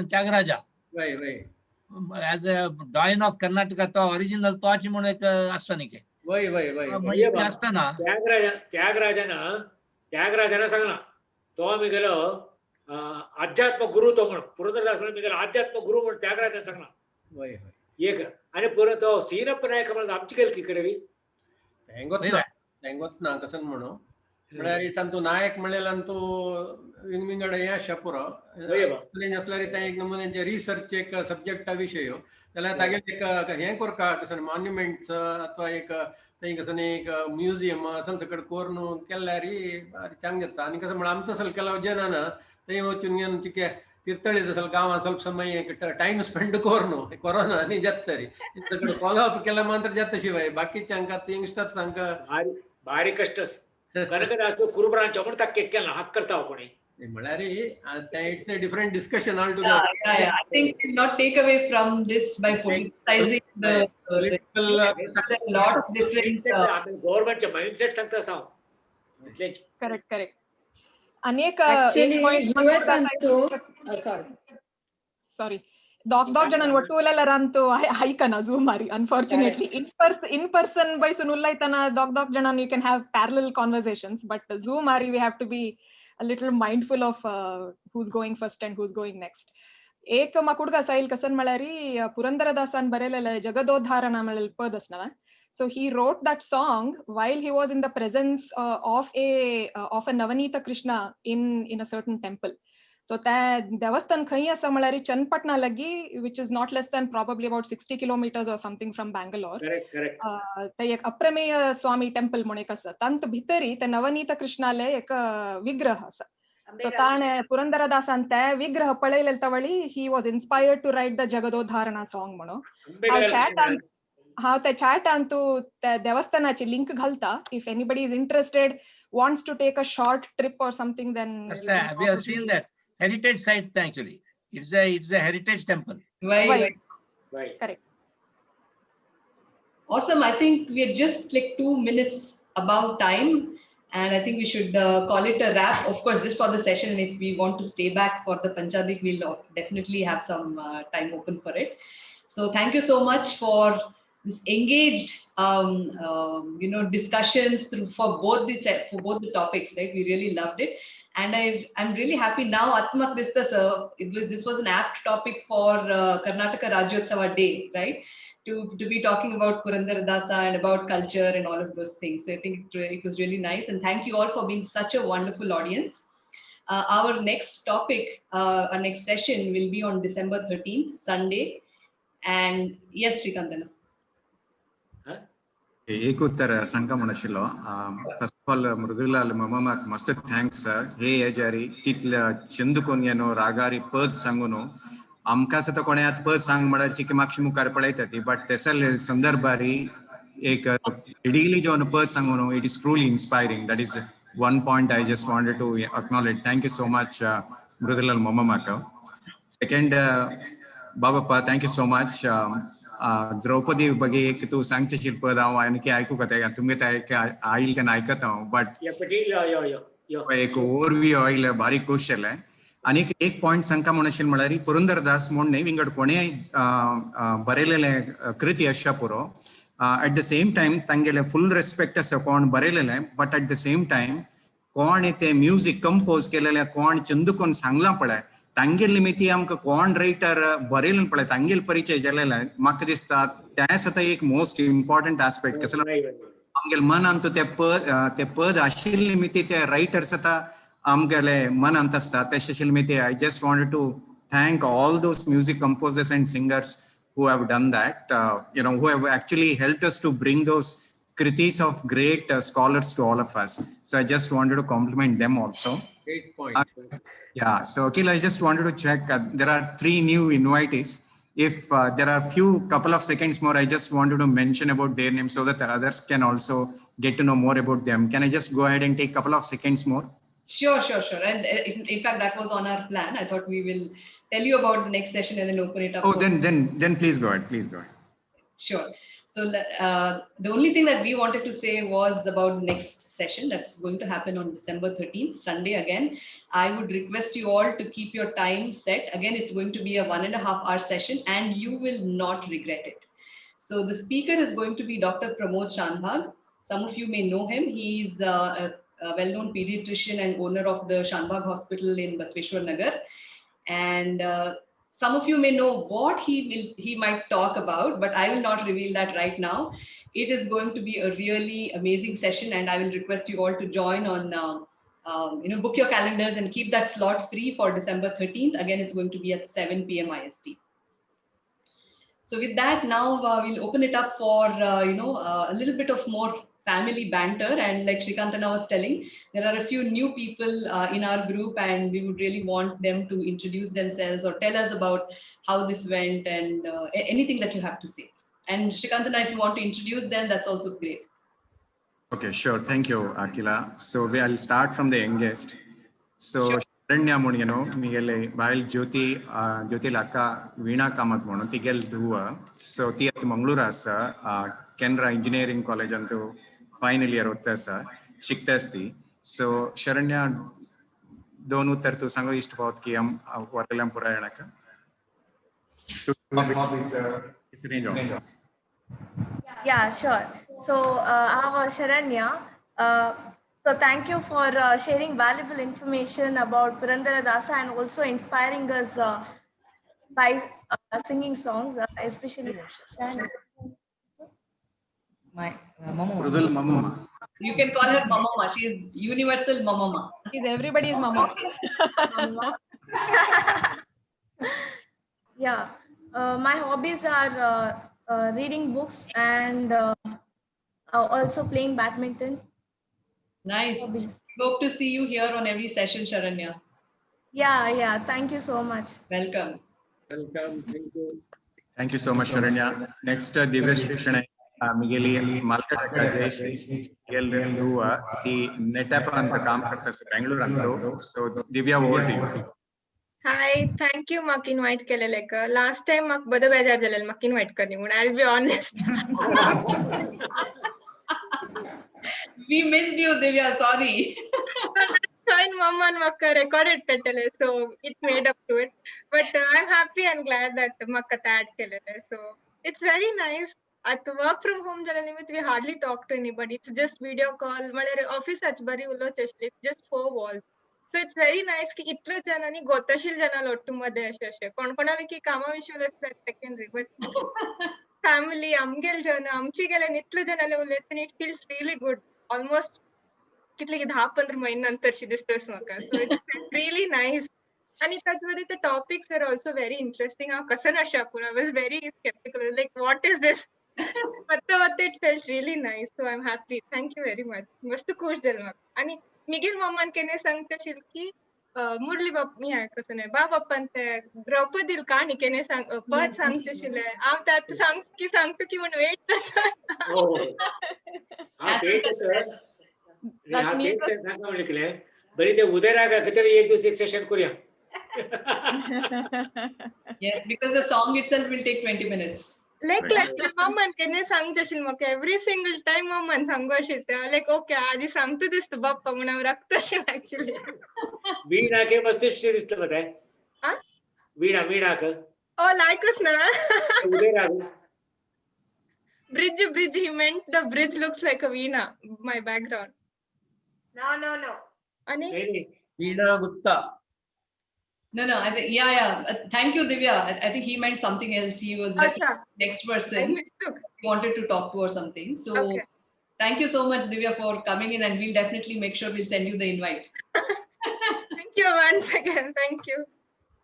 Tyagaraja. Right. As a Dayan of Karnataka, to original Tochi म्हणून एक असतं नाही वय असताना त्यागराजानं सांगला तो आम्ही गेलो अध्यात्म गुरु तो म्हण पुरंदरदास मी गेलो अध्यात्म गुरु म्हणून त्यागराजानं सांगला एक आणि पुरं तो सीनप्प नायक म्हणून आमची गेली तिकडे ना कसं म्हणू म्हळ्यार तांतू नायक म्हणलेल्यान तू विंगड हें आसा पुरो असल्यार एक नमुन्याचे रिसर्च एक सब्जेक्टा विशय जाल्यार तागे एक हें करता कसं मॉन्युमेंट्स अथवा एक थंय कसं एक म्युजियम असं सकट करून केल्यार चांग जाता आनी कसं म्हळ्यार आमचो सल केलो जेना थंय वचून घेवन चिके तीर्थळी असल गांवांत ಸ್ವಲ್ಪ समय टाइम स्पेंड करून कोरोना आनी जाता तरी सकट फॉलो अप केल्या मात्र जाता शिवाय बाकीच्यांक यंगस्टर्स हांकां भारी कष्ट कनकदास कुरुबरांच्या म्हणून ताका केला हाक करता कोणी म्हळ्यार it's a different discussion all I think we not take away from this by politicizing the lot of different गव्हर्नमेंटचे माइंडसेट सांगता सांग करेक्ट अनेक ಸಾರಿ दोग जणांनी ಒಟ್ಟು ಉಲ್ಲರಂತೂ ಐಕನ ಝೂಮ್ ಮಾರಿ ಅನ್ಫಾರ್ಚುನೇಟ್ಲಿ ಇನ್ ಪರ್ಸನ್ ಬೈಸುನ್ ಉಲ್ಲೈತನ दोग जणांनी you can have parallel conversations but zoom ಮಾರಿ we have to be a little mindful of who's going first and who's going next एक मकुडगा साईल कसन म्हळ्यारी पुरंदरदासान बरयलेले जगदोद्धारण म्हणलेले पद असनव so he wrote that song while he was in the presence of a Navanita Krishna in a certain temple. So that देवस्थान खंय आसा म्हळ्यार चन्नपटना लागी which is not less than probably about 60 kilometers or something from Bangalore. Correct. ते एक अप्रमेय स्वामी टेम्पल म्हणून एक आसा तांत भितरी ते नवनीत कृष्णाले एक विग्रह आसा so ताणे पुरंदरदासान ते विग्रह पळयलेले तवळी he was inspired to write the जगदोद्धारणा song म्हणून हांव त्या चॅटान तू त्या देवस्थानाची लिंक घालता if anybody is interested wants to take a short trip or something then we have seen that heritage site actually it's a heritage temple right. Correct. Awesome. I think we are just like 2 minutes above time and I think we should call it a wrap. Of course, just for the session, if we want to stay back for the Panchadik, we'll definitely have some time open for it. So thank you so much for this engaged discussions for both the topics, right? We really loved it and I'm really happy now Atmak Vista sir, this was an apt topic for Karnataka Rajyotsava Day, right? To be talking about Purandaradasa and about culture and all of those things. So I think it was really nice and thank you all for being such a wonderful audience. Our next topic, our next session will be on December 13th, Sunday. And yes, Srikandana. एक उत्तर संगमन आशिल्लो फर्स्ट ऑफ ऑल मृदुलाल ममाक मस्त थँक्स हे हेजारी तितले चंदुकोन येनो रागारी पद सांगून आमकां आसा तो कोणे आतां पद सांग म्हळ्यार चिकी म्हापशी मुखार पळयता ती बट तेसर संदर्भारी एक रिडिली जेवन पद सांगून it is truly inspiring that is one point I just wanted to acknowledge thank you so much मृदुलाल ममाक सेकंड बाबा thank you so much Draupadi ಬಗ್ಗೆ तू सांगचेशील पद हांव आनीक आयकूंक येता तुमगे आयिल्ले तेन्ना आयकता हांव बट एक ओवरव्यू आयिल्लें भारी खूश जालें आनीक एक पॉइंट सांगता म्हण आशिल्लें म्हळ्यार पुरंदरदास म्हूण न्ही विंगड कोणेय बरयलेलें कृती आसच्या पुरो एट द सेम टायम तांगेले फुल रेस्पेक्ट आसा कोण बरयलेलें but at the same time कोण ते म्युजीक कंपोज केलेलें कोण चंदुकोन सांगलां पळय तांगेर निमित्ती आमकां कोण रायटर बरयलें पळय तांगेर परिचय जालेले म्हाका दिसता तेंच आतां एक मोस्ट इम्पॉर्टंट आस्पेक्ट कसो आमगेले मनांत ते पद आशिल्ले निमित्ती ते रायटर्स आतां आमगेले मनांत आसता तशें आशिल्ले निमित्ती I just wanted to thank all those music composers and singers who have done that, who have actually helped us to bring those kritis of great scholars to all of us. So I just wanted to compliment them also. Great point. Yeah, so Akhil, I just wanted to check, there are 3 new invitees. If there are couple of seconds more, I just wanted to mention about their names so that the others can also get to know more about them. Can I just go ahead and take a couple of seconds more? Sure. And in fact, that was on our plan. I thought we will tell you about the next session and then open it up. Oh, then please go ahead. Sure. So the only thing that we wanted to say was about the next session that's going to happen on December 13th, Sunday again. I would request you all to keep your time set. Again, it's going to be a 1.5 hour session and you will not regret it. So the speaker is going to be Dr. Pramod Shanbhag. Some of you may know him. He's a well-known pediatrician and owner of the Shanbhag Hospital in Basveshwar Nagar. And some of you may know what he might talk about, but I will not reveal that right now. It is going to be a really amazing session, and I will request you all to join on, book your calendars and keep that slot free for December 13th. Again, it's going to be at 7 p.m. IST. So with that, now we'll open it up for, a little bit of more family banter. And like Shrikantana was telling, there are a few new people in our group and we would really want them to introduce themselves or tell us about how this went and anything that you have to say. And Shrikantana, if you want to introduce them, that's also great. Okay, sure. Thank you, Akila. So I'll start from the youngest. So Sharanya Munigano, Miguel Bail Jyoti Laka, Veena Kamath Mono, Tigel Dua. So Tiat Manglurasa, Kendra Engineering College antu final year होता सर शिकता असती. So शरण्या 2 उत्तर तू सांगो इष्ट बहुत की हम वरलम पुरायणा का. Yeah, sure. So I'm Sharanya. So thank you for sharing valuable information about Purandaradasa and also inspiring us by singing songs, especially my Mama. You can call her Mama. She is universal Mama. She's everybody's Mama. Yeah, my hobbies are reading books and also playing badminton. Nice. Hope to see you here on every session, Sharanya. Yeah. Thank you so much. Welcome. Thank you so much, Sharanya. Next, Divya Shanai. Miguel Malkata Miguel Dua, the NetApp and the काम करता है Bangalore. So Divya, over to you. Hi, thank you mak invite केलेले का. Last time mak बड़ा बेजार झालेलं mak invite करनी म्हणून. I'll be honest. We missed you, Divya. Sorry. Fine, Mama and Makka recorded petale, so it made up to it. But I'm happy and glad that Makka add kelele. So it's very nice. At work from home jalani we hardly talk to anybody. It's just video call. Malare office ach bari ullo cheshli. Just 4 walls. So it's very nice ki itla janani gotashil jana lottu madhe ashe. Kon konala ki kama vishyu secondary, but family amgel jana amchi gele itla jana le ulle, it feels really good. Almost kitli ki 10-15 महिने नंतर शी दिसतोस मका. So it's really nice. And the topics are also very interesting. Kasana Shapura was very skeptical. Like, what is this? But it felt really nice. So I'm happy. Thank you very much. Must course jalma. And Miguel Maman kene sangte shilki Murli Bapmi hai kasane. Baba Pante Draupadil Kani kene sang pad sangte shile. Am that sangte ki one wait karta. Oh. सांगा म्हटले बरी ते उदयराग तरी एक दिवस एक सेशन करूया. Yes, because the song itself will take 20 minutes. Like my mom and केन्ना सांगचें म्हाका every single time mom सांगो आशिल्लें like okay आज सांगता दिसता बाप्पा म्हण हांव राखता actually. वीणाके मस्तिष्क दिसतं मग काय वीणाक Oh, like us na? Uday Raghav Bridge, he meant the bridge looks like a veena, my background. No. Ani? Veena Gupta. No. I think, yeah. Thank you, Divya. I think he meant something else. He was like next person. He wanted to talk to or something. So thank you so much, Divya, for coming in, and we'll definitely make sure we'll send you the invite. Thank you once again. Thank you.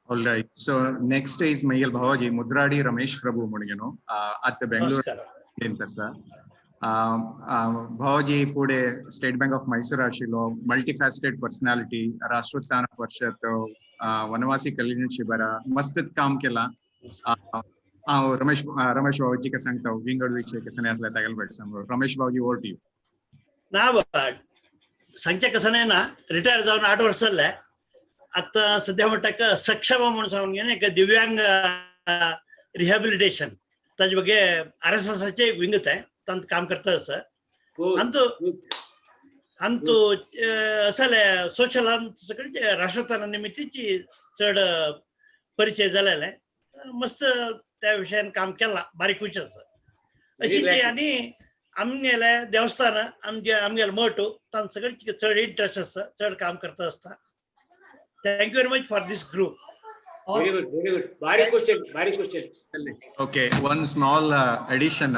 All right. So next is Mayal Bhavaji, Mudradi Ramesh Prabhu Munigano at the Bangalore Center. Bhavaji पुढे State Bank of Mysore आशिल्लो, multifaceted personality, राष्ट्रोत्थान परिषद, वनवासी कल्याण शिबिरा, मस्त काम केला. रमेश बाबूजी का सांगता विंगड विषय कसं नाही असला त्याला भेट सांगू. रमेश बाबूजी over to you. ना सांगच्या कसं नाही ना रिटायर जाऊन 8 वर्ष झाले. आता सध्या म्हणटा सक्षम म्हणून सांगून घे ना दिव्यांग रिहॅबिलिटेशन ताजे ಬಗ್ಗೆ RSSचे विंगत आहे ತಂತ काम करता असं अंतु असले सोशल सगळे राष्ट्रोत्थान निमित्ताची चढ परिचय झालेला आहे. मस्त त्या विषयान काम केला बारीक खुश अशी ती आणि आमगेले देवस्थान आमगेले मठ तांत सगळे चढ इंटरेस्ट आसा चढ काम करता असता. Thank you very much for this group. Very good. Very question. Okay, one small addition.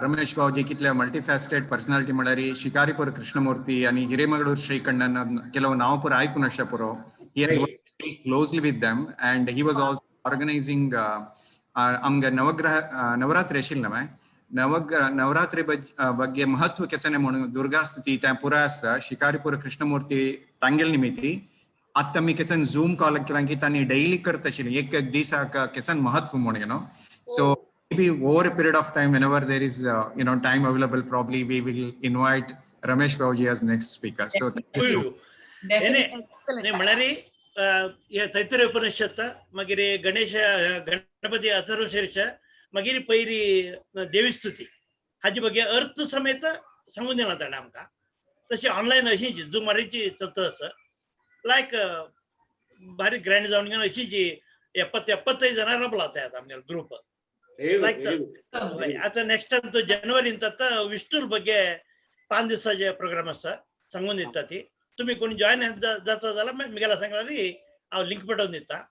Ramesh Bhavaji कितल्या multifaceted personality म्हळ्यार शिकारीपूर कृष्णमूर्ती आणि हिरेमगडूर श्रीकंठन ಕೆಲವು ನಾವು ಪುರ ಆಯ್ಕು ನಷ್ಟ ಪುರೋ. He has worked very closely with them and he was also organizing आमगे नवरात्री आशिल्ले नवे नवरात्री ಬಗ್ಗೆ महत्व केसने म्हणून दुर्गा स्तुती त्या पुरा आसा शिकारीपूर कृष्णमूर्ती तांगेल निमित्ती आता मी केसन झूम कॉल केला की तांणी डेली करता आशिल्ले एक दिसाक केसन महत्व म्हणून no so maybe over a period of time whenever there is time available probably we will invite Ramesh Bhavaji as next speaker. So thank you. ने म्हणारी या तैत्तरीय उपनिषत् मागीर गणपती अथर्वशीर्ष मागीर पैरी देवी स्तुती हाजे ಬಗ್ಗೆ अर्थ समेत सांगून दिला ताणें आमकां. तशी ऑनलायन अशी झुमारीची चलता आसा लायक भारी ग्रँड जावन घेवन अशी जी 75 जणां रबलात आमगे ग्रुप आता नेक्स्ट टाइम तो जनवरींत आता विष्णूर ಬಗ್ಗೆ 5 दिवसाचे प्रोग्राम आसा सांगून दिता ती तुम्ही कोणी जॉइन जाता जाल्यार मिगेला सांगल्यार हांव लिंक पाठवून दिता.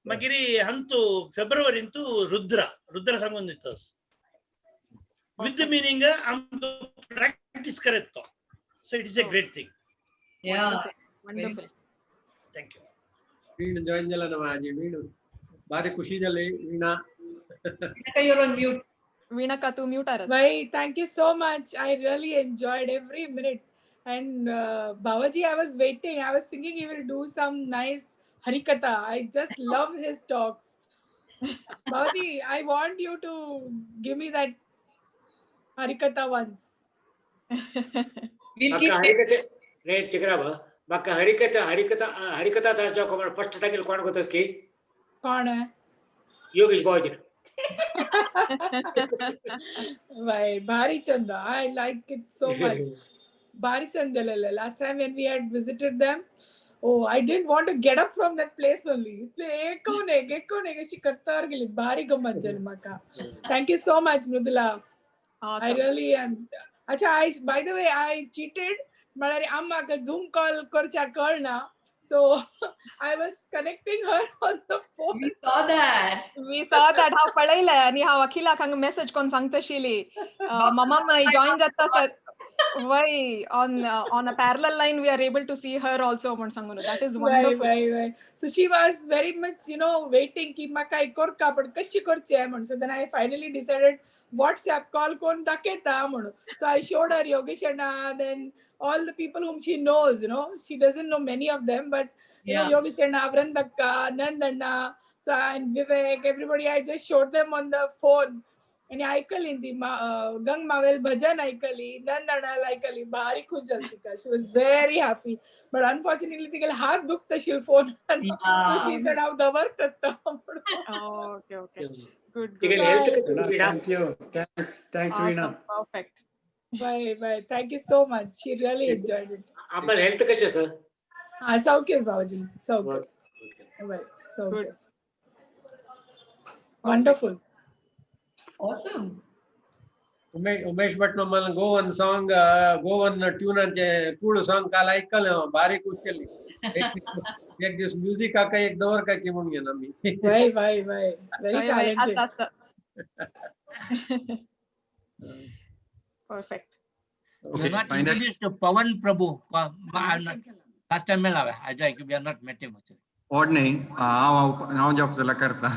मागीर हंतू फेब्रुवारींत रुद्र सांगून दिता विथ द मिनिंग आमकां प्रॅक्टीस करत तो. So it is a great thing. Wonderful. Thank you. Veena join जाला ना माझी वीण बारी खुशी झाली वीणा. You're on mute. Veena ka tu mute aras. Bhai, thank you so much. I really enjoyed every minute. And Bhavaji, I was waiting. I was thinking he will do some nice Harikatha. I just love his talks. Bhavaji, I want you to give me that Harikatha once. We'll keep Harikatha ne chikraba baka Harikatha das jo koman first सांगेल कोण गोतस की कौन है? योगेश बाबूजी. Bhai, Bhari Chanda, I like it so much. Bhari Chanda, last time when we had visited them, oh, I didn't want to get up from that place only. She kartar geli Bhari gammat jalmaka. Thank you so much, Mridula. Awesome. I really am. Acha, by the way, I cheated. Malari amma ka Zoom call korcha karna. So I was connecting her on the phone. We saw that. हांव पळयलें आनी हांव अखिलाक हांगा मेसेज कोन्न सांगता आशिल्ली मम्मा माय जॉइन जाता सर वय on a parallel line we are able to see her also म्हण सांगून. That is wonderful. Right. So she was very much waiting की म्हाका एक करका पण कशी करचें म्हण. So then I finally decided WhatsApp call कोण दाखयता म्हणून. So I showed her Yogesh Anna, then all the people whom she knows, she doesn't know many of them, but Yogesh Anna, Vrandakka, Nandanna, so and Vivek, everybody, I just showed them on the phone. And Aikali, Gang Mavel Bhajan Aikali, Nandana Aikali, Bhari Khush Jaltika. She was very happy. But unfortunately, the heart dukta she'll phone. So she said, I'll cover that. Okay. Good. तिगेल हेल्थ कशें Bye. Veena Thank you. Thanks, Veena. Awesome. Perfect. Bye. Bye. Thank you so much. She really enjoyed it. आम्हाला हेल्थ कशें sir Saukes, Babaji. Saukes. Bye. Good. Saukes. Wonderful. Awesome. Umesh Bhat मला गोवन सॉन्ग गोवन ट्यूनाचे कूळ सॉन्ग काल ऐकलं भारी खुश केली एक दिवस म्युझिक का एक दवर का की म्हणून गेला मी Bye. Bye. Bye. Very talented. Perfect. We are not introduced to Pawan Prabhu. Last time I think we are not met him. ओढ नाही हांव जॉब झाला करता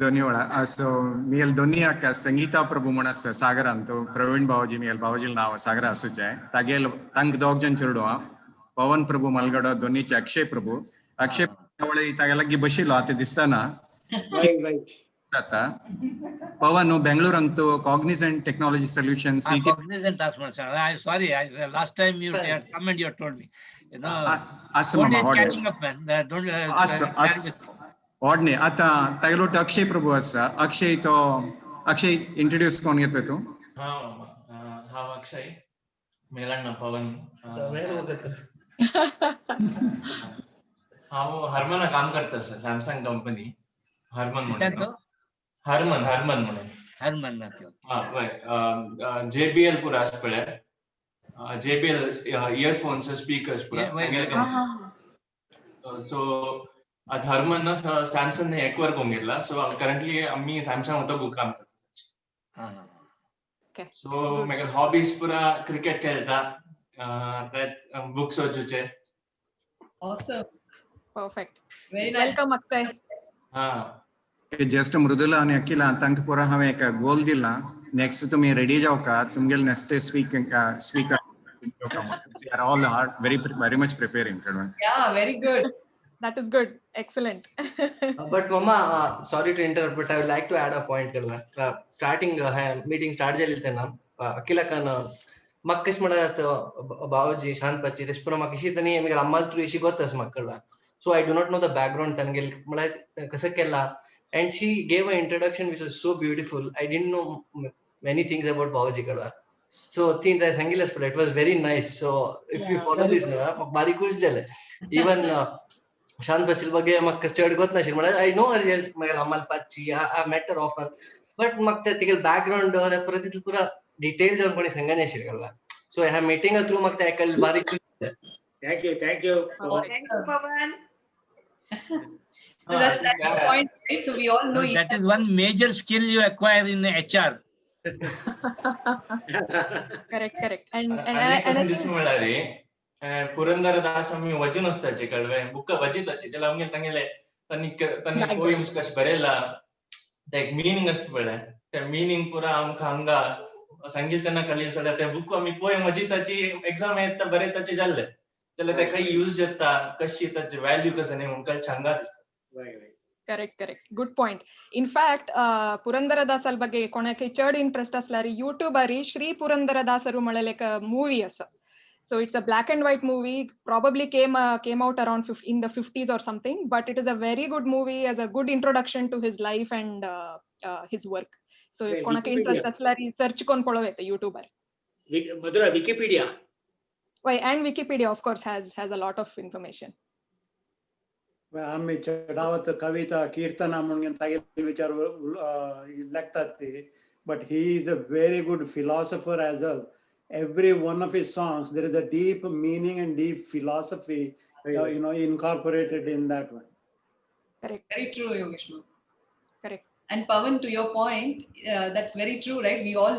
दोन्ही वेळा सो मियल दोन्ही हाका संगीता प्रभू म्हण आसता सागरान तो प्रवीण बावजी मियल बावजी नाव सागरा आसूचे तागेल तांक दोग जन चेडू हा पवन प्रभू मलगडो दोन्हीचे अक्षय प्रभू तागे लागीं बशिल्लो आतां दिसतना जाता पवन न्हू बेंगळूरांत तो cognisant technology solution city Cognizant as much. I'm sorry. Last time you had come and you told me. You know, असं is catching up, man. Don't. ओढणे आता तागेलो अक्षय प्रभू आसा अक्षय इंट्रोड्यूस कोण घेतो तू हांव अक्षय मेलांना पवन हांव हरमना काम करता सर सॅमसंग कंपनी हरमन म्हणून हरमन म्हणून हरमन हय JBL पुरा आसा पळय JBL इयरफोन्स स्पीकर्स पुरा सो आज हरमन सॅमसंग ने एक्वायर करून घेतला सो करंटली आम्ही सॅमसंग होतो काम करता सो म्हाका हॉबीज पुरा क्रिकेट खेळटा बुक्स वाचूचे Awesome. Perfect. Very nice. Welcome, Akshay. Just Mridula आणि अखिला तांकां पुरा हांवें एक गोल दिला नेक्स्ट तुमी रेडी जावका तुमगेले next speaker we are all very much preparing. Yeah, very good. That is good. Excellent. But Mama, sorry to interrupt, but I would like to add a point. Starting meeting start झाली तेन्ना अखिला कान म्हाका कशें म्हणत बावजी शांतपाची तेश पुरो म्हाका इशी तनी आमी रामाल थ्रू इशी गोतस म्हाका कळवा so I do not know the background तांगेल म्हळ्यार कसं केला and she gave an introduction which was so beautiful. I didn't know many things about Babaji Kadwa. So things I sang it was very nice. So if you follow this now, bari kush jale. Even Shan Pachil bage mak stud got na shir. I know her yes magal Amal Pachi. I met her often. But mak the tigal background the pura pura details on koni sanga ne shir kalwa. So I am meeting her through mak the ekal bari kush. Thank you. Thank you, Pawan. So that's the point, right? So we all know that is one major skill you acquire in HR. Correct. And this म्हणल्यारे Purandar Das आम्ही वचन असताचे कळवे बुक वचिताचे त्याला आमगे तांगेले तनी पोएम्स कश बरेला ते एक मीनिंग असत पडे ते मीनिंग पुरा आमका हांगा संगीत त्यांना कळील सडा ते बुक आम्ही पोएम वचिताची एग्जाम येता बरेताचे जाल्ले त्याला ते काही यूज जेता कशी त्याचे व्हॅल्यू कसं नाही म्हणून छंगा दिसता Correct. Good point. In fact, Purandaradasal ಬಗ್ಗೆ ಕೊನಕ್ಕೆ ಚರ್ಡ್ ಇಂಟ್ರೆಸ್ಟ್ ಅಸ್ಲಾರಿ ಯೂಟ್ಯೂಬ್ ಅರಿ ಶ್ರೀ ಪುರಂದರದಾಸರು ಮಳಲೆಕ ಮೂವಿ ಅಸ. So it's a black and white movie, probably came out around in the 50s or something, but it is a very good movie as a good introduction to his life and his work. So ಕೊನಕ್ಕೆ ಇಂಟ್ರೆಸ್ಟ್ ಅಸ್ಲಾರಿ ಸರ್ಚ್ ಕೊಂಡು ಪಳೋವೆತೆ ಯೂಟ್ಯೂಬ್ ಅರಿ. ಮಧುರ Wikipedia. Why and Wikipedia of course has a lot of information. आम्ही चढावत कविता कीर्तना म्हणून तागेले विचार लागतात ते but he is a very good philosopher as well. Every one of his songs there is a deep meaning and deep philosophy incorporated in that one. Correct. Very true, Yogeshwar. Correct. And Pawan, to your point, that's very true, right? We all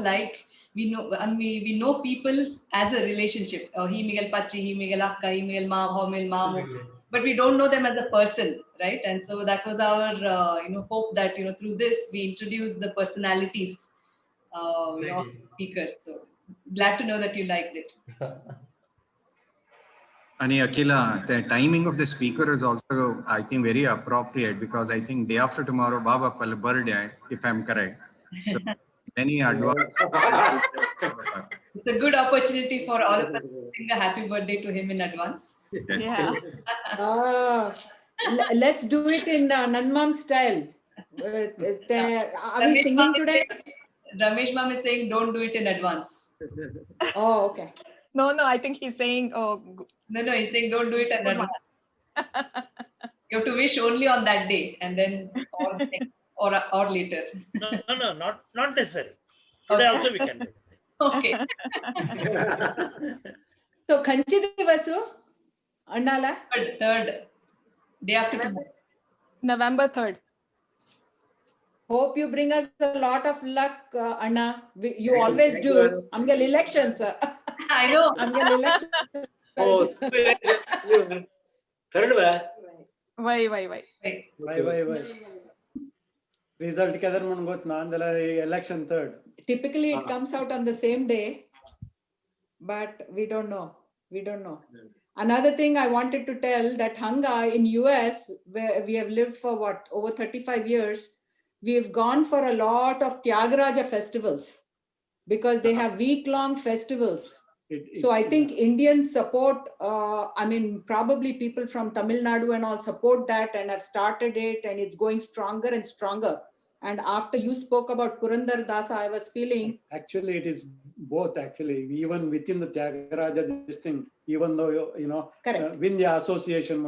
we know people as a relationship. He Miguel Pachi, he Miguel Akka, he Miguel Mamo. But we don't know them as a person, right? And so that was our hope that through this we introduce the personalities of speakers. So glad to know that you liked it. And Akila, the timing of the speaker is also I think very appropriate because I think day after tomorrow Baba Pal birthday if I'm correct. So many advance. It's a good opportunity for all of us to sing a happy birthday to him in advance. Yes. Let's do it in Nanmam style. Are we singing today? Ramesh ma'am is saying don't do it in advance. Oh, okay. No, I think he's saying, No, he's saying don't do it in advance. You have to wish only on that day and then or later. No, not necessary. Today also we can do. Okay. So Kanchi Divasu, Annala? Third, day after tomorrow. November 3rd. Hope you bring us a lot of luck, Anna. You always do. Amgal elections. I know. Amgal elections. Oh, third way. Why? Result together mungot na andala election third. Typically it comes out on the same day, but we don't know. Another thing I wanted to tell that Hanga in US, where we have lived for over 35 years, we have gone for a lot of Tyagaraja festivals because they have week-long festivals. So I think Indians support, probably people from Tamil Nadu and all support that and have started it, and it's going stronger and stronger. And after you spoke about Purandara Dasa, I was feeling... Actually, it is both actually. Even within the Tyagaraja, this thing, even though, Vindhya Association,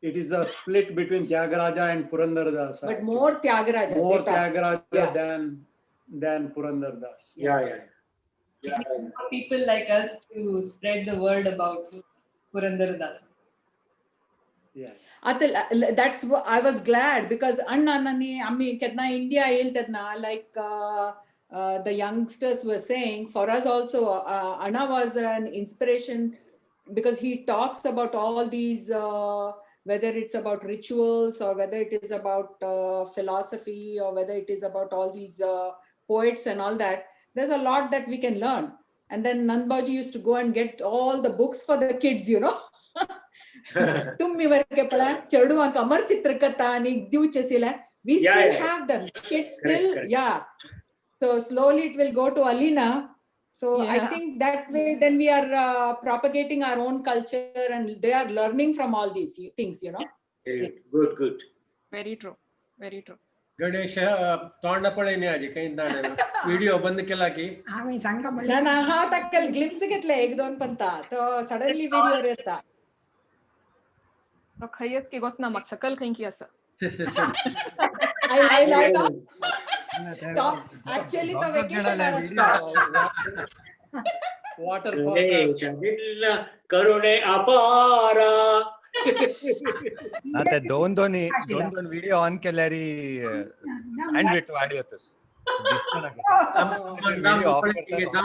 it is a split between Tyagaraja and Purandara Dasa. But more Tyagaraja. More Tyagaraja than Purandara Das. Yeah. For people like us to spread the word about Purandara Dasa. Yeah. Atal, that's what I was glad because Anna Nani, Ketna India like the youngsters were saying, for us also, Anna was an inspiration because he talks about all these, whether it's about rituals or whether it is about philosophy or whether it is about all these poets and all that. There's a lot that we can learn. And then Nandbaji used to go and get all the books for the kids, we still have them. Kids still, So slowly it will go to Alina. So I think that way then we are propagating our own culture and they are learning from all these things, Good. Very true. Ganesh तोंडपळे नाही आजी काही दाणे व्हिडिओ बंद केला की आम्ही सांगा ना हा तक्कल ग्लिम्स घेतले 1-2 पंता तो सडनली व्हिडिओ येता तो खयस की गोतना मग सकल खंय की असं I actually the vacation waterfall करुणे अपारा आता दोन व्हिडिओ ऑन केल्यारी बँडविड्थ वाढवतस दिसतं ना व्हिडिओ ऑफ करता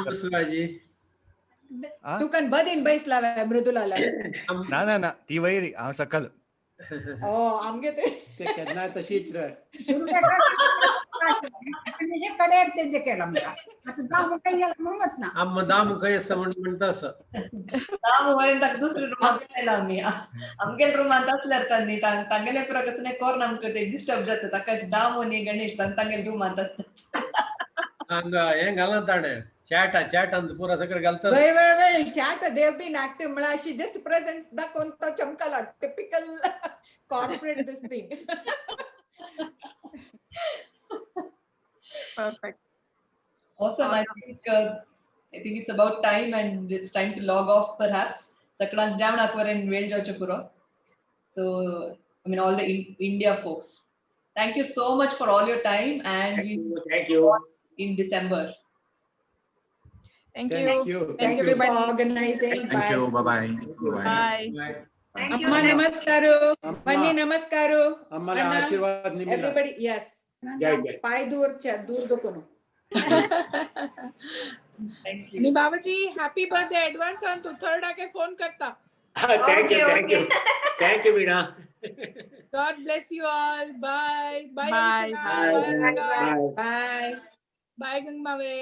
तू कन बदीन बैसला मृदुलाला ना ती वैरी हांव सकल आमगे ते केन्ना तशीच रे हे कडेर ते केला मला आता दाम काही गेला म्हणत ना आम्हा दाम काही म्हणता असं दाम वरेंत दुसरे रूम केला आम्ही आमगे रूमात असल्यार तांनी तांगेले पुरा कसने कोर नमक ते डिस्टर्ब जाता ताकाच दाम आणि गणेश तांगेले रूमात असतात हांगा हे घाला ताणे चॅट अंत पुरा सगळं घालतात वय chat they have been active मला शी जस्ट प्रेझेन्स दाखवून तो चमकाला typical corporate this thing Perfect. Awesome. I think it's about time and it's time to log off perhaps. Sakran jaman akwarin wel jachapura. So, all the India folks. Thank you so much for all your time and thank you in December. Thank you for organizing. Thank you. Bye. Amma namaskaru. Vanni namaskaru. Amma आशीर्वाद निमिला. Everybody, yes. जय पाय दूर दोकोनो आणि बाबाजी हॅपी बर्थडे ऍडव्हान्स आणि तू थर्ड आके फोन करता thank you Meena God bless you all bye bye गंगमावे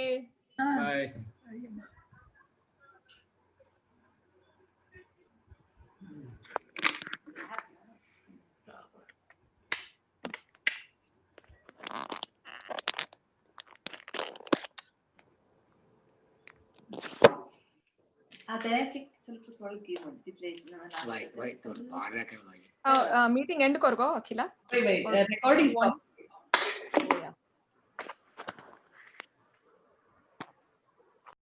बाय आता ಸ್ವಲ್ಪ ಸ್ವಲ್ಪ ತಿತ್ಲೆ ವೈ मीटिंग एंड कर गो अखिला recording stop.